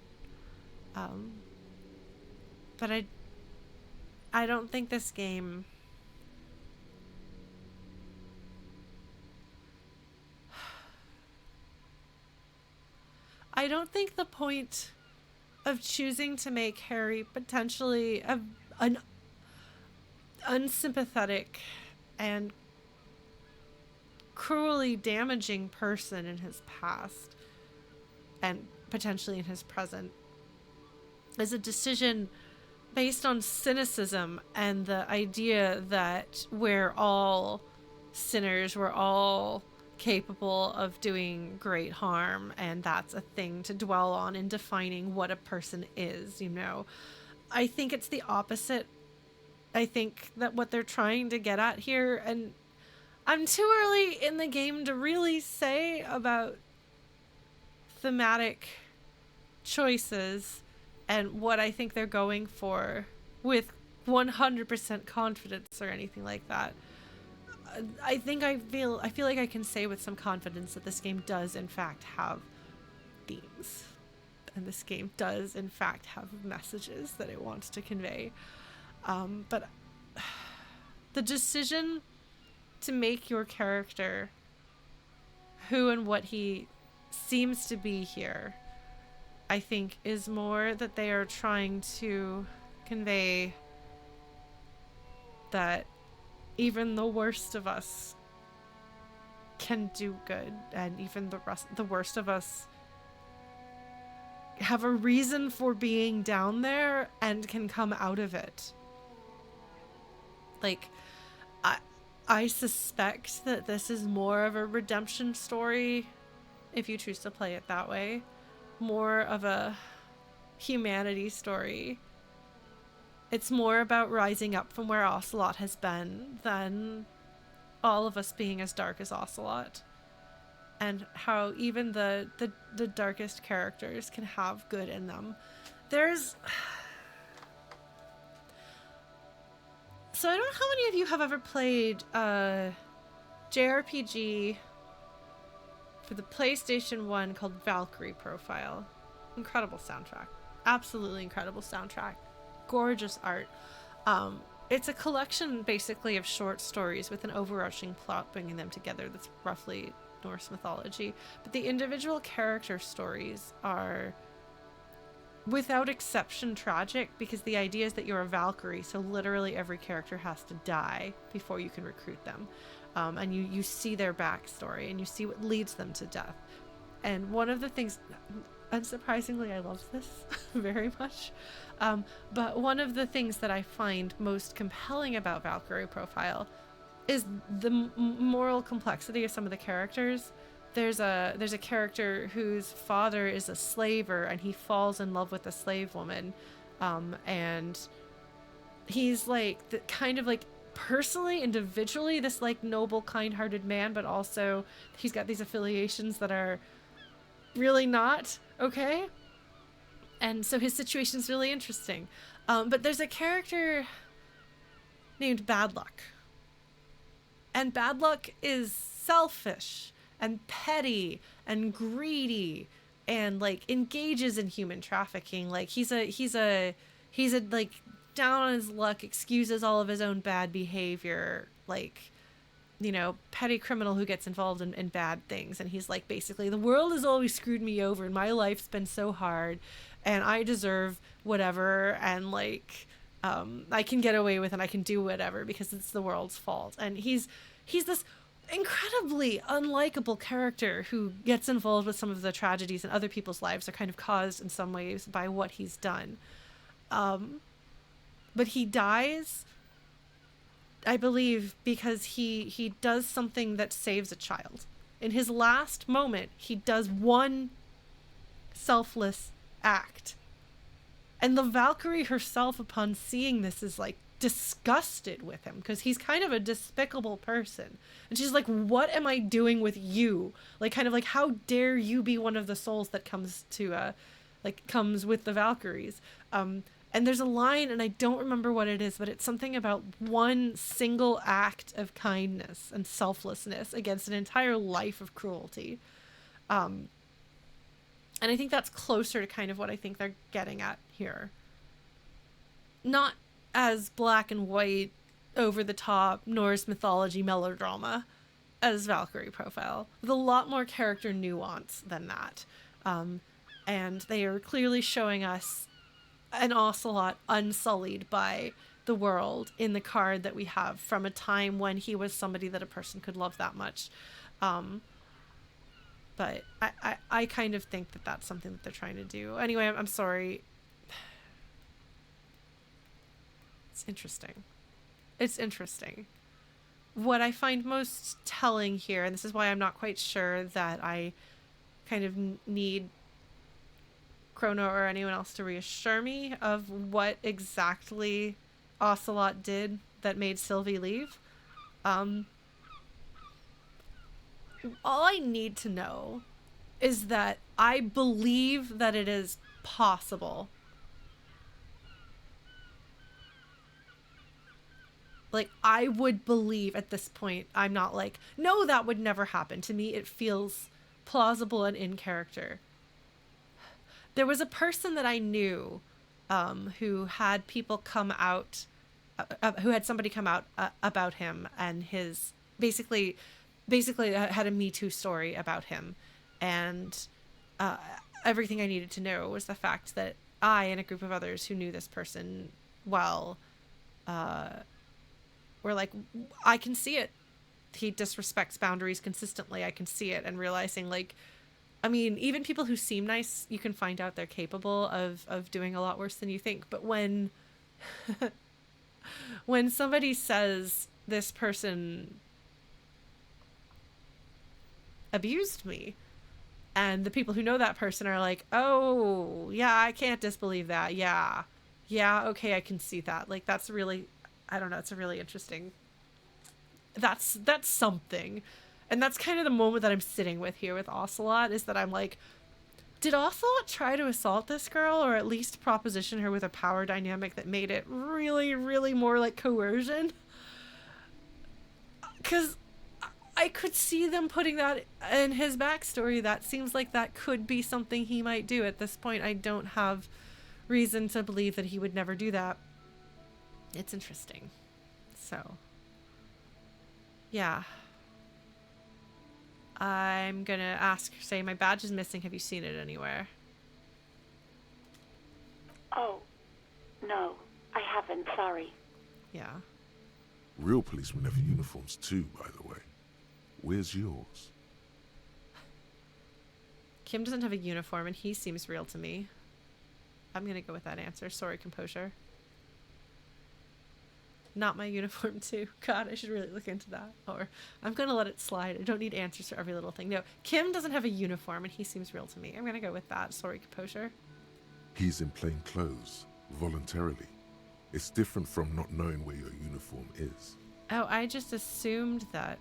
But I don't think this game... I don't think the point of choosing to make Harry potentially an unsympathetic and cruelly damaging person in his past and potentially in his present is a decision based on cynicism and the idea that we're all sinners, we're all capable of doing great harm, and that's a thing to dwell on in defining what a person is, I think it's the opposite. I think that what they're trying to get at here, and I'm too early in the game to really say about thematic choices and what I think they're going for with 100% confidence or anything like that. I feel like I can say with some confidence that this game does in fact have themes, and this game does in fact have messages that it wants to convey. But the decision to make your character who and what he seems to be here, I think, is more that they are trying to convey that even the worst of us can do good, and even the worst of us have a reason for being down there and can come out of it. Like, I suspect that this is more of a redemption story, if you choose to play it that way. More of a humanity story. It's more about rising up from where Ocelot has been than all of us being as dark as Ocelot. And how even the darkest characters can have good in them. So I don't know how many of you have ever played JRPG for the PlayStation 1 called Valkyrie Profile. Incredible soundtrack. Absolutely incredible soundtrack. Gorgeous art. It's a collection basically of short stories with an overarching plot bringing them together that's roughly Norse mythology. But the individual character stories are, without exception, tragic, because the idea is that you're a Valkyrie, so literally every character has to die before you can recruit them. And you see their backstory, and you see what leads them to death. And one of the things, unsurprisingly, I love this very much. But one of the things that I find most compelling about Valkyrie Profile is the moral complexity of some of the characters. There's a character whose father is a slaver, and he falls in love with a slave woman, and he's like kind of like personally, individually, this like noble, kind-hearted man, but also he's got these affiliations that are really not okay, and so his situation's really interesting. But there's a character named Bad Luck, and Bad Luck is selfish and petty and greedy and like engages in human trafficking. Like he's a like down on his luck, excuses all of his own bad behavior, like, you know, petty criminal who gets involved in bad things. And he's like, basically, the world has always screwed me over and my life's been so hard and I deserve whatever, and like I can get away with it, I can do whatever because it's the world's fault. And he's this incredibly unlikable character who gets involved with some of the tragedies in other people's lives are kind of caused in some ways by what he's done. But he dies, I believe, because he does something that saves a child. In his last moment, he does one selfless act. And the Valkyrie herself, upon seeing this, is like disgusted with him because he's kind of a despicable person. And she's like, what am I doing with you? Like, kind of like, how dare you be one of the souls that comes to comes with the Valkyries. And there's a line, and I don't remember what it is, but it's something about one single act of kindness and selflessness against an entire life of cruelty. And I think that's closer to kind of what I think they're getting at here. Not as black and white, over the top Norse mythology melodrama as Valkyrie Profile, with a lot more character nuance than that. And they are clearly showing us an Ocelot unsullied by the world in the card that we have from a time when he was somebody that a person could love that much. But I kind of think that that's something that they're trying to do. Anyway, I'm sorry. It's interesting. It's interesting. What I find most telling here, and this is why I'm not quite sure that I kind of need Cuno or anyone else to reassure me of what exactly Ocelot did that made Sylvie leave. all I need to know is that I believe that it is possible. Like, I would believe at this point. I'm not like, no, that would never happen. To me, it feels plausible and in character. There was a person that I knew who had people come out, who had somebody come out about him, and his basically had a Me Too story about him. And everything I needed to know was the fact that I and a group of others who knew this person well were like, I can see it. He disrespects boundaries consistently. I can see it. And realizing, like, I mean, even people who seem nice, you can find out they're capable of doing a lot worse than you think. But when when somebody says this person abused me, and the people who know that person are like, oh, yeah, I can't disbelieve that. Yeah, okay, I can see that. Like, that's really, I don't know, it's a really interesting, that's something. And that's kind of the moment that I'm sitting with here with Ocelot, is that I'm like, did Ocelot try to assault this girl, or at least proposition her with a power dynamic that made it really, really more like coercion? Because I could see them putting that in his backstory. That seems like that could be something he might do. At this point, I don't have reason to believe that he would never do that. It's interesting. So, yeah. I'm gonna ask, say, my badge is missing. Have you seen it anywhere? Oh, no, I haven't, sorry. Yeah. Real policemen have uniforms too, by the way. Where's yours? Kim doesn't have a uniform, and he seems real to me. I'm gonna go with that answer. Sorry, composure. Not my uniform too. God, I should really look into that. Or I'm gonna let it slide. I don't need answers for every little thing. No, Kim doesn't have a uniform, and he seems real to me. I'm gonna go with that. Sorry, composure. He's in plain clothes, voluntarily. It's different from not knowing where your uniform is. Oh, I just assumed that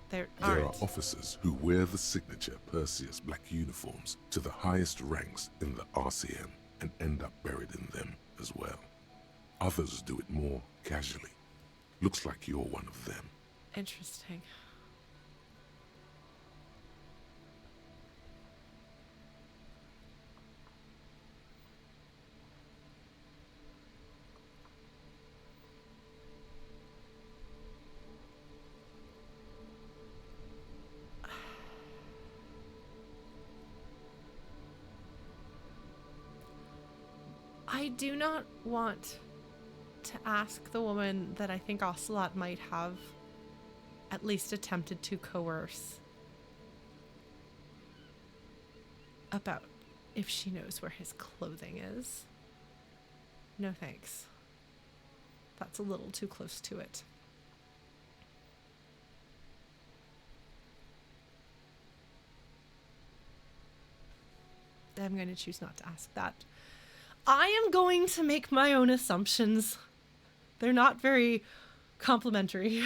there There aren't. are officers who wear the signature Perseus black uniforms to the highest ranks in the RCM and end up buried in them as well. Others do it more casually. Looks like you're one of them. Interesting. I do not want to ask the woman that I think Ocelot might have at least attempted to coerce about if she knows where his clothing is. No thanks. That's a little too close to it. I'm going to choose not to ask that. I am going to make my own assumptions. They're not very complimentary.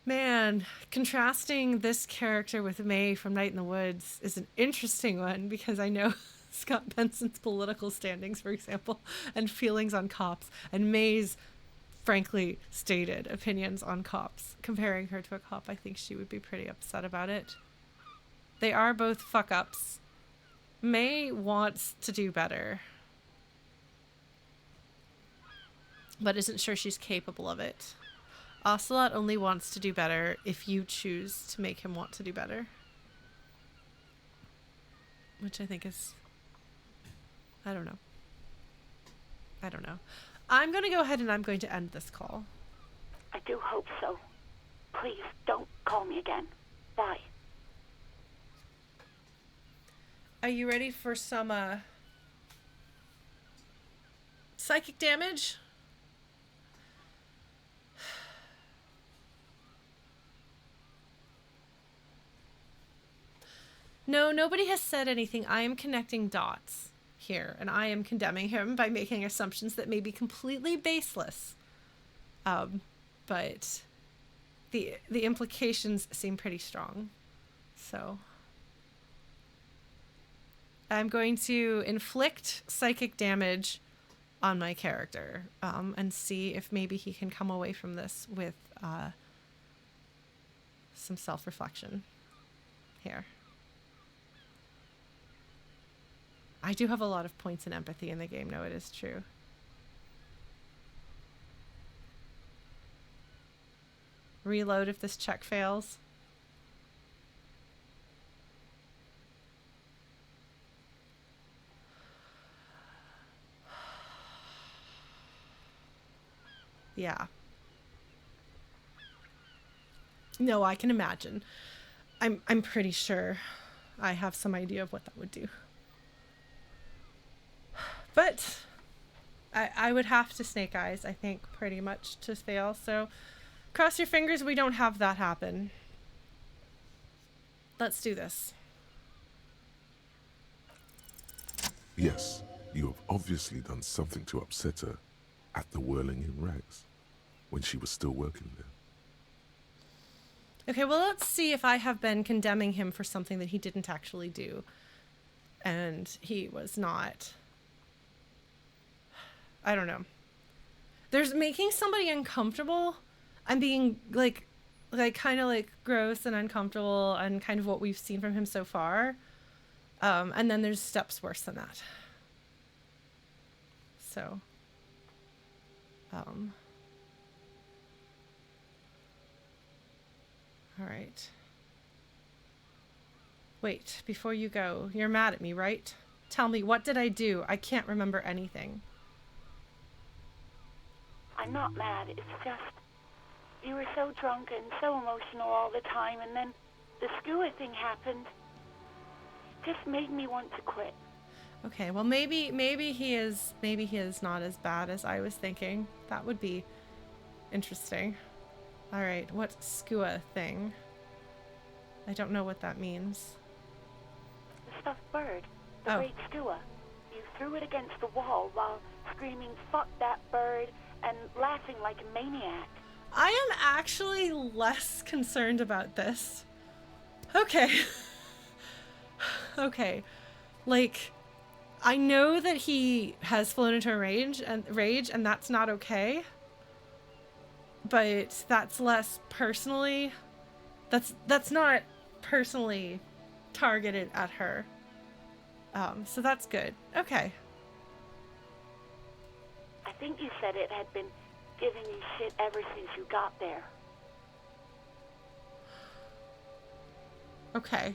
Man, contrasting this character with May from Night in the Woods is an interesting one, because I know Scott Benson's political standings, for example, and feelings on cops, and May's frankly stated opinions on cops. Comparing her to a cop, I think she would be pretty upset about it. They are both fuck-ups. May wants to do better, but isn't sure she's capable of it. Ocelot only wants to do better if you choose to make him want to do better. Which I think is... I don't know. I'm going to go ahead and I'm going to end this call. I do hope so. Please don't call me again. Bye. Are you ready for some psychic damage? No, nobody has said anything. I am connecting dots here, and I am condemning him by making assumptions that may be completely baseless. But the implications seem pretty strong. So I'm going to inflict psychic damage on my character, and see if maybe he can come away from this with some self-reflection here. I do have a lot of points in empathy in the game, no, it is true. Reload if this check fails. Yeah. No, I can imagine. I'm pretty sure I have some idea of what that would do. But I would have to snake eyes, I think, pretty much to fail. So cross your fingers we don't have that happen. Let's do this. Yes, you have obviously done something to upset her at the Whirling in Rags, when she was still working there. Okay, well, let's see if I have been condemning him for something that he didn't actually do. And he was not. I don't know. There's making somebody uncomfortable and being like kind of like gross and uncomfortable and kind of what we've seen from him so far. And then there's steps worse than that. So, all right. Wait, before you go, you're mad at me, right? Tell me, what did I do? I can't remember anything. I'm not mad. It's just you were so drunk and so emotional all the time, and then the skua thing happened. Just made me want to quit. Okay, well maybe he is not as bad as I was thinking. That would be interesting. All right, what skua thing? I don't know what that means. The stuffed bird, the great skua. You threw it against the wall while screaming "fuck that bird" and laughing like a maniac. I am actually less concerned about this. Okay. Okay. Like, I know that he has flown into a rage and that's not okay. But that's less personally. That's not personally targeted at her. So that's good. Okay. I think you said it had been giving you shit ever since you got there. Okay.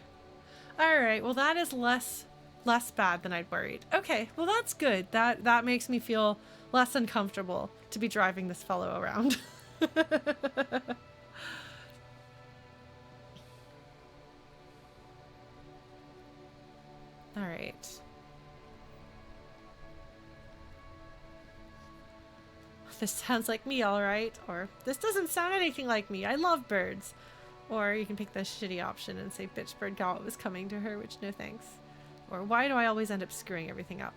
All right. Well, that is less bad than I'd worried. Okay. Well, that's good. That makes me feel less uncomfortable to be driving this fellow around. All right. This sounds like me, all right. Or this doesn't sound anything like me. I love birds. Or you can pick the shitty option and say bitch bird got what was coming to her, which no thanks. Or why do I always end up screwing everything up?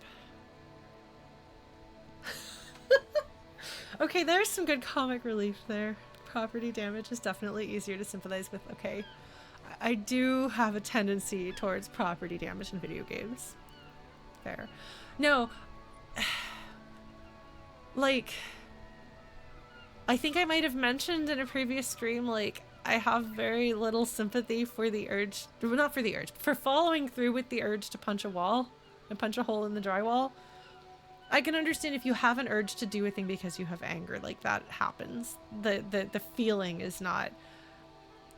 Okay, there's some good comic relief there. Property damage is definitely easier to sympathize with. Okay. I do have a tendency towards property damage in video games. Fair. No. Like, I think I might have mentioned in a previous stream, like, I have very little sympathy for the urge, not for the urge, for following through with the urge to punch a wall and punch a hole in the drywall. I can understand if you have an urge to do a thing because you have anger, like that happens. The feeling is not,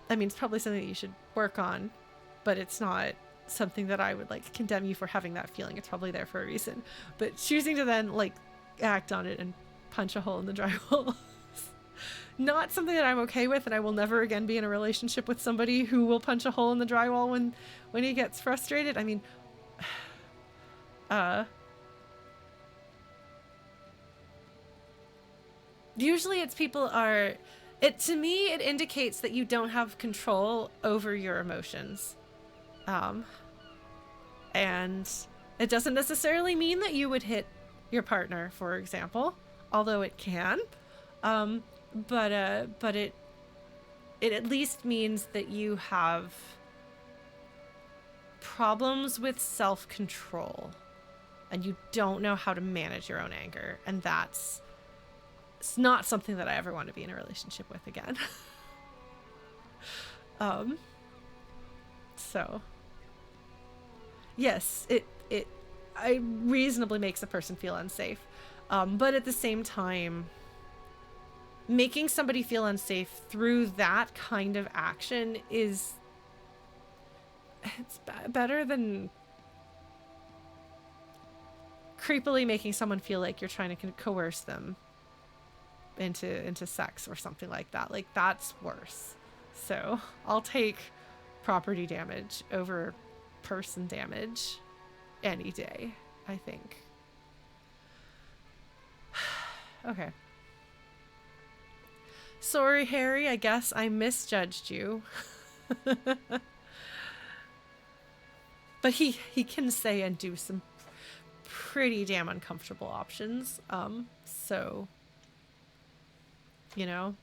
I mean, it's probably something that you should work on, but it's not something that I would like condemn you for having that feeling. It's probably there for a reason. But choosing to then like act on it and punch a hole in the drywall not something that I'm okay with, and I will never again be in a relationship with somebody who will punch a hole in the drywall when he gets frustrated. I mean, usually it's to me it indicates that you don't have control over your emotions. And it doesn't necessarily mean that you would hit your partner, for example, although it can. But it at least means that you have problems with self-control and you don't know how to manage your own anger, and it's not something that I ever want to be in a relationship with again. So yes, it reasonably makes a person feel unsafe, but at the same time, making somebody feel unsafe through that kind of action it's better than creepily making someone feel like you're trying to coerce them into sex or something like that. Like, that's worse. So I'll take property damage over person damage any day, I think. Okay. Sorry, Harry, I guess I misjudged you. But he can say and do some pretty damn uncomfortable options. So, you know.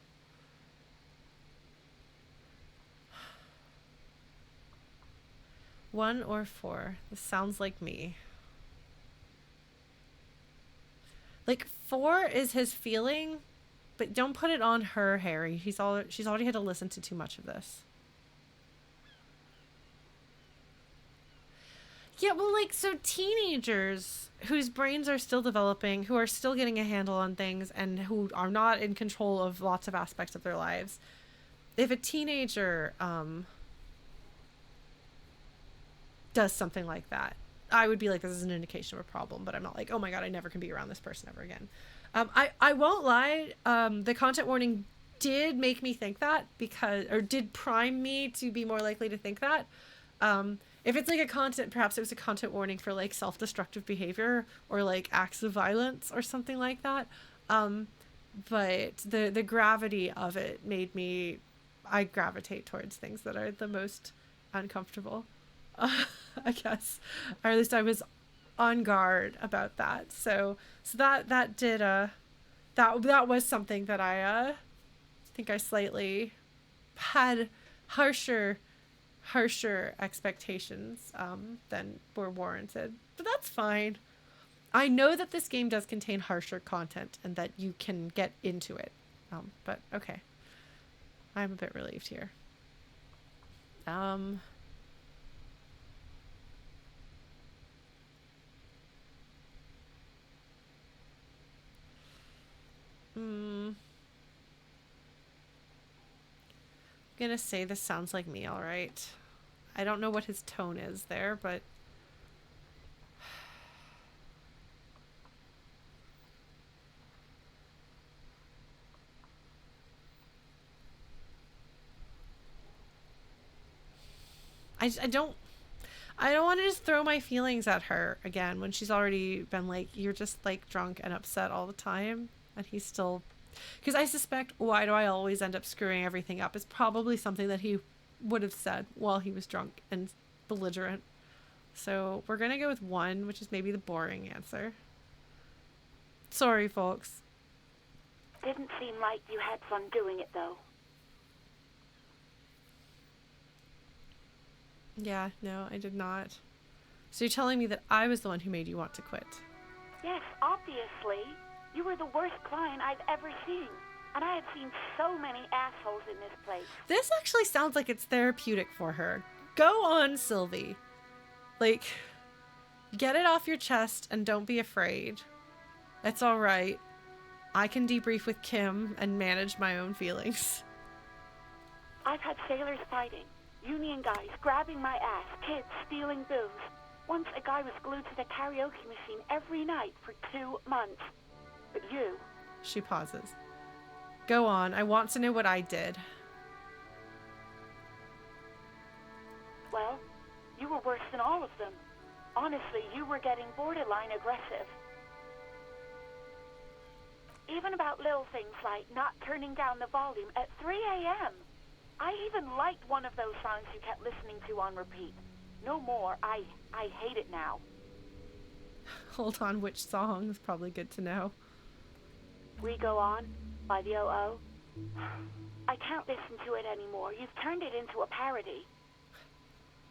One or four. This sounds like me. Like, 4 is his feeling, but don't put it on her, Harry. She's already had to listen to too much of this. Yeah, well, like, so teenagers whose brains are still developing, who are still getting a handle on things, and who are not in control of lots of aspects of their lives. If a teenager does something like that, I would be like, this is an indication of a problem, but I'm not like, oh my god, I never can be around this person ever again. I won't lie, the content warning did make me think that, did prime me to be more likely to think that. If it's like perhaps it was a content warning for like self-destructive behavior or like acts of violence or something like that. But the gravity of it made I gravitate towards things that are the most uncomfortable. I guess, or at least I was on guard about that. So that did that was something that I think I slightly had harsher expectations than were warranted, but that's fine. I know that this game does contain harsher content and that you can get into it, but okay, I'm a bit relieved here. I'm gonna say this sounds like me, all right. I don't know what his tone is there, but I don't want to just throw my feelings at her again when she's already been like, you're just like drunk and upset all the time, and he's still, because I suspect, why do I always end up screwing everything up, is probably something that he would have said while he was drunk and belligerent. So we're gonna go with 1, which is maybe the boring answer. Sorry, folks. Didn't seem like you had fun doing it, though. Yeah, no, I did not. So you're telling me that I was the one who made you want to quit? Yes, obviously. You were the worst client I've ever seen. And I have seen so many assholes in this place. This actually sounds like it's therapeutic for her. Go on, Sylvie. Like, get it off your chest and don't be afraid. It's all right. I can debrief with Kim and manage my own feelings. I've had sailors fighting, union guys grabbing my ass, kids stealing booze. Once a guy was glued to the karaoke machine every night for 2 months. But you... She pauses. Go on, I want to know what I did. Well, you were worse than all of them. Honestly, you were getting borderline aggressive. Even about little things like not turning down the volume at 3 a.m. I even liked one of those songs you kept listening to on repeat. No more. I hate it now. Hold on, which song is probably good to know. We Go On by the O.O. I can't listen to it anymore. You've turned it into a parody.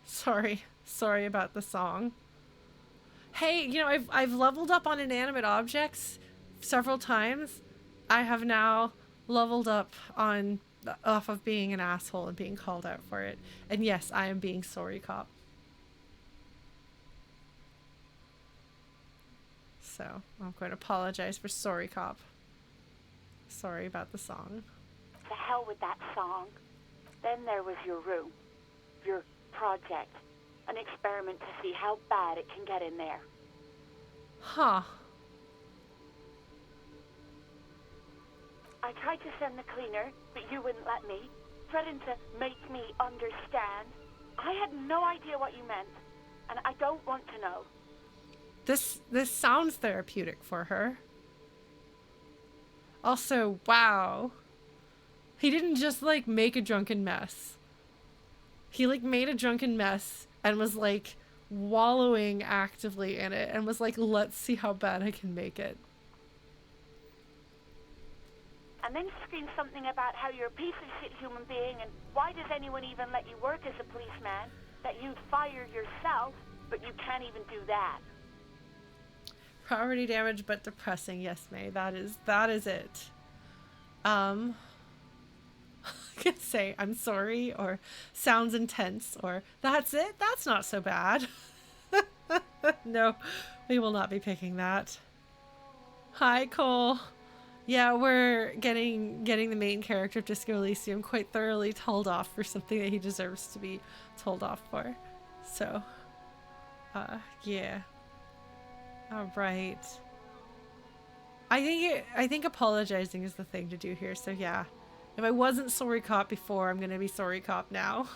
Sorry about the song. Hey, you know, I've leveled up on inanimate objects several times. I have now leveled up on off of being an asshole and being called out for it. And yes, I am being sorry cop. So, I'm going to apologize for sorry cop. Sorry about the song. To hell with that song. Then there was your room. Your project. An experiment to see how bad it can get in there. Huh. I tried to send the cleaner, but you wouldn't let me. Threatened to make me understand. I had no idea what you meant, and I don't want to know. This sounds therapeutic for her. Also, wow. He didn't just, like, make a drunken mess. He, like, made a drunken mess and was, like, wallowing actively in it and was like, let's see how bad I can make it. And then screamed something about how you're a piece of shit human being and why does anyone even let you work as a policeman? That you'd fire yourself, but you can't even do that. Property damage but depressing. Yes, May. That is it. I can say I'm sorry or sounds intense or that's it. That's not so bad. No, we will not be picking that. Hi, Cole. Yeah, we're getting the main character of Disco Elysium quite thoroughly told off for something that he deserves to be told off for. So, yeah. All right. I think apologizing is the thing to do here. So yeah, if I wasn't sorry cop before, I'm gonna be sorry cop now.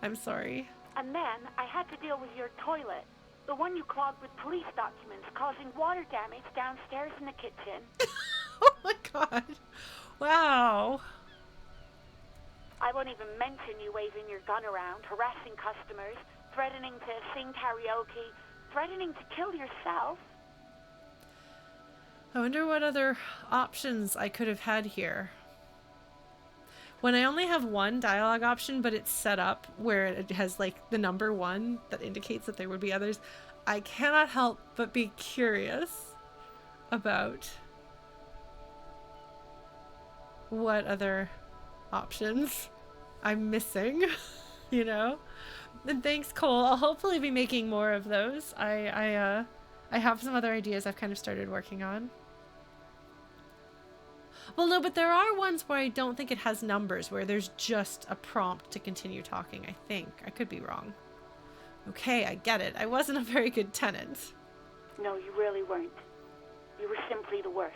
I'm sorry. And then I had to deal with your toilet, the one you clogged with police documents, causing water damage downstairs in the kitchen. Oh my god! Wow. I won't even mention you waving your gun around, harassing customers, threatening to sing karaoke, threatening to kill yourself. I wonder what other options I could have had here. When I only have one dialogue option, but it's set up where it has like the number 1 that indicates that there would be others, I cannot help but be curious about what other options I'm missing, you know? And thanks, Cole. I'll hopefully be making more of those. I have some other ideas I've kind of started working on. Well, no, but there are ones where I don't think it has numbers, where there's just a prompt to continue talking, I think. I could be wrong. Okay, I get it. I wasn't a very good tenant. No, you really weren't. You were simply the worst.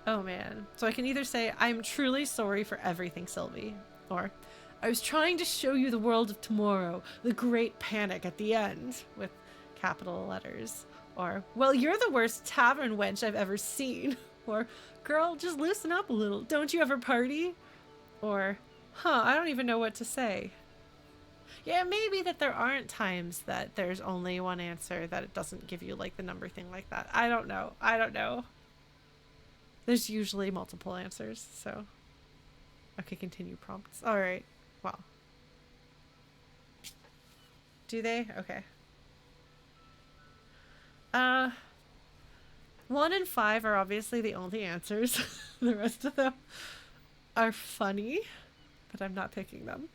Oh man. So I can either say, I'm truly sorry for everything, Sylvie, or I was trying to show you the world of tomorrow, the great panic at the end, with capital letters, or, well, you're the worst tavern wench I've ever seen, or, girl, just loosen up a little, don't you ever party? Or, I don't even know what to say. Yeah, maybe that there aren't times that there's only one answer, that it doesn't give you, like, the number thing like that. I don't know. There's usually multiple answers, so. Okay, continue prompts. Alright, well. Do they? Okay. 1 and 5 are obviously the only answers. The rest of them are funny, but I'm not picking them.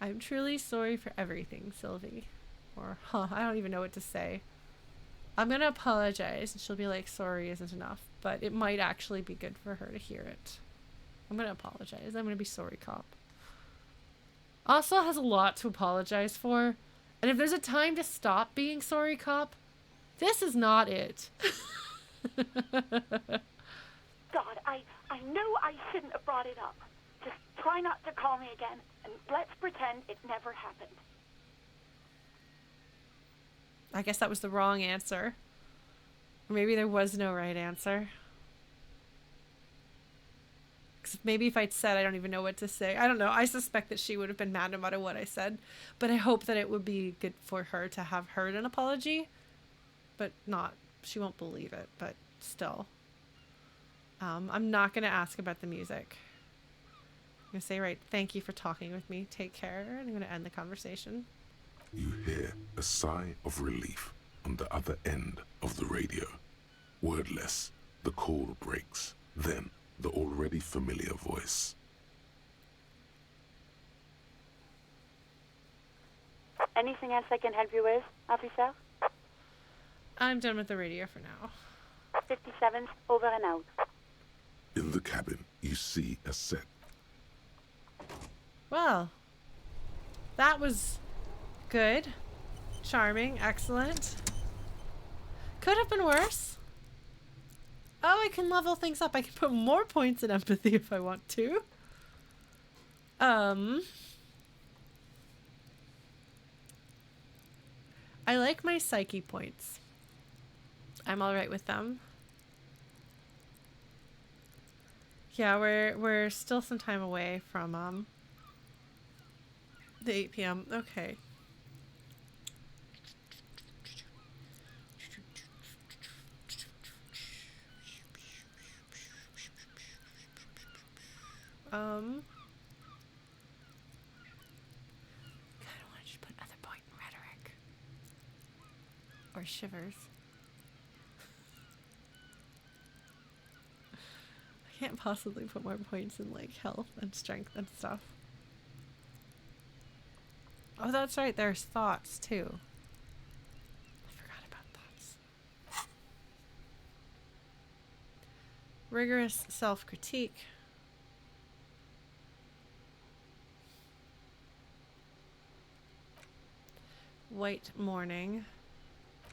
I'm truly sorry for everything, Sylvie. Or, I don't even know what to say. I'm gonna apologize, and she'll be like, sorry isn't enough, but it might actually be good for her to hear it. I'm gonna apologize. I'm gonna be sorry cop. Also has a lot to apologize for, and if there's a time to stop being sorry cop, this is not it. God, I know I shouldn't have brought it up. Just try not to call me again, and let's pretend it never happened. I guess that was the wrong answer. Or maybe there was no right answer. Because maybe if I'd said I don't even know what to say. I don't know. I suspect that she would have been mad no matter what I said. But I hope that it would be good for her to have heard an apology. But not won't believe it, but still. I'm not going to ask about the music. I'm going to say, right, thank you for talking with me. Take care. And I'm going to end the conversation. You hear a sigh of relief on the other end of the radio. Wordless, the call breaks. Then, the already familiar voice. Anything else I can help you with, officer? I'm done with the radio for now. 57, over and out. In the cabin, you see a set. Well, that was good. Charming. Excellent. Could have been worse. Oh, I can level things up. I can put more points in empathy if I want to. I like my psyche points. I'm alright with them. Yeah, we're still some time away from the 8 p.m. Okay. I kind of want to just put another point in rhetoric. Or shivers. I can't possibly put more points in like health and strength and stuff. Oh, that's right. There's thoughts too. I forgot about thoughts. Rigorous self-critique. White morning.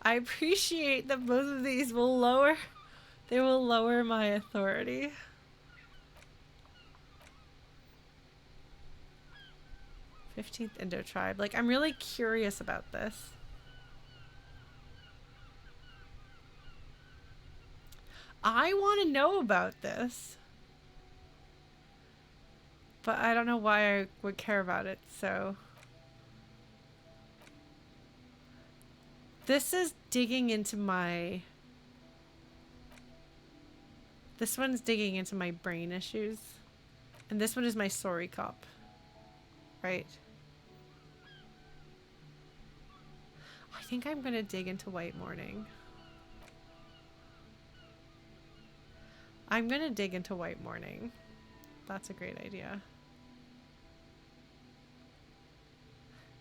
I appreciate that both of these will lower. They will lower my authority. "15th Indo tribe." Like, I'm really curious about this. I want to know about this. But I don't know why I would care about it, so... This is digging into my... This one's digging into my brain issues. And this one is my sorry cop. Right? I think I'm gonna dig into White Morning. I'm gonna dig into White Morning. That's a great idea.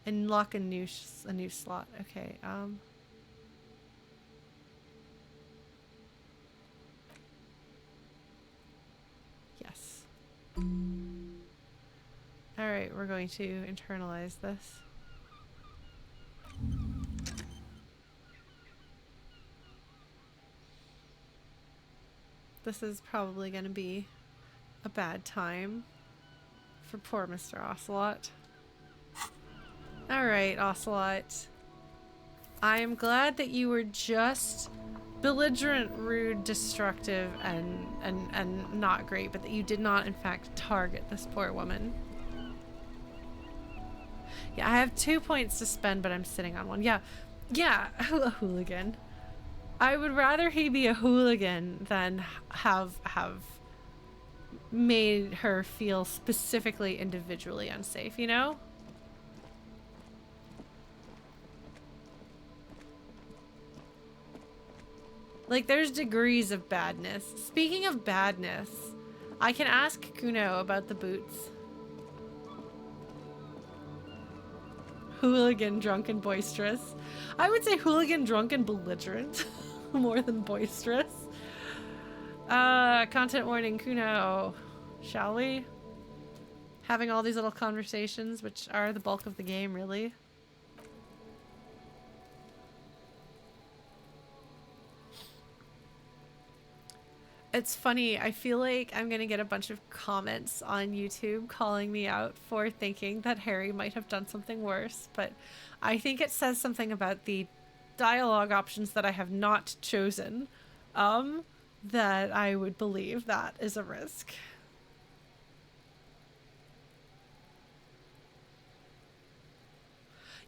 And lock a new slot. Okay, yes. Alright, we're going to internalize this. This is probably going to be a bad time for poor Mr. Ocelot. Alright, Ocelot. I'm glad that you were just belligerent, rude, destructive, and not great, but that you did not, in fact, target this poor woman. Yeah, I have 2 points to spend, but I'm sitting on one. Yeah, a hooligan. I would rather he be a hooligan than have made her feel specifically individually unsafe, you know? Like, there's degrees of badness. Speaking of badness, I can ask Cuno about the boots. Hooligan, drunk, and boisterous. I would say hooligan, drunk, and belligerent. More than boisterous. Content warning, Cuno. Shall we? Having all these little conversations, which are the bulk of the game, really. It's funny, I feel like I'm gonna get a bunch of comments on YouTube calling me out for thinking that Harry might have done something worse, but I think it says something about the dialogue options that I have not chosen, that I would believe that is a risk.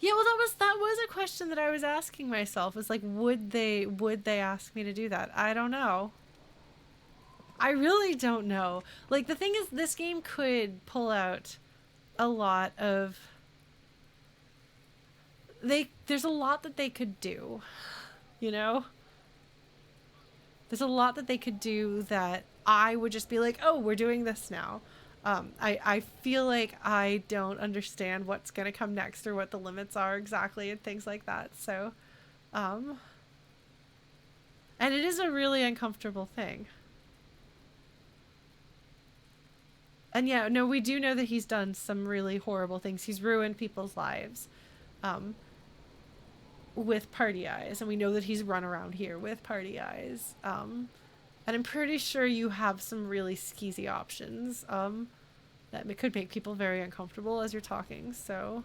Yeah, well, that was a question that I was asking myself. Was like, would they ask me to do that? I don't know. I really don't know. Like, the thing is, this game could pull out a lot of... There's a lot that they could do, you know? There's a lot that they could do that I would just be like, oh, we're doing this now. I feel like I don't understand what's going to come next or what the limits are exactly and things like that. So, and it is a really uncomfortable thing. And yeah, no, we do know that he's done some really horrible things. He's ruined people's lives with party eyes. And we know that he's run around here with party eyes. And I'm pretty sure you have some really skeezy options that could make people very uncomfortable as you're talking. So,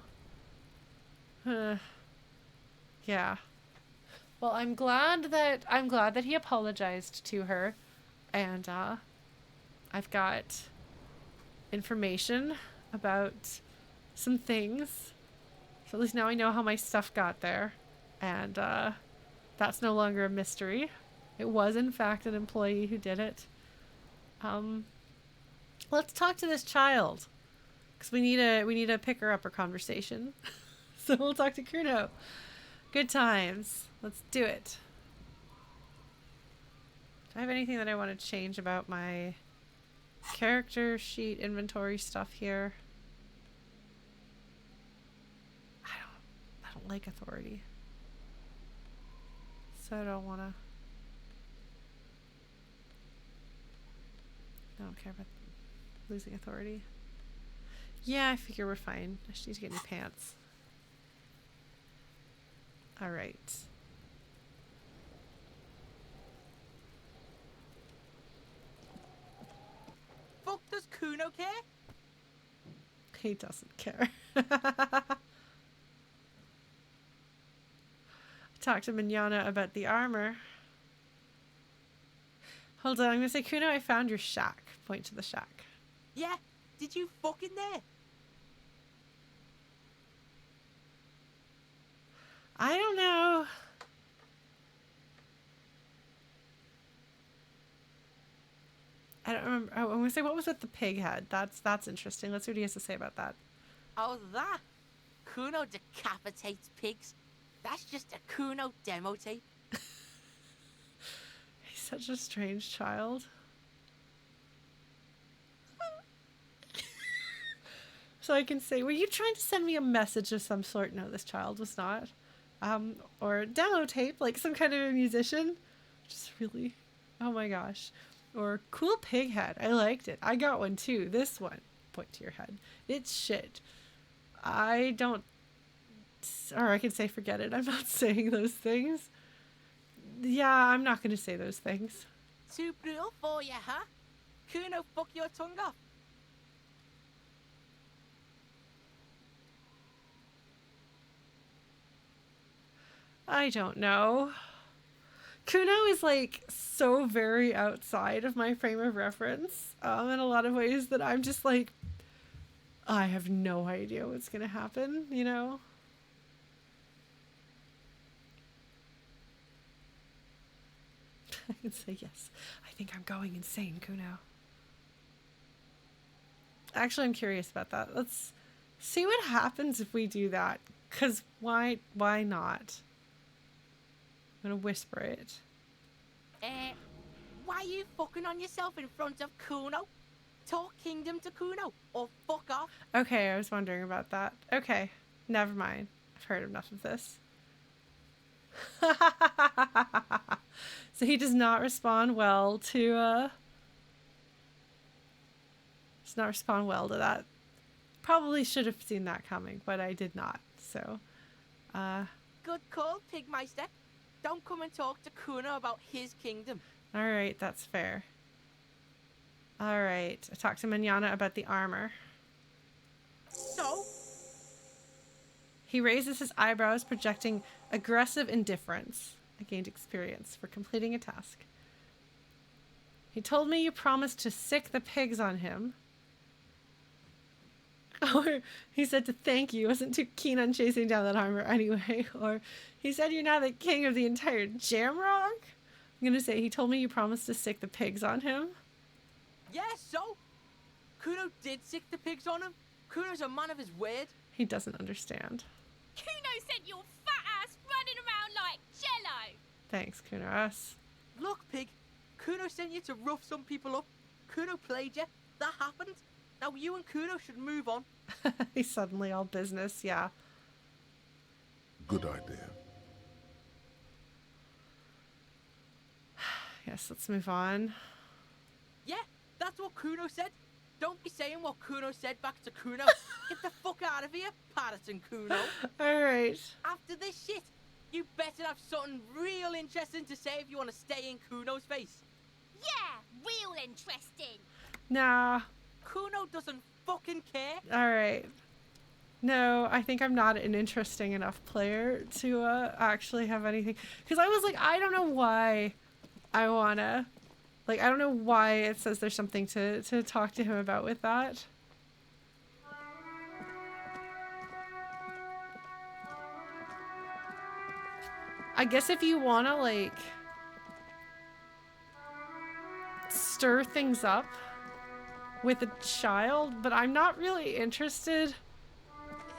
yeah. Well, I'm glad that he apologized to her, and I've got information about some things. So at least now I know how my stuff got there, and that's no longer a mystery. It was in fact an employee who did it. Let's talk to this child, because we need a picker upper conversation. So we'll talk to Cuno. Good times. Let's do it. Do I have anything that I want to change about my character sheet inventory stuff here? I don't like authority, so I don't want to. I don't care about losing authority. Yeah, I figure we're fine. I just need to get new pants. Alright. Fuck, does Cuno care? He doesn't care. Talk to Manana about the armor. Hold on, I'm gonna say, Cuno, I found your shack. Point to the shack. Yeah, did you fuck in there? I don't know. I don't remember. Oh, I'm gonna say, what was with the pig head? That's interesting. Let's see what he has to say about that. Oh, that? Cuno decapitates pigs. That's just a Cuno demo tape. He's such a strange child. So I can say, were you trying to send me a message of some sort? No, this child was not. Or demo tape, like some kind of a musician. Just really, oh my gosh. Or cool pig head. I liked it. I got one too. This one. Point to your head. It's shit. I don't, or I can say forget it. I'm not saying those things. Yeah, I'm not going to say those things. Too brutal for you, huh? Cuno, fuck your tongue off. I don't know. Cuno is like so very outside of my frame of reference in a lot of ways that I'm just like, I have no idea what's going to happen, you know? I can say yes. I think I'm going insane, Cuno. Actually, I'm curious about that. Let's see what happens if we do that. Because why not? I'm going to whisper it. Why are you fucking on yourself in front of Cuno? Talk kingdom to Cuno, or fuck off. Okay, I was wondering about that. Okay, never mind. I've heard enough of this. So he does not respond well to, does not respond well to that. Probably should have seen that coming, but I did not, so, Good call, Pigmeister. Don't come and talk to Cuno about his kingdom. Alright, that's fair. Alright, I talked to Manana about the armor. So? He raises his eyebrows, projecting aggressive indifference. I gained experience for completing a task. He told me you promised to sick the pigs on him. Or he said to thank you, wasn't too keen on chasing down that armor anyway. Or he said you're now the king of the entire Jamrock. I'm gonna say he told me you promised to sick the pigs on him. Yeah, so? Cuno did sick the pigs on him. Cuno's a man of his word. He doesn't understand. Cuno sent your fat ass running around like jello. Thanks, Kunos. Look, pig. Cuno sent you to rough some people up. Cuno played you. That happened. Now you and Cuno should move on. He's suddenly all business, yeah. Good idea. Yes, let's move on. Yeah, that's what Cuno said. Don't be saying what Cuno said back to Cuno. Get the fuck out of here, Patterson Cuno. Alright. After this shit, you better have something real interesting to say if you want to stay in Cuno's face. Yeah, real interesting. Nah. Cuno doesn't fucking care. Alright. No, I think I'm not an interesting enough player to actually have anything. Because I was like, I don't know why I wanna. Like, I don't know why it says there's something to talk to him about with that. I guess if you wanna, like, stir things up with a child, but I'm not really interested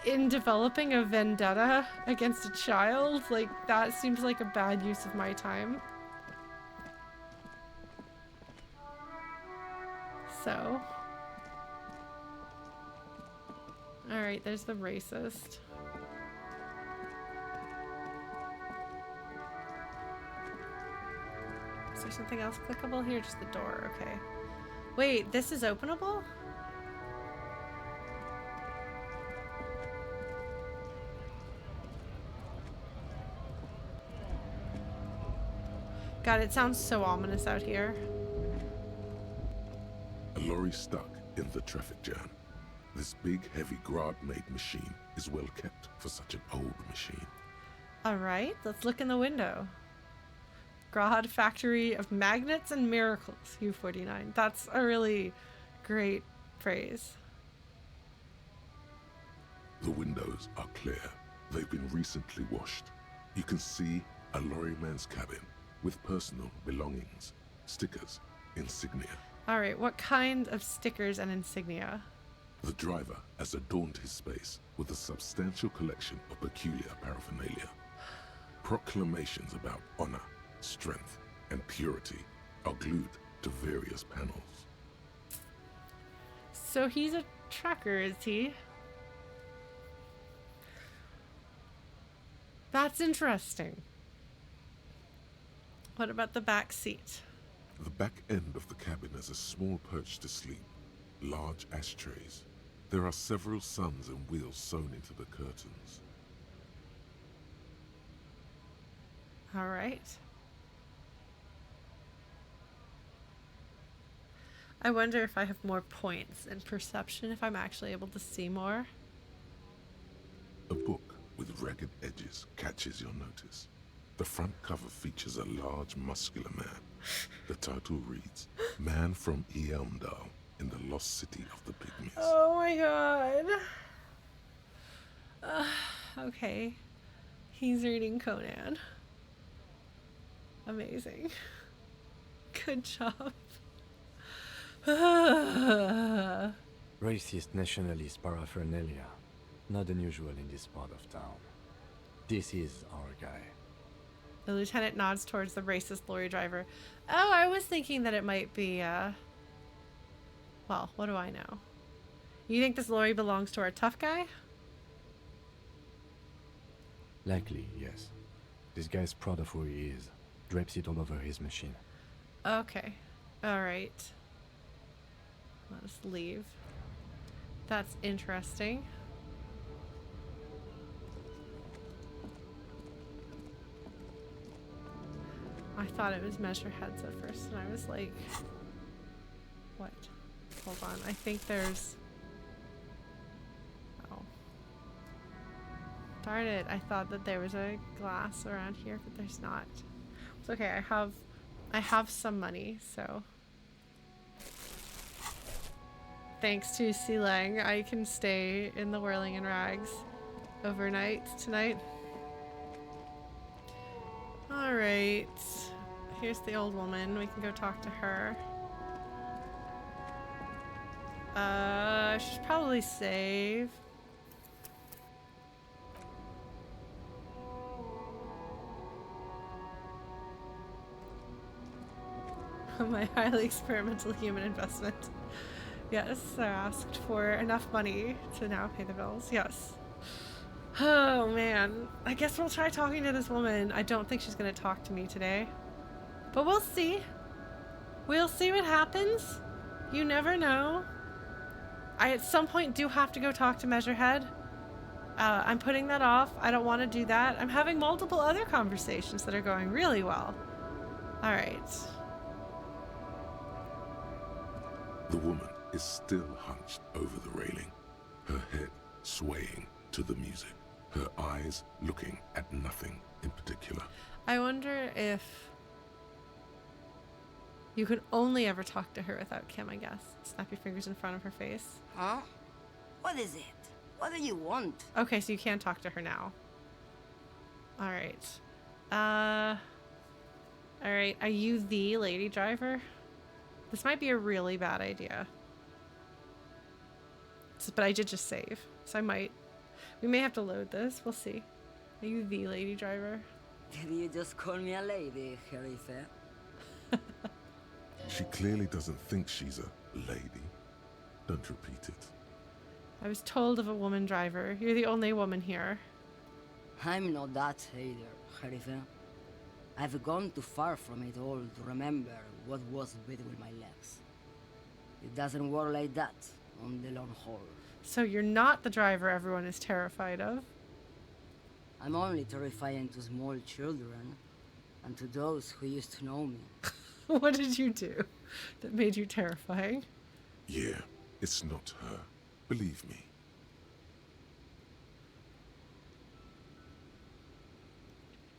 in developing a vendetta against a child. Like, that seems like a bad use of my time. So. Alright, there's the racist. Is there something else clickable here? Just the door, okay. Wait, this is openable? God, it sounds so ominous out here. A lorry stuck in the traffic jam. This big, heavy Grad-made machine is well kept for such an old machine. Alright, let's look in the window. Grad Factory of Magnets and Miracles, U49. That's a really great phrase. The windows are clear. They've been recently washed. You can see a lorryman's cabin with personal belongings, stickers, insignia. Alright, what kind of stickers and insignia? The driver has adorned his space with a substantial collection of peculiar paraphernalia. Proclamations about honor, strength, and purity are glued to various panels. So he's a trucker, is he? That's interesting. What about the back seat? The back end of the cabin has a small perch to sleep, large ashtrays. There are several suns and wheels sewn into the curtains. All right. I wonder if I have more points in perception, if I'm actually able to see more. A book with ragged edges catches your notice. The front cover features a large, muscular man. The title reads, Man from Eamdal in the Lost City of the Pygmies. Oh my god. Okay. He's reading Conan. Amazing. Good job. Racist nationalist paraphernalia. Not unusual in this part of town. This is our guy. The lieutenant nods towards the racist lorry driver. Oh, I was thinking that it might be, well, what do I know? You think this lorry belongs to our tough guy? Likely, yes. This guy's proud of who he is. Drapes it all over his machine. Okay. Alright. Let us leave. That's interesting. I thought it was measure heads at first, and I was like, what? Hold on, I think there's... Oh. Darn it, I thought that there was a glass around here, but there's not. It's okay, I have some money, so... thanks to Siileng, I can stay in the Whirling in Rags overnight tonight. Alright. Here's the old woman. We can go talk to her. I should probably save. My highly experimental human investment. Yes, I asked for enough money to now pay the bills. Yes. Oh man. I guess we'll try talking to this woman. I don't think she's gonna talk to me today. But we'll see. We'll see what happens. You never know. I at some point do have to go talk to Measurehead. I'm putting that off. I don't want to do that. I'm having multiple other conversations that are going really well. Alright. The woman is still hunched over the railing, her head swaying to the music, her eyes looking at nothing in particular. I wonder if you could only ever talk to her without Kim, I guess. Snap your fingers in front of her face. Huh? What is it? What do you want? Okay, so you can talk to her now. Alright. Alright, are you the lady driver? This might be a really bad idea. But I did just save, so I might. We may have to load this. We'll see. Are you the lady driver? Did you just call me a lady, Herife? She clearly doesn't think she's a lady. Don't repeat it. I was told of a woman driver. You're the only woman here. I'm not that either, Herife. I've gone too far from it all to remember what was between my legs. It doesn't work like that on the long haul. So you're not the driver everyone is terrified of? I'm only terrifying to small children and to those who used to know me. What did you do that made you terrifying? Yeah, it's not her. Believe me.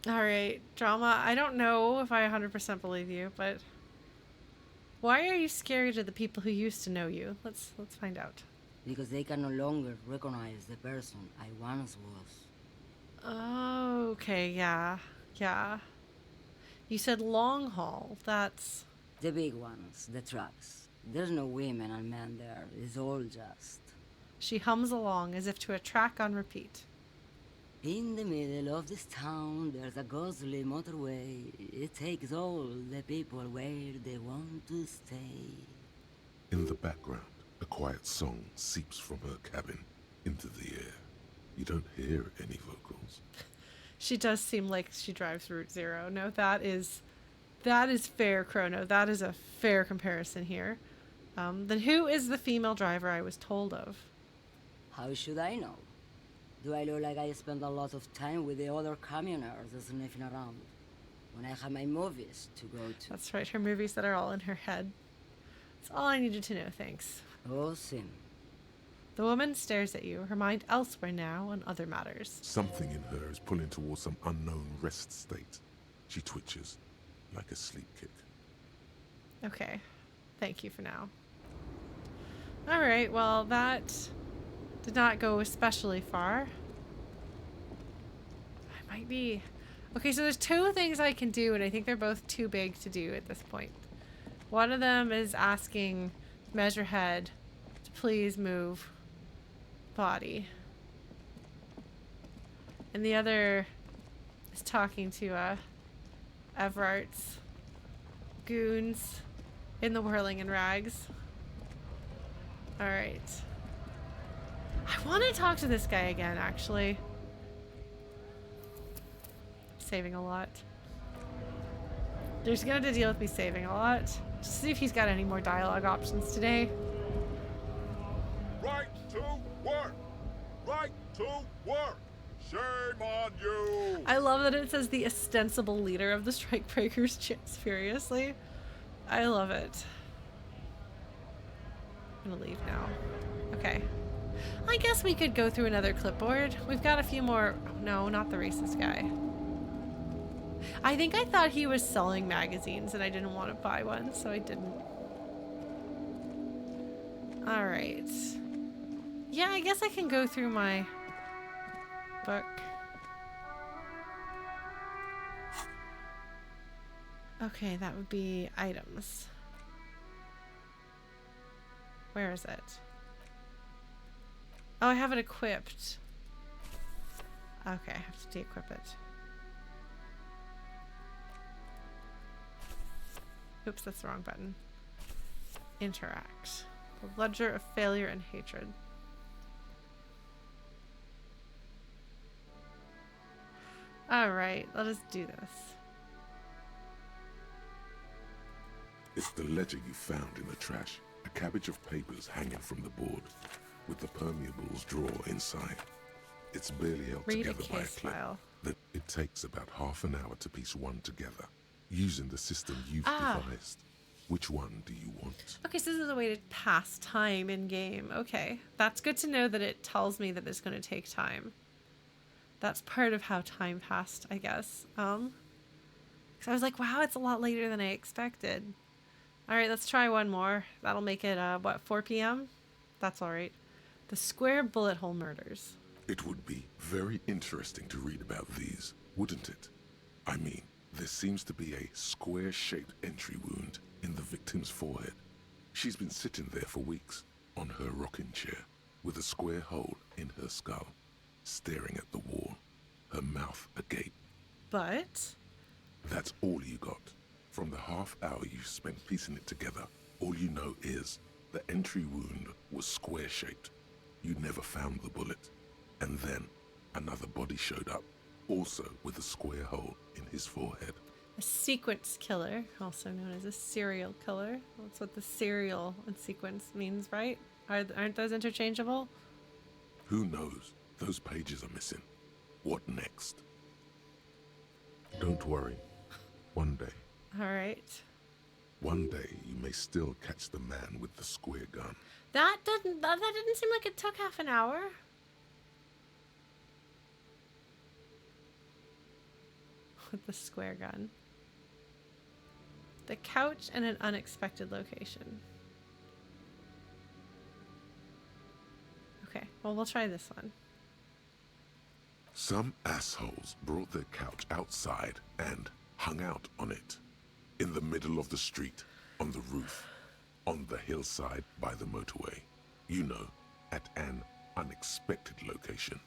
Alright, drama. I don't know if I 100% believe you, but why are you scary to the people who used to know you? Let's find out. Because they can no longer recognize the person I once was. Oh, okay, yeah. You said long haul. That's... The big ones, the trucks. There's no women and men there. It's all just... She hums along as if to a track on repeat. In the middle of this town, there's a ghostly motorway. It takes all the people where they want to stay. In the background, a quiet song seeps from her cabin into the air. You don't hear any vocals. She does seem like she drives Route Zero. No, that is fair, Chrono. That is a fair comparison here. Then who is the female driver I was told of? How should I know? Do I look like I spend a lot of time with the other communers sniffing around when I have my movies to go to? That's right, her movies that are all in her head. That's all I needed to know, thanks. Oh, Sim. The woman stares at you, her mind elsewhere now on other matters. Something in her is pulling towards some unknown rest state. She twitches, like a sleep kick. Okay, thank you for now. Alright, well that did not go especially far. I might be... Okay, so there's two things I can do, and I think they're both too big to do at this point. One of them is asking Measurehead to please move body. And the other is talking to Everart's goons in the Whirling in Rags. Alright. I want to talk to this guy again, actually. Saving a lot. They're just gonna have to deal with me saving a lot. Just see if he's got any more dialogue options today. Right to work! Right to work! Shame on you! I love that it says the ostensible leader of the strikebreakers chants furiously. I love it. I'm gonna leave now. Okay. I guess we could go through another clipboard. We've got a few more... Oh, no, not the racist guy. I think I thought he was selling magazines and I didn't want to buy one, so I didn't. All right. Yeah, I guess I can go through my book. Okay, that would be items. Where is it? Oh, I have it equipped. Okay, I have to de-equip it. Oops, that's the wrong button. Interact. The ledger of failure and hatred. Alright, let us do this. It's the ledger you found in the trash. A cabbage of papers hanging from the board, with the permeables drawer inside. It's barely held Read a together by a case clip. file. That it takes about half an hour to piece one together, using the system you've Ah. devised. Which one do you want? Okay, so this is a way to pass time in game. Okay, that's good to know that it tells me that it's going to take time. That's part of how time passed, I guess. 'Cause I was like, wow, it's a lot later than I expected. All right, let's try one more. That'll make it, what, 4 p.m.? That's all right. The Square Bullet Hole Murders. It would be very interesting to read about these, wouldn't it? I mean, there seems to be a square-shaped entry wound in the victim's forehead. She's been sitting there for weeks, on her rocking chair, with a square hole in her skull, staring at the wall, her mouth agape. But That's all you got. From the half hour you spent piecing it together, all you know is the entry wound was square-shaped. You never found the bullet. And then another body showed up, also with a square hole in his forehead. a sequence killer, also known as a serial killer. That's what the serial and sequence means, right? Aren't those interchangeable? Who knows? Those pages are missing. What next? Don't worry. One day, All right. one day you may still catch the man with the square gun. That didn't seem like it took half an hour. With the square gun. The couch and an unexpected location. Okay, well, we'll try this one. Some assholes brought their couch outside and hung out on it. In the middle of the street, on the roof, on the hillside by the motorway. You know, at an unexpected location.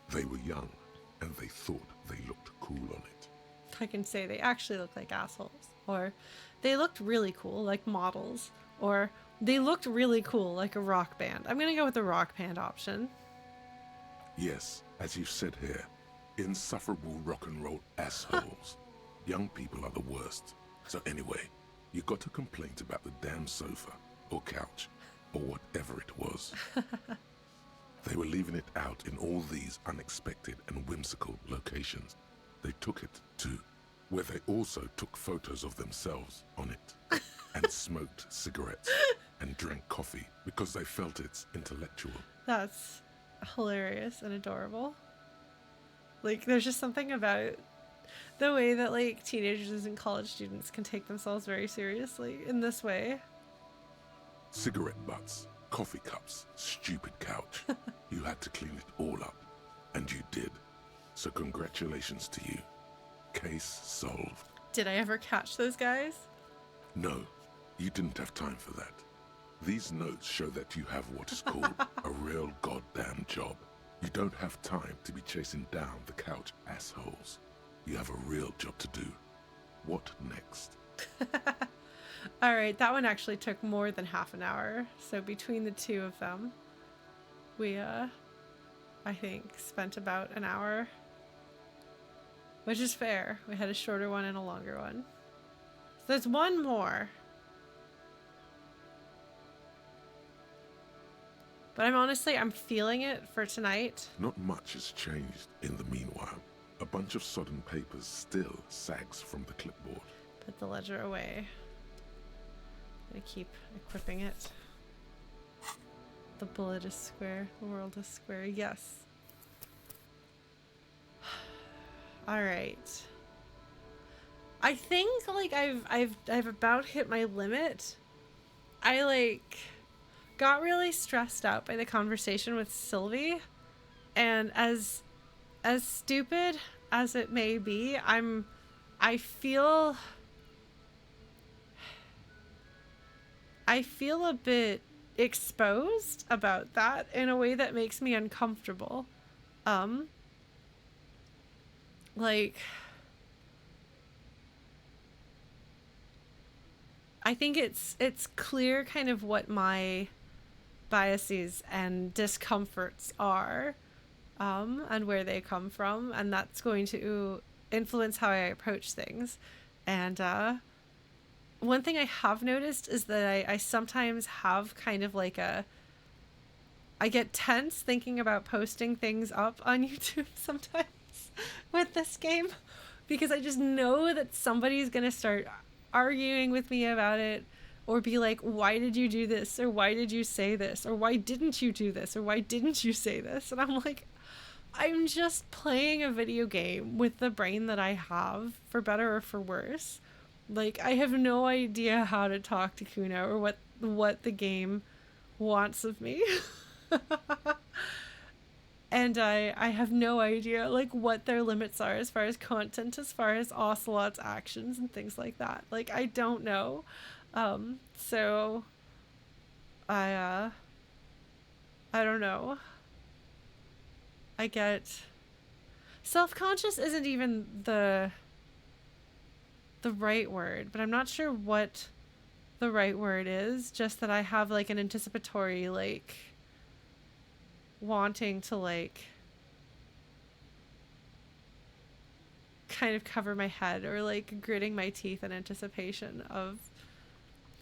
They were young, and they thought they looked cool on it. I can say they actually look like assholes. Or they looked really cool, like models. Or they looked really cool, like a rock band. I'm gonna go with the rock band option. Yes, as you said here, insufferable rock and roll assholes. Young people are the worst. So anyway, you got a complaint about the damn sofa, or couch, or whatever it was. They were leaving it out in all these unexpected and whimsical locations. They took it to where they also took photos of themselves on it, and smoked cigarettes, and drank coffee because they felt it's intellectual. That's hilarious and adorable. Like, there's just something about the way that, like, teenagers and college students can take themselves very seriously in this way. Cigarette butts, coffee cups, stupid couch. You had to clean it all up, and you did. So congratulations to you. Case solved. Did I ever catch those guys? No, you didn't have time for that. These notes show that you have what is called a real goddamn job. You don't have time to be chasing down the couch assholes. You have a real job to do. What next? All right, that one actually took more than half an hour. So between the two of them, we, I think, spent about an hour. Which is fair. We had a shorter one and a longer one. So there's one more. But I'm feeling it for tonight. Not much has changed in the meanwhile. A bunch of sodden papers still sags from the clipboard. Put the ledger away. I'm gonna keep equipping it. The bullet is square. The world is square. Yes. All right. I think like I've about hit my limit. got really stressed out by the conversation with Sylvie, and as stupid as it may be, I feel a bit exposed about that in a way that makes me uncomfortable. Like, I think it's clear kind of what my biases and discomforts are, and where they come from, and that's going to influence how I approach things. And one thing I have noticed is that I sometimes have kind of like I get tense thinking about posting things up on YouTube sometimes with this game, because I just know that somebody's going to start arguing with me about it, or be like, why did you do this, or why did you say this, or why didn't you do this, or why didn't you say this? And I'm like, I'm just playing a video game with the brain that I have, for better or for worse. Like, I have no idea how to talk to Cuno, or what the game wants of me. And I have no idea, like, what their limits are as far as content, as far as Ocelot's actions and things like that. Like, I don't know. So I don't know. I get self-conscious isn't even the right word, but I'm not sure what the right word is. Just that I have like an anticipatory, like, wanting to like kind of cover my head, or like gritting my teeth in anticipation of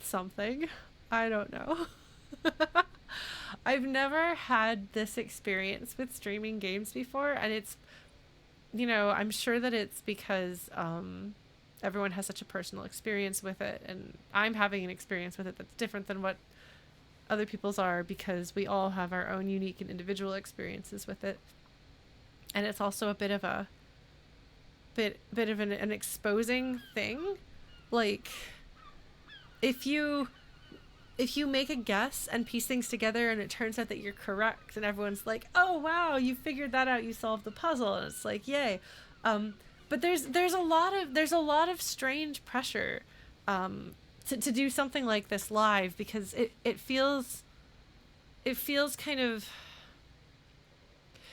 something. I don't know. I've never had this experience with streaming games before, and it's, you know, I'm sure that it's because everyone has such a personal experience with it, and I'm having an experience with it that's different than what other people's are, because we all have our own unique and individual experiences with it. And it's also a bit of an exposing thing. Like, if you make a guess and piece things together and it turns out that you're correct, and everyone's like, oh wow, you figured that out, you solved the puzzle, and it's like, yay. But there's a lot of strange pressure to do something like this live, because it feels kind of,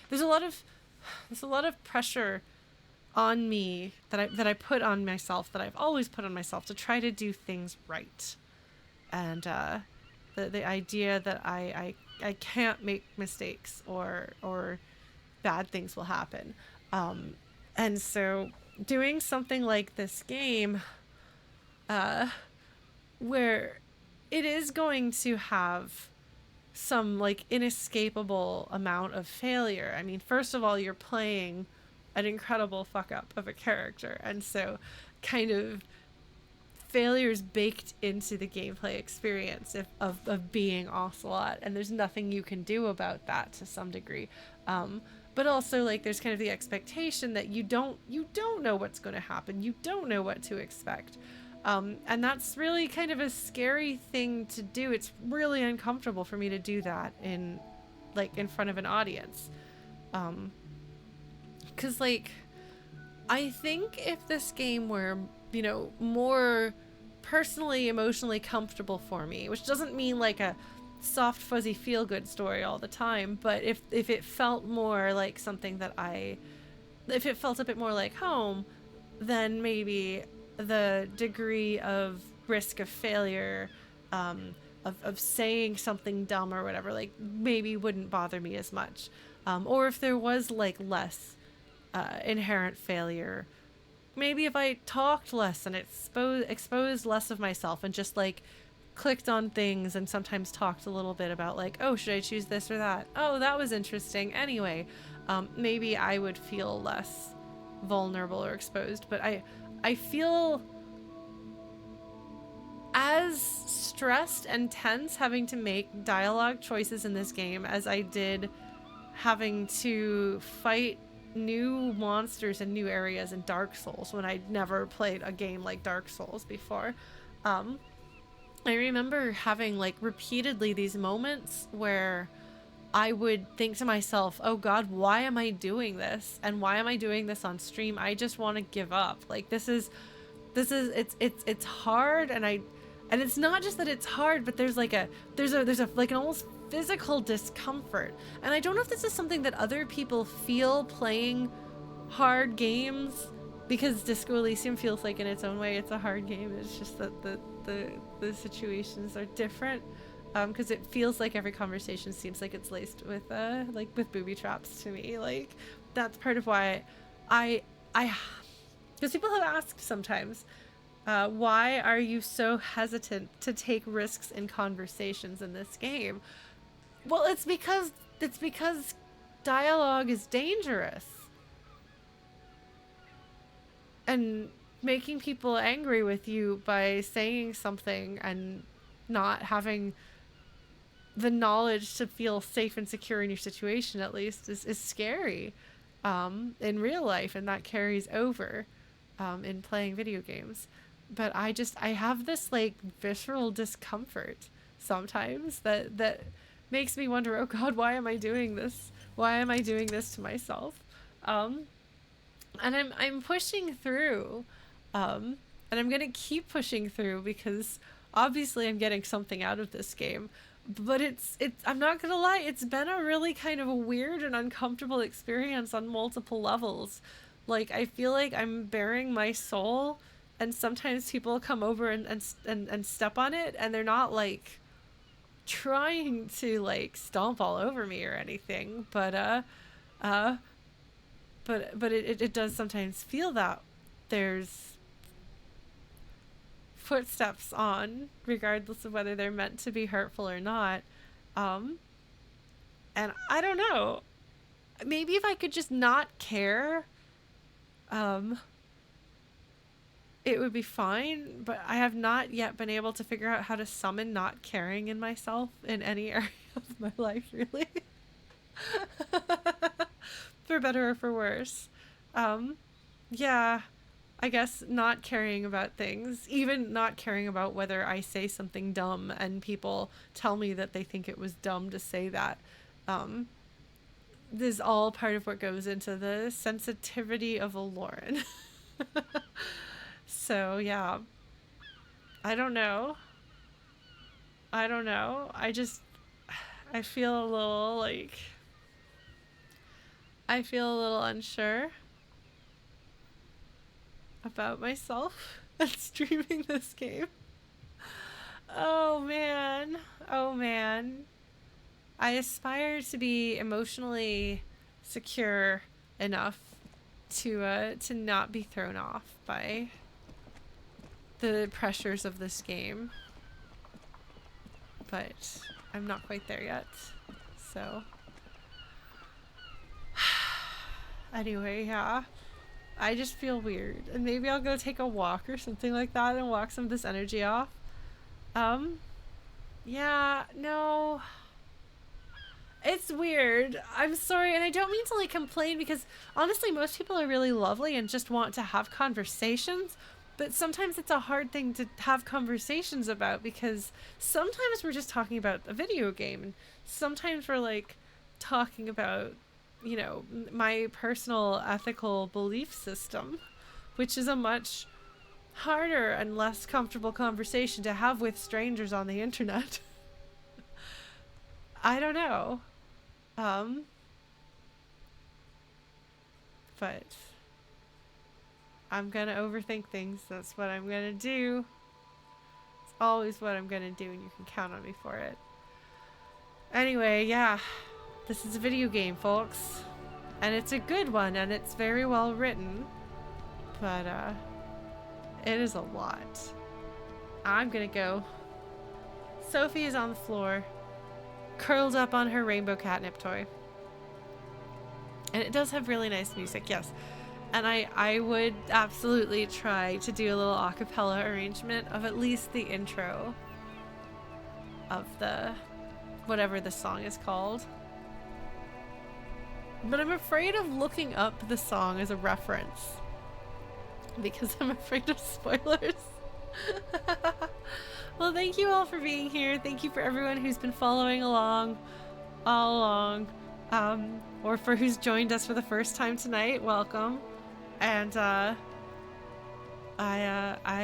there's a lot of pressure on me that I put on myself, that I've always put on myself, to try to do things right. And the idea that I can't make mistakes, or bad things will happen. And so doing something like this game, where it is going to have some like inescapable amount of failure. I mean, first of all, you're playing an incredible fuck up of a character, and so kind of failures baked into the gameplay experience of being Ocelot, and there's nothing you can do about that to some degree. But also, like, there's kind of the expectation that you don't know what's going to happen, you don't know what to expect. And that's really kind of a scary thing to do. It's really uncomfortable for me to do that in front of an audience. 'Cause, like, I think if this game were, you know, more personally, emotionally comfortable for me, which doesn't mean like a soft, fuzzy, feel-good story all the time, but if it felt more like something that if it felt a bit more like home, then maybe the degree of risk of failure, of saying something dumb or whatever, like, maybe wouldn't bother me as much. Or if there was like less inherent failure, maybe if I talked less and exposed less of myself, and just like clicked on things and sometimes talked a little bit about like, oh, should I choose this or that? Oh, that was interesting. Anyway, maybe I would feel less vulnerable or exposed. But I feel as stressed and tense having to make dialogue choices in this game as I did having to fight new monsters in new areas in Dark Souls, when I'd never played a game like Dark Souls before. I remember having like repeatedly these moments where I would think to myself, oh God, why am I doing this? And why am I doing this on stream? I just want to give up. Like it's hard, and it's not just that it's hard, but there's like an almost physical discomfort. And I don't know if this is something that other people feel playing hard games, because Disco Elysium feels like in its own way it's a hard game. It's just that the situations are different, because it feels like every conversation seems like it's laced with with booby traps to me. Like that's part of why I because people have asked sometimes, why are you so hesitant to take risks in conversations in this game? Well, it's because dialogue is dangerous. And making people angry with you by saying something and not having the knowledge to feel safe and secure in your situation, at least, is scary in real life, and that carries over in playing video games. But I have this like visceral discomfort sometimes that makes me wonder, oh God, why am I doing this? Why am I doing this to myself? And I'm pushing through, and I'm gonna keep pushing through, because obviously I'm getting something out of this game. But it's I'm not gonna lie, it's been a really kind of a weird and uncomfortable experience on multiple levels. Like, I feel like I'm bearing my soul, and sometimes people come over and step on it, and they're not like trying to like stomp all over me or anything, but it does sometimes feel that there's footsteps on, regardless of whether they're meant to be hurtful or not. And I don't know, maybe if I could just not care, it would be fine, but I have not yet been able to figure out how to summon not caring in myself in any area of my life, really. For better or for worse. Yeah, I guess not caring about things, even not caring about whether I say something dumb and people tell me that they think it was dumb to say that. This is all part of what goes into the sensitivity of a Lauren. So, yeah. I don't know. I feel a little, like... I feel a little unsure about myself and streaming this game. Oh man. I aspire to be emotionally secure enough to not be thrown off by the pressures of this game. But I'm not quite there yet. So anyway, yeah. I just feel weird. And maybe I'll go take a walk or something like that and walk some of this energy off. Yeah, no. It's weird. I'm sorry, and I don't mean to like complain, because honestly most people are really lovely and just want to have conversations, but sometimes it's a hard thing to have conversations about, because sometimes we're just talking about a video game, and sometimes we're like talking about, you know, my personal ethical belief system, which is a much harder and less comfortable conversation to have with strangers on the internet. I don't know. But I'm gonna overthink things. That's what I'm gonna do. It's always what I'm gonna do, and you can count on me for it. Anyway, yeah. This is a video game, folks. And it's a good one, and it's very well written. But, it is a lot. I'm gonna go. Sophie is on the floor, curled up on her rainbow catnip toy. And it does have really nice music, yes. And I would absolutely try to do a little a cappella arrangement of at least the intro of the whatever the song is called. But I'm afraid of looking up the song as a reference, because I'm afraid of spoilers. Well, thank you all for being here. Thank you for everyone who's been following along all along. Or for who's joined us for the first time tonight. Welcome. And I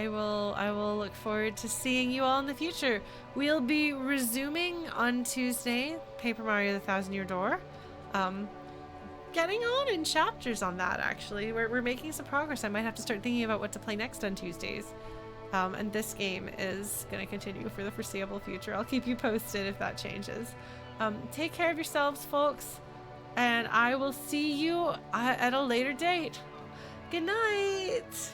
will look forward to seeing you all in the future. We'll be resuming on Tuesday, Paper Mario: The Thousand Year Door. Getting on in chapters on that, actually. We're making some progress. I might have to start thinking about what to play next on Tuesdays. And this game is going to continue for the foreseeable future. I'll keep you posted if that changes. Take care of yourselves, folks. And I will see you at a later date. Good night.